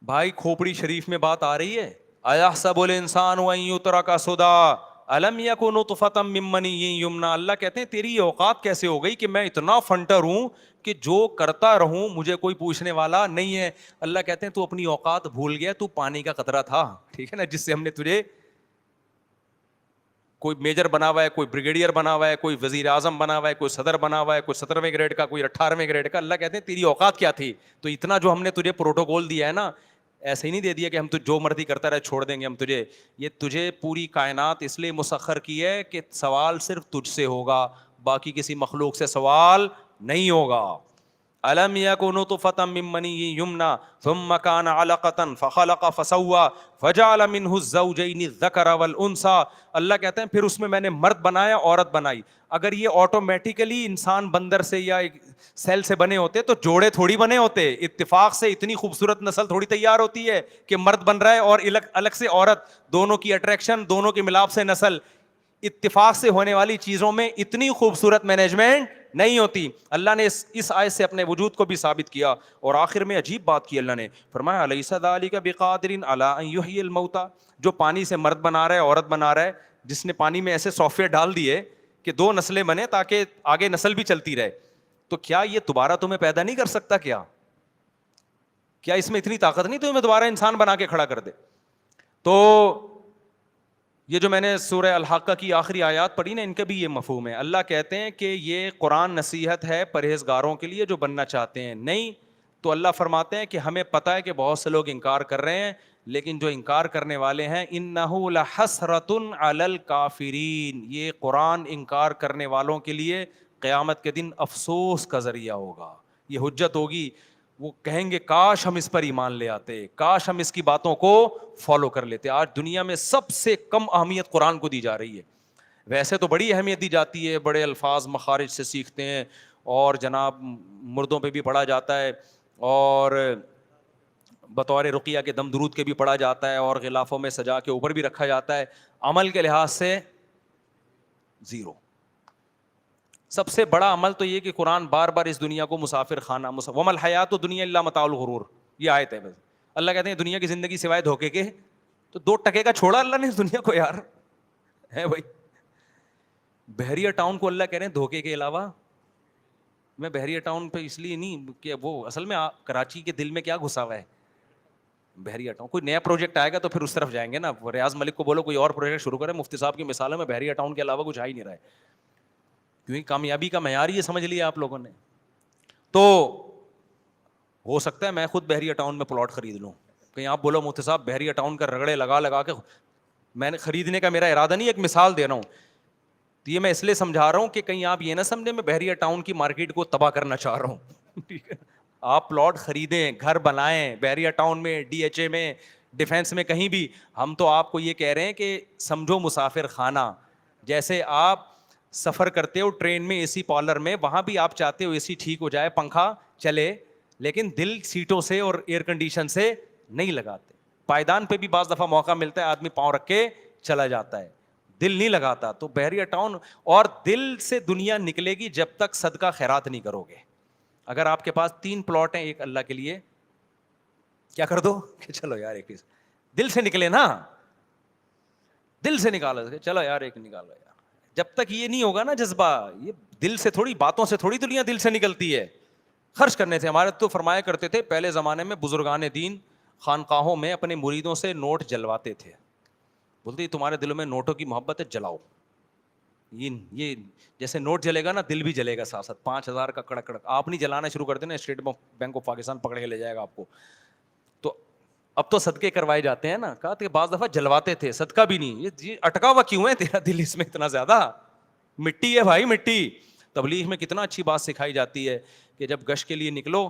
بھائی؟ کھوپڑی شریف میں بات آ رہی ہے, ایحسب الانسان ان یترک سدی الم یکن نطفۃ من منی یمنی. اللہ کہتے ہیں تیری یہ اوقات کیسے ہو گئی کہ میں اتنا فنٹر ہوں کہ جو کرتا رہوں مجھے کوئی پوچھنے والا نہیں ہے. اللہ کہتے ہیں تو اپنی اوقات بھول گیا, تو پانی کا قطرہ تھا, ٹھیک ہے نا, جس سے ہم نے تجھے کوئی میجر بنا ہوا ہے, کوئی بریگیڈیئر بنا ہوا ہے, کوئی وزیر اعظم بنا ہوا ہے, کوئی صدر بنا ہوا ہے, کوئی 17ویں گریڈ کا, کوئی 18ویں گریڈ کا. اللہ کہتے ہیں تیری اوقات کیا تھی؟ تو اتنا جو ہم نے تجھے پروٹوکول دیا ہے نا, ایسے ہی نہیں دے دیا کہ ہم تو جو مرضی کرتا رہے چھوڑ دیں گے ہم تجھے. یہ تجھے پوری کائنات اس لیے مسخر کی ہے کہ سوال صرف تجھ سے ہوگا, باقی کسی مخلوق سے سوال نہیں ہوگا. الم یکن نطفۃ من منی یمنی ثم کان علقۃ فخلق فسوی فجعل منہ الزوجین الذکر والانثی. اللہ کہتے ہیں پھر اس میں نے مرد بنایا عورت بنائی. اگر یہ آٹومیٹیکلی انسان بندر سے یا سیل سے بنے ہوتے تو جوڑے تھوڑی بنے ہوتے. اتفاق سے اتنی خوبصورت نسل تھوڑی تیار ہوتی ہے کہ مرد بن رہا ہے اور الگ سے عورت, دونوں کی اٹریکشن, دونوں کے ملاپ سے نسل. اتفاق سے ہونے والی چیزوں میں اتنی خوبصورت مینجمنٹ نہیں ہوتی. اللہ نے اس آیت سے اپنے وجود کو بھی ثابت کیا. اور آخر میں عجیب بات کی اللہ نے, فرمایا الیس ذلک بقادر علی ان یحیی الموتى. جو پانی سے مرد بنا رہا ہے عورت بنا رہا ہے, جس نے پانی میں ایسے سافٹ ویئر ڈال دیے کہ 2 نسلیں بنے تاکہ آگے نسل بھی چلتی رہے, تو کیا یہ دوبارہ تمہیں پیدا نہیں کر سکتا؟ کیا اس میں اتنی طاقت نہیں تمہیں دوبارہ انسان بنا کے کھڑا کر دے؟ تو یہ جو میں نے سورہ الحاقہ کی آخری آیات پڑھی نا, ان کا بھی یہ مفہوم ہے. اللہ کہتے ہیں کہ یہ قرآن نصیحت ہے پرہیزگاروں کے لیے جو بننا چاہتے ہیں. نہیں تو اللہ فرماتے ہیں کہ ہمیں پتہ ہے کہ بہت سے لوگ انکار کر رہے ہیں, لیکن جو انکار کرنے والے ہیں انہ لحسرۃ علی الکافرین, یہ قرآن انکار کرنے والوں کے لیے قیامت کے دن افسوس کا ذریعہ ہوگا. یہ حجت ہوگی, وہ کہیں گے کاش ہم اس پر ایمان لے آتے, کاش ہم اس کی باتوں کو فالو کر لیتے. آج دنیا میں سب سے کم اہمیت قرآن کو دی جا رہی ہے. ویسے تو بڑی اہمیت دی جاتی ہے, بڑے الفاظ مخارج سے سیکھتے ہیں, اور جناب مردوں پہ بھی پڑھا جاتا ہے, اور بطور رقیہ کے دم درود کے بھی پڑھا جاتا ہے, اور غلافوں میں سجا کے اوپر بھی رکھا جاتا ہے. عمل کے لحاظ سے زیرو. سب سے بڑا عمل تو یہ کہ قرآن بار بار اس دنیا کو مسافر خانہ, وما الحیات الدنیا الا متاع الغرور, یہ آیت ہے. بس اللہ کہتے ہیں دنیا کی زندگی سوائے دھوکے کے, تو 2 ٹکے کا چھوڑا اللہ نے اس دنیا کو یار, ہے بھائی. بحریہ ٹاؤن کو اللہ کہہ رہے ہیں دھوکے کے علاوہ. میں بحریہ ٹاؤن پہ اس لیے نہیں کہ وہ اصل میں کراچی کے دل میں کیا گھسا ہوا ہے بحریہ ٹاؤن. کوئی نیا پروجیکٹ آئے گا تو پھر اس طرف جائیں گے نا. ریاض ملک کو بولو کوئی اور پروجیکٹ شروع کرے, مفتی صاحب کی مثالوں میں بحریہ ٹاؤن کے علاوہ کچھ آ ہی نہیں رہا ہے, کیونکہ کامیابی کا معیار یہ سمجھ لیا آپ لوگوں نے. تو ہو سکتا ہے میں خود بحریہ ٹاؤن میں پلاٹ خرید لوں. کہیں آپ بولو مفتی صاحب بحریہ ٹاؤن کا رگڑے لگا کے, میں نے خریدنے کا میرا ارادہ نہیں, ایک مثال دے رہا ہوں. تو یہ میں اس لیے سمجھا رہا ہوں کہ کہیں آپ یہ نہ سمجھیں میں بحریہ ٹاؤن کی مارکیٹ کو تباہ کرنا چاہ رہا ہوں. ٹھیک ہے, آپ پلاٹ خریدیں, گھر بنائیں بحریہ ٹاؤن میں, ڈی ایچ اے میں, ڈیفینس میں, کہیں بھی. ہم تو آپ کو یہ کہہ رہے ہیں کہ سمجھو مسافر خانہ. جیسے آپ سفر کرتے ہو ٹرین میں اے سی پارلر میں, وہاں بھی آپ چاہتے ہو اے سی ٹھیک ہو جائے, پنکھا چلے, لیکن دل سیٹوں سے اور ایئر کنڈیشن سے نہیں لگاتے. پائیدان پہ بھی بعض دفعہ موقع ملتا ہے, آدمی پاؤں رکھ کے چلا جاتا ہے, دل نہیں لگاتا. تو بحریہ ٹاؤن, اور دل سے دنیا نکلے گی جب تک صدقہ خیرات نہیں کرو گے. اگر آپ کے پاس 3 پلاٹ ہیں, ایک اللہ کے لیے, کیا کر دو کہ چلو یار ایک دل سے نکلے نا, دل سے نکالو, چلو یار ایک نکالو یار. جب تک یہ نہیں ہوگا نا جذبہ, یہ دل سے تھوڑی, باتوں سے تھوڑی دنیا دل سے نکلتی ہے. خرچ کرنے سے. ہمارے تو فرمایا کرتے تھے پہلے زمانے میں بزرگان دین خانقاہوں میں اپنے مریدوں سے نوٹ جلواتے تھے. بولتے تمہارے دلوں میں نوٹوں کی محبت ہے, جلاؤ. یہ جیسے نوٹ جلے گا نا دل بھی جلے گا ساتھ ساتھ. 5,000 کا کڑک کڑک آپ نہیں جلانا شروع کر دینا, اسٹیٹ بینک آف پاکستان پکڑ کے لے جائے گا آپ کو. تو اب تو صدقے کروائے جاتے ہیں نا. کہا کہ بعض دفعہ جلواتے تھے, صدقہ بھی نہیں. یہ اٹکا ہوا کیوں ہے تیرا دل اس میں اتنا زیادہ؟ مٹی ہے بھائی, مٹی. تبلیغ میں کتنا اچھی بات سکھائی جاتی ہے کہ جب گشت کے لیے نکلو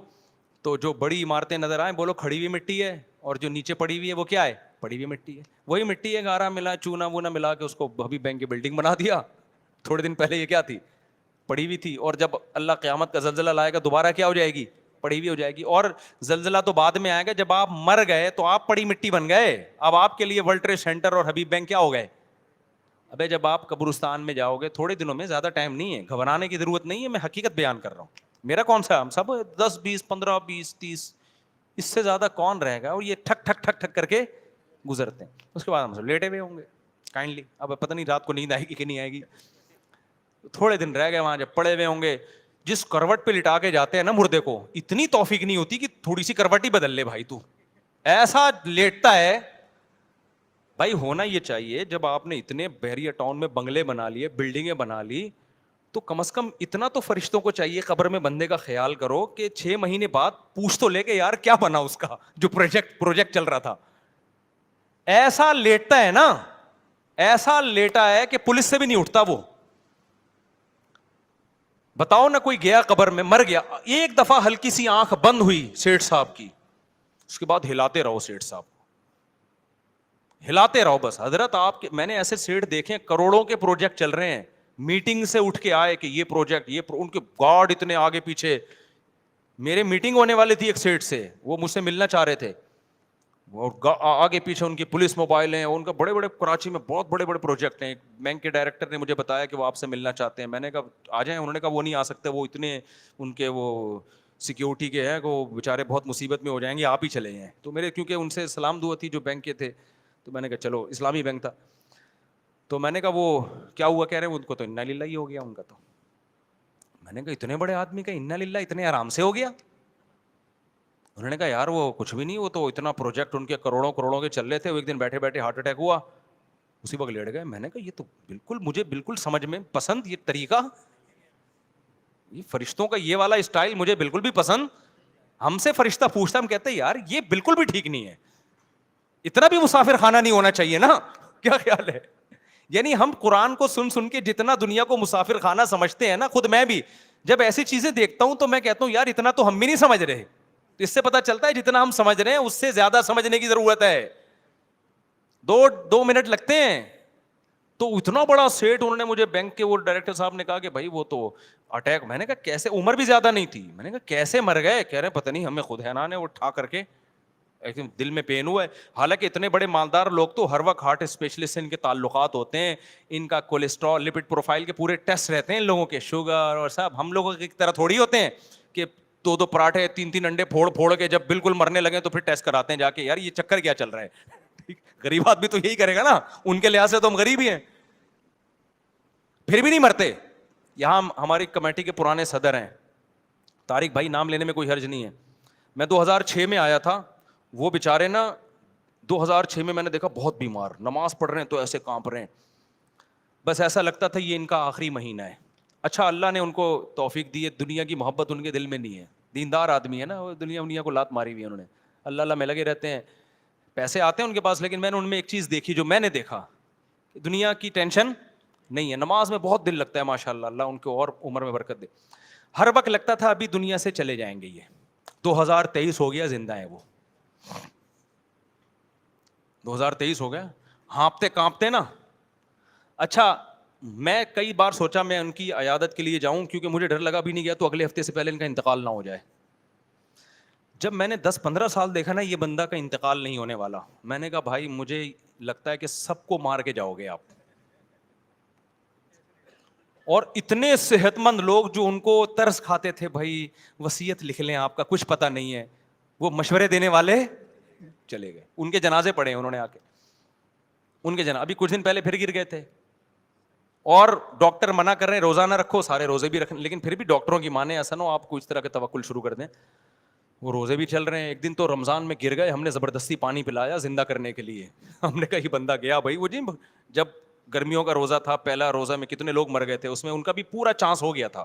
تو جو بڑی عمارتیں نظر آئیں بولو کھڑی ہوئی مٹی ہے, اور جو نیچے پڑی ہوئی ہے وہ کیا ہے؟ پڑی ہوئی مٹی ہے. وہی مٹی ہے, گارا ملا, چونا وونا ملا کے اس کو ابھی بینک کی بلڈنگ بنا دیا. تھوڑے دن پہلے یہ کیا تھی؟ پڑھی ہوئی تھی, اور جب اللہ قیامت کا زلزلہ لائے گا دوبارہ کیا ہو جائے گی, پڑھی ہوئی ہو جائے گی. اور زلزلہ تو بعد میں آئے گا, جب آپ مر گئے تو آپ پڑی مٹی بن گئے. اب آپ کے لیے ورلڈ ٹریڈ سینٹر اور حبیب بینک کیا ہو گئے. ابے جب آپ قبرستان میں جاؤ گے, تھوڑے دنوں میں, زیادہ ٹائم نہیں ہے, گھبرانے کی ضرورت نہیں ہے, میں حقیقت بیان کر رہا ہوں. میرا کون سا, ہم سب 10 20 15 20 30, اس سے زیادہ کون رہے گا, اور یہ ٹھک ٹھک ٹھک ٹھک کر کے گزرتے ہیں. اس کے بعد ہم سب لیٹے ہوئے ہوں گے کائنڈلی. اب پتہ نہیں رات کو نیند آئے گی کہ نہیں آئے گی. تھوڑے دن رہ گئے وہاں, جب پڑے ہوئے ہوں گے, جس کروٹ پہ لٹا کے جاتے ہیں نا مردے کو, اتنی توفیق نہیں ہوتی کہ تھوڑی سی کروٹ ہی بدل لے بھائی, تو ایسا لیٹتا ہے. بھائی ہونا یہ چاہیے, جب آپ نے اتنے بحریہ ٹاؤن میں بنگلے بنا لیے, بلڈنگیں بنا لی, تو کم از کم اتنا تو فرشتوں کو چاہیے قبر میں بندے کا خیال کرو کہ 6 مہینے بعد پوچھ تو لے کے یار کیا بنا اس کا جو پروجیکٹ چل رہا تھا. ایسا لیٹتا ہے نا, ایسا لیٹا ہے کہ پولیس سے بھی نہیں اٹھتا وہ. بتاؤ نا, کوئی گیا قبر میں, مر گیا, ایک دفعہ ہلکی سی آنکھ بند ہوئی سیٹھ صاحب کی, اس کے بعد ہلاتے رہو سیٹھ صاحب, ہلاتے رہو بس. حضرت آپ کے, میں نے ایسے سیٹ دیکھے, کروڑوں کے پروجیکٹ چل رہے ہیں, میٹنگ سے اٹھ کے آئے کہ یہ پروجیکٹ, ان کے گارڈ اتنے آگے پیچھے. میرے میٹنگ ہونے والے تھی ایک سیٹ سے, وہ مجھ سے ملنا چاہ رہے تھے, آگے پیچھے ان کی پولیس موبائل ہیں, ان کا بڑے بڑے کراچی میں بہت بڑے بڑے پروجیکٹ ہیں. بینک کے ڈائریکٹر نے مجھے بتایا کہ وہ آپ سے ملنا چاہتے ہیں. میں نے کہا آ جائیں. انہوں نے کہا وہ نہیں آ سکتے, وہ اتنے ان کے وہ سیکیورٹی کے ہیں, وہ بیچارے بہت مصیبت میں ہو جائیں گے, آپ ہی چلے ہیں. تو میرے کیونکہ ان سے سلام دعا تھی جو بینک کے تھے, تو میں نے کہا چلو, اسلامی بینک تھا, تو میں نے کہا وہ کیا ہوا, کہہ رہے ہیں ان کو تو انا للہ ہی ہو گیا ان کا. تو میں نے کہا اتنے بڑے آدمی کا انا للہ اتنے آرام سے ہو گیا. انہوں نے کہا یار وہ کچھ بھی نہیں, وہ تو اتنا پروجیکٹ ان کے کروڑوں کروڑوں کے چل رہے تھے, وہ ایک دن بیٹھے بیٹھے ہارٹ اٹیک ہوا, اسی وقت لیٹ گئے. میں نے کہا یہ تو بالکل مجھے بالکل سمجھ میں پسند یہ طریقہ, یہ فرشتوں کا یہ والا اسٹائل مجھے بالکل بھی پسند. ہم سے فرشتہ پوچھتا, ہم کہتے ہیں یار یہ بالکل بھی ٹھیک نہیں ہے, اتنا بھی مسافر خانہ نہیں ہونا چاہیے نا. کیا خیال ہے؟ یعنی ہم قرآن کو سن سن کے جتنا دنیا کو مسافر خانہ سمجھتے ہیں نا, خود میں بھی جب ایسی چیزیں دیکھتا ہوں تو میں کہتا ہوں یار اتنا تو ہم بھی نہیں سمجھ رہے. اس سے پتہ چلتا ہے جتنا ہم سمجھ رہے ہیں اس سے زیادہ سمجھنے کی ضرورت ہے. 2 منٹ لگتے ہیں. تو اتنا بڑا سیٹ, انہوں نے مجھے بینک کے وہ ڈائریکٹر صاحب نے کہا کہ بھائی وہ تو اٹیک. میں نے کہا کیسے, عمر بھی زیادہ نہیں تھی. میں نے کہا کیسے مر گئے, کہہ رہے پتہ نہیں, ہمیں خود حیران ہے, وہ اٹھا کر کے دل میں پین ہوا ہے. حالانکہ اتنے بڑے مالدار لوگ تو ہر وقت ہارٹ اسپیشلسٹ سے ان کے تعلقات ہوتے ہیں, ان کا کولیسٹرول لپڈ پروفائل کے پورے ٹیسٹ رہتے ہیں ان لوگوں کے, شوگر اور سب. ہم لوگوں کی طرح تھوڑی ہوتے ہیں کہ 2 پراٹھے 3 انڈے پھوڑ کے جب بالکل مرنے لگے تو پھر ٹیسٹ کراتے ہیں جا کے, یار یہ چکر کیا چل رہا ہے. غریب آدمی تو یہی کرے گا نا, ان کے لحاظ سے تو ہم غریب ہی ہیں, پھر بھی نہیں مرتے. یہاں ہماری کمیٹی کے پرانے صدر ہیں, طارق بھائی, نام لینے میں کوئی حرج نہیں ہے. میں 2006 میں آیا تھا, وہ بیچارے نا 2006 میں نے دیکھا بہت بیمار, نماز پڑھ رہے ہیں تو ایسے کانپ رہے ہیں, بس ایسا لگتا تھا یہ ان کا آخری مہینہ ہے. اچھا اللہ نے ان کو توفیق دی ہے, دنیا کی محبت ان کے دل میں نہیں ہے, دیندار آدمی ہے نا, وہ دنیا کو لات ماری ہوئی ہے انہوں نے, اللہ اللہ میں لگے رہتے ہیں, پیسے آتے ہیں ان کے پاس. لیکن میں نے ان میں ایک چیز دیکھی جو میں نے دیکھا, دنیا کی ٹینشن نہیں ہے, نماز میں بہت دل لگتا ہے ماشاء اللہ, اللہ ان کو اور عمر میں برکت دے. ہر وقت لگتا تھا ابھی دنیا سے چلے جائیں گے, یہ 2023 ہو گیا, زندہ ہے وہ, 2023 ہو گیا, ہانپتے کانپتے نا. اچھا میں کئی بار سوچا میں ان کی عیادت کے لیے جاؤں, کیونکہ مجھے ڈر لگا بھی نہیں گیا تو اگلے ہفتے سے پہلے ان کا انتقال نہ ہو جائے. جب میں نے 10-15 سال دیکھا نا یہ بندہ کا انتقال نہیں ہونے والا, میں نے کہا بھائی مجھے لگتا ہے کہ سب کو مار کے جاؤ گے آپ. اور اتنے صحت مند لوگ جو ان کو ترس کھاتے تھے, بھائی وصیت لکھ لیں آپ کا, کچھ پتہ نہیں ہے, وہ مشورے دینے والے چلے گئے. ان کے جنازے پڑے انہوں نے آ کے, ان کے جنازے ابھی کچھ دن پہلے پھر گر گئے تھے. اور ڈاکٹر منع کر رہے ہیں روزہ نہ رکھو, سارے روزے بھی رکھیں, لیکن پھر بھی ڈاکٹروں کی مانے, ایسا نہ ہو آپ کو اس طرح کے توکل شروع کر دیں. وہ روزے بھی چل رہے ہیں. ایک دن تو رمضان میں گر گئے, ہم نے زبردستی پانی پلایا زندہ کرنے کے لیے. ہم نے کہا یہ بندہ گیا بھائی. وہ جی جب گرمیوں کا روزہ تھا, پہلا روزہ میں کتنے لوگ مر گئے تھے, اس میں ان کا بھی پورا چانس ہو گیا تھا,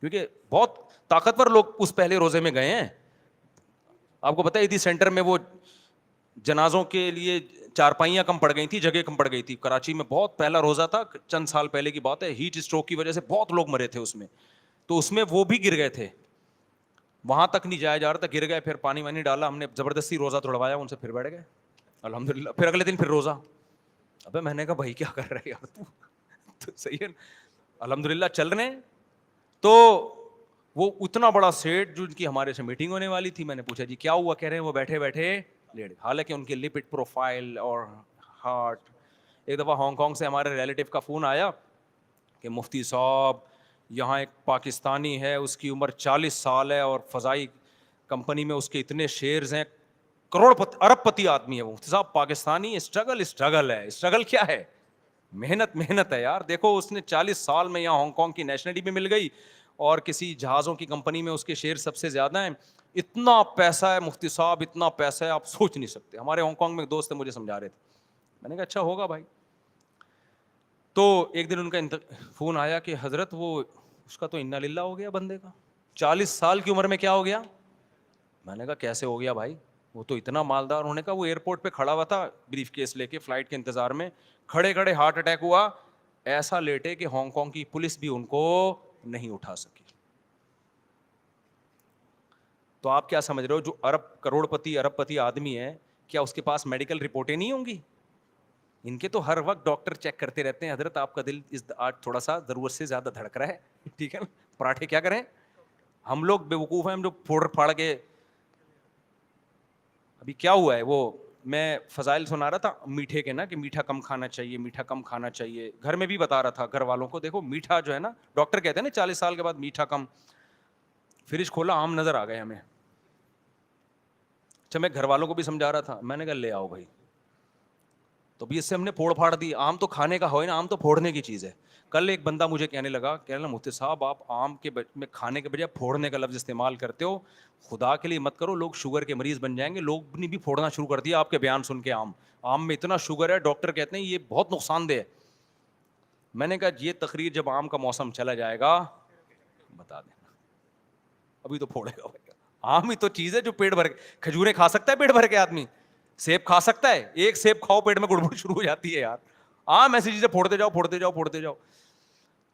کیونکہ بہت طاقتور لوگ اس پہلے روزے میں گئے ہیں. آپ کو پتہ ہے عیدی سینٹر میں وہ جنازوں کے لیے چارپائیاں کم پڑ گئی تھی, جگہ کم پڑ گئی تھی. کراچی میں بہت پہلا روزہ تھا, چند سال پہلے کی بات ہے, ہیٹ اسٹروک کی وجہ سے بہت لوگ مرے تھے اس میں, تو اس میں وہ بھی گر گئے تھے. وہاں تک نہیں جایا جا رہا تھا, گر گئے, پھر پانی وانی ڈالا, ہم نے زبردستی روزہ توڑوایا ان سے, پھر بیٹھ گئے الحمدللہ. پھر اگلے دن پھر روزہ. ابے میں نے کہا بھائی کیا کر رہے یار تو صحیح ہے الحمدللہ چل رہے ہیں. تو وہ اتنا بڑا سیٹ جو ان کی ہمارے سے میٹنگ ہونے والی تھی, میں نے پوچھا جی کیا ہوا, کہہ رہے ہیں وہ بیٹھے بیٹھے لیٹ, حالانکہ ان کے لپڈ پروفائل اور ہارٹ. ایک دفعہ ہانگ کانگ سے ہمارے ریلیٹیو کا فون آیا کہ مفتی صاحب یہاں ایک پاکستانی ہے, اس کی عمر 40 سال ہے اور فضائی کمپنی میں اس کے اتنے شیئرز ہیں, کروڑ پتی ارب پتی آدمی ہے وہ. مفتی صاحب پاکستانی, اسٹرگل ہے. اسٹرگل کیا ہے؟ محنت ہے یار. دیکھو اس نے 40 سال میں یہاں ہانگ کانگ کی نیشنلٹی بھی مل گئی اور کسی جہازوں کی کمپنی میں اس کے شیئر سب سے زیادہ ہیں. اتنا پیسہ ہے مفتی صاحب, اتنا پیسہ ہے آپ سوچ نہیں سکتے. ہمارے ہانگ کانگ میں ایک دوست ہے, مجھے سمجھا رہے تھے. میں نے کہا اچھا ہوگا بھائی. تو ایک دن ان کا فون آیا کہ حضرت وہ اس کا تو انا للہ ہو گیا بندے کا, 40 سال کی عمر میں کیا ہو گیا. میں نے کہا کیسے ہو گیا بھائی, وہ تو اتنا مالدار. انہوں نے کہا وہ ایئرپورٹ پہ کھڑا ہوا تھا بریف کیس لے کے فلائٹ کے انتظار میں, کھڑے کھڑے ہارٹ اٹیک ہوا, ایسا لیٹے کہ ہانگ کانگ کی پولیس بھی ان کو نہیں اٹھا سکی. تو آپ کیا سمجھ رہے ہو, جو کروڑ پتی آدمی ہے, کیا اس کے پاس میڈیکل رپورٹیں نہیں ہوں گی؟ ان کے تو ہر وقت ڈاکٹر چیک کرتے رہتے ہیں, حضرت آپ کا دل آج تھوڑا سا ضرورت سے زیادہ دھڑک رہا ہے, ٹھیک ہے نا, پراٹھے کیا کریں. ہم لوگ بے وقوف ہیں, ہم جو پھوڑ پھاڑ کے. ابھی کیا ہوا ہے, وہ میں فضائل سنا رہا تھا میٹھے کے نا, کہ میٹھا کم کھانا چاہیے, میٹھا کم کھانا چاہیے. گھر میں بھی بتا رہا تھا گھر والوں کو, دیکھو میٹھا جو ہے نا, ڈاکٹر کہتے ہیں نا 40 سال کے بعد میٹھا کم. فریج کھولا, آم نظر آ گئے ہمیں. اچھا میں گھر والوں کو بھی سمجھا رہا تھا, میں نے کہا لے آؤ بھائی. تو بھی اس سے ہم نے پھوڑ پھاڑ دی. آم تو کھانے کا ہوئے نا, آم تو پھوڑنے کی چیز ہے. کل ایک بندہ مجھے کہنے لگا, کہنے لگا مفتی صاحب آپ آم کے میں کھانے کے بجائے پھوڑنے کا لفظ استعمال کرتے ہو, خدا کے لیے مت کرو, لوگ شوگر کے مریض بن جائیں گے. لوگ نے بھی پھوڑنا شروع کر دیا آپ کے بیان سن کے. آم میں اتنا شوگر ہے, ڈاکٹر کہتے ہیں یہ بہت نقصان دہ ہے. میں نے کہا یہ تقریر جب آم کا موسم چلا جائے گا بتا دینا, ابھی تو پھوڑے گا. آم ہی تو چیز ہے جو پیٹ بھر کے, کھجوریں کھا سکتا ہے پیٹ بھر کے آدمی, سیب کھا سکتا ہے, ایک سیب کھاؤ پیٹ میں گڑبڑ شروع ہو جاتی ہے یار. آم ایسی چیزیں پھوڑتے جاؤ.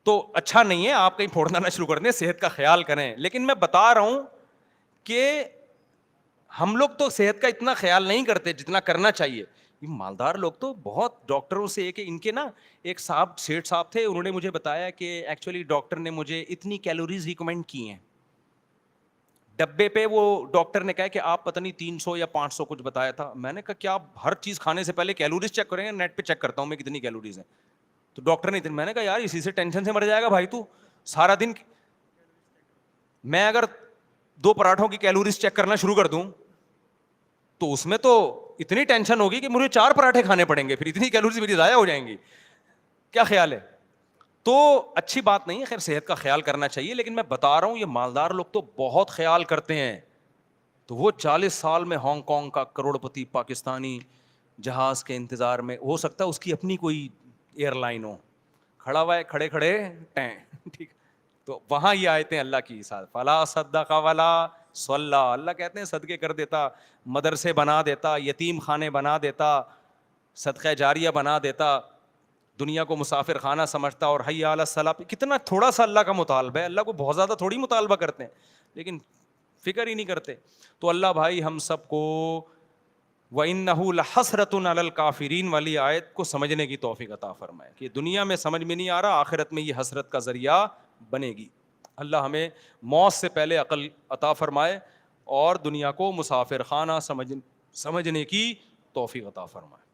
تو اچھا نہیں ہے, آپ کہیں پھوڑنا نہ شروع کر دیں, صحت کا خیال کریں. لیکن میں بتا رہا ہوں کہ ہم لوگ تو صحت کا اتنا خیال نہیں کرتے جتنا کرنا چاہیے. یہ مالدار لوگ تو بہت, ڈاکٹروں سے ایک ان کے نا ایک صاحب سیٹھ صاحب تھے, انہوں نے مجھے بتایا کہ ایکچولی ڈاکٹر نے مجھے اتنی کیلوریز ریکمینڈ کی ہیں ڈبے پہ. وہ ڈاکٹر نے کہا کہ آپ پتہ نہیں 300 یا 500 کچھ بتایا تھا. میں نے کہا کیا آپ ہر چیز کھانے سے پہلے کیلوریز چیک کریں گے؟ نیٹ پہ چیک کرتا ہوں میں کتنی کیلوریز ہیں. تو ڈاکٹر نے, میں نے کہا یار اسی سے ٹینشن سے مر جائے گا بھائی تو سارا دن. میں اگر 2 پراٹھوں کی کیلوریز چیک کرنا شروع کر دوں تو اس میں تو اتنی ٹینشن ہوگی کہ مجھے 4 پراٹھے کھانے پڑیں گے, پھر اتنی کیلوریز میری ضائع ہو جائیں گی. کیا خیال ہے؟ تو اچھی بات نہیں ہے. خیر صحت کا خیال کرنا چاہیے, لیکن میں بتا رہا ہوں یہ مالدار لوگ تو بہت خیال کرتے ہیں. تو وہ 40 سال میں ہانگ کانگ کا کروڑ پتی پاکستانی جہاز کے انتظار میں, ہو سکتا ہے اس کی اپنی کوئی ایئر لائن ہو, کھڑا ہوا ہے کھڑے ٹھیک. تو وہاں یہ آیتیں اللہ کی ساتھ, فلا صدق ولا صلی, اللہ کہتے ہیں صدقے کر دیتا, مدرسے بنا دیتا, یتیم خانے بنا دیتا, صدقہ جاریہ بنا دیتا, دنیا کو مسافر خانہ سمجھتا, اور حی علی الصلاۃ. کتنا تھوڑا سا اللہ کا مطالبہ ہے, اللہ کو بہت زیادہ تھوڑی مطالبہ کرتے ہیں, لیکن فکر ہی نہیں کرتے. تو اللہ بھائی ہم سب کو وَإِنَّهُ لَحَسْرَةٌ عَلَى الْكَافِرِينَ والی آیت کو سمجھنے کی توفیق عطا فرمائے, کہ دنیا میں سمجھ میں نہیں آ رہا, آخرت میں یہ حسرت کا ذریعہ بنے گی. اللہ ہمیں موت سے پہلے عقل عطا فرمائے اور دنیا کو مسافر خانہ سمجھنے کی توفیق عطا فرمائے.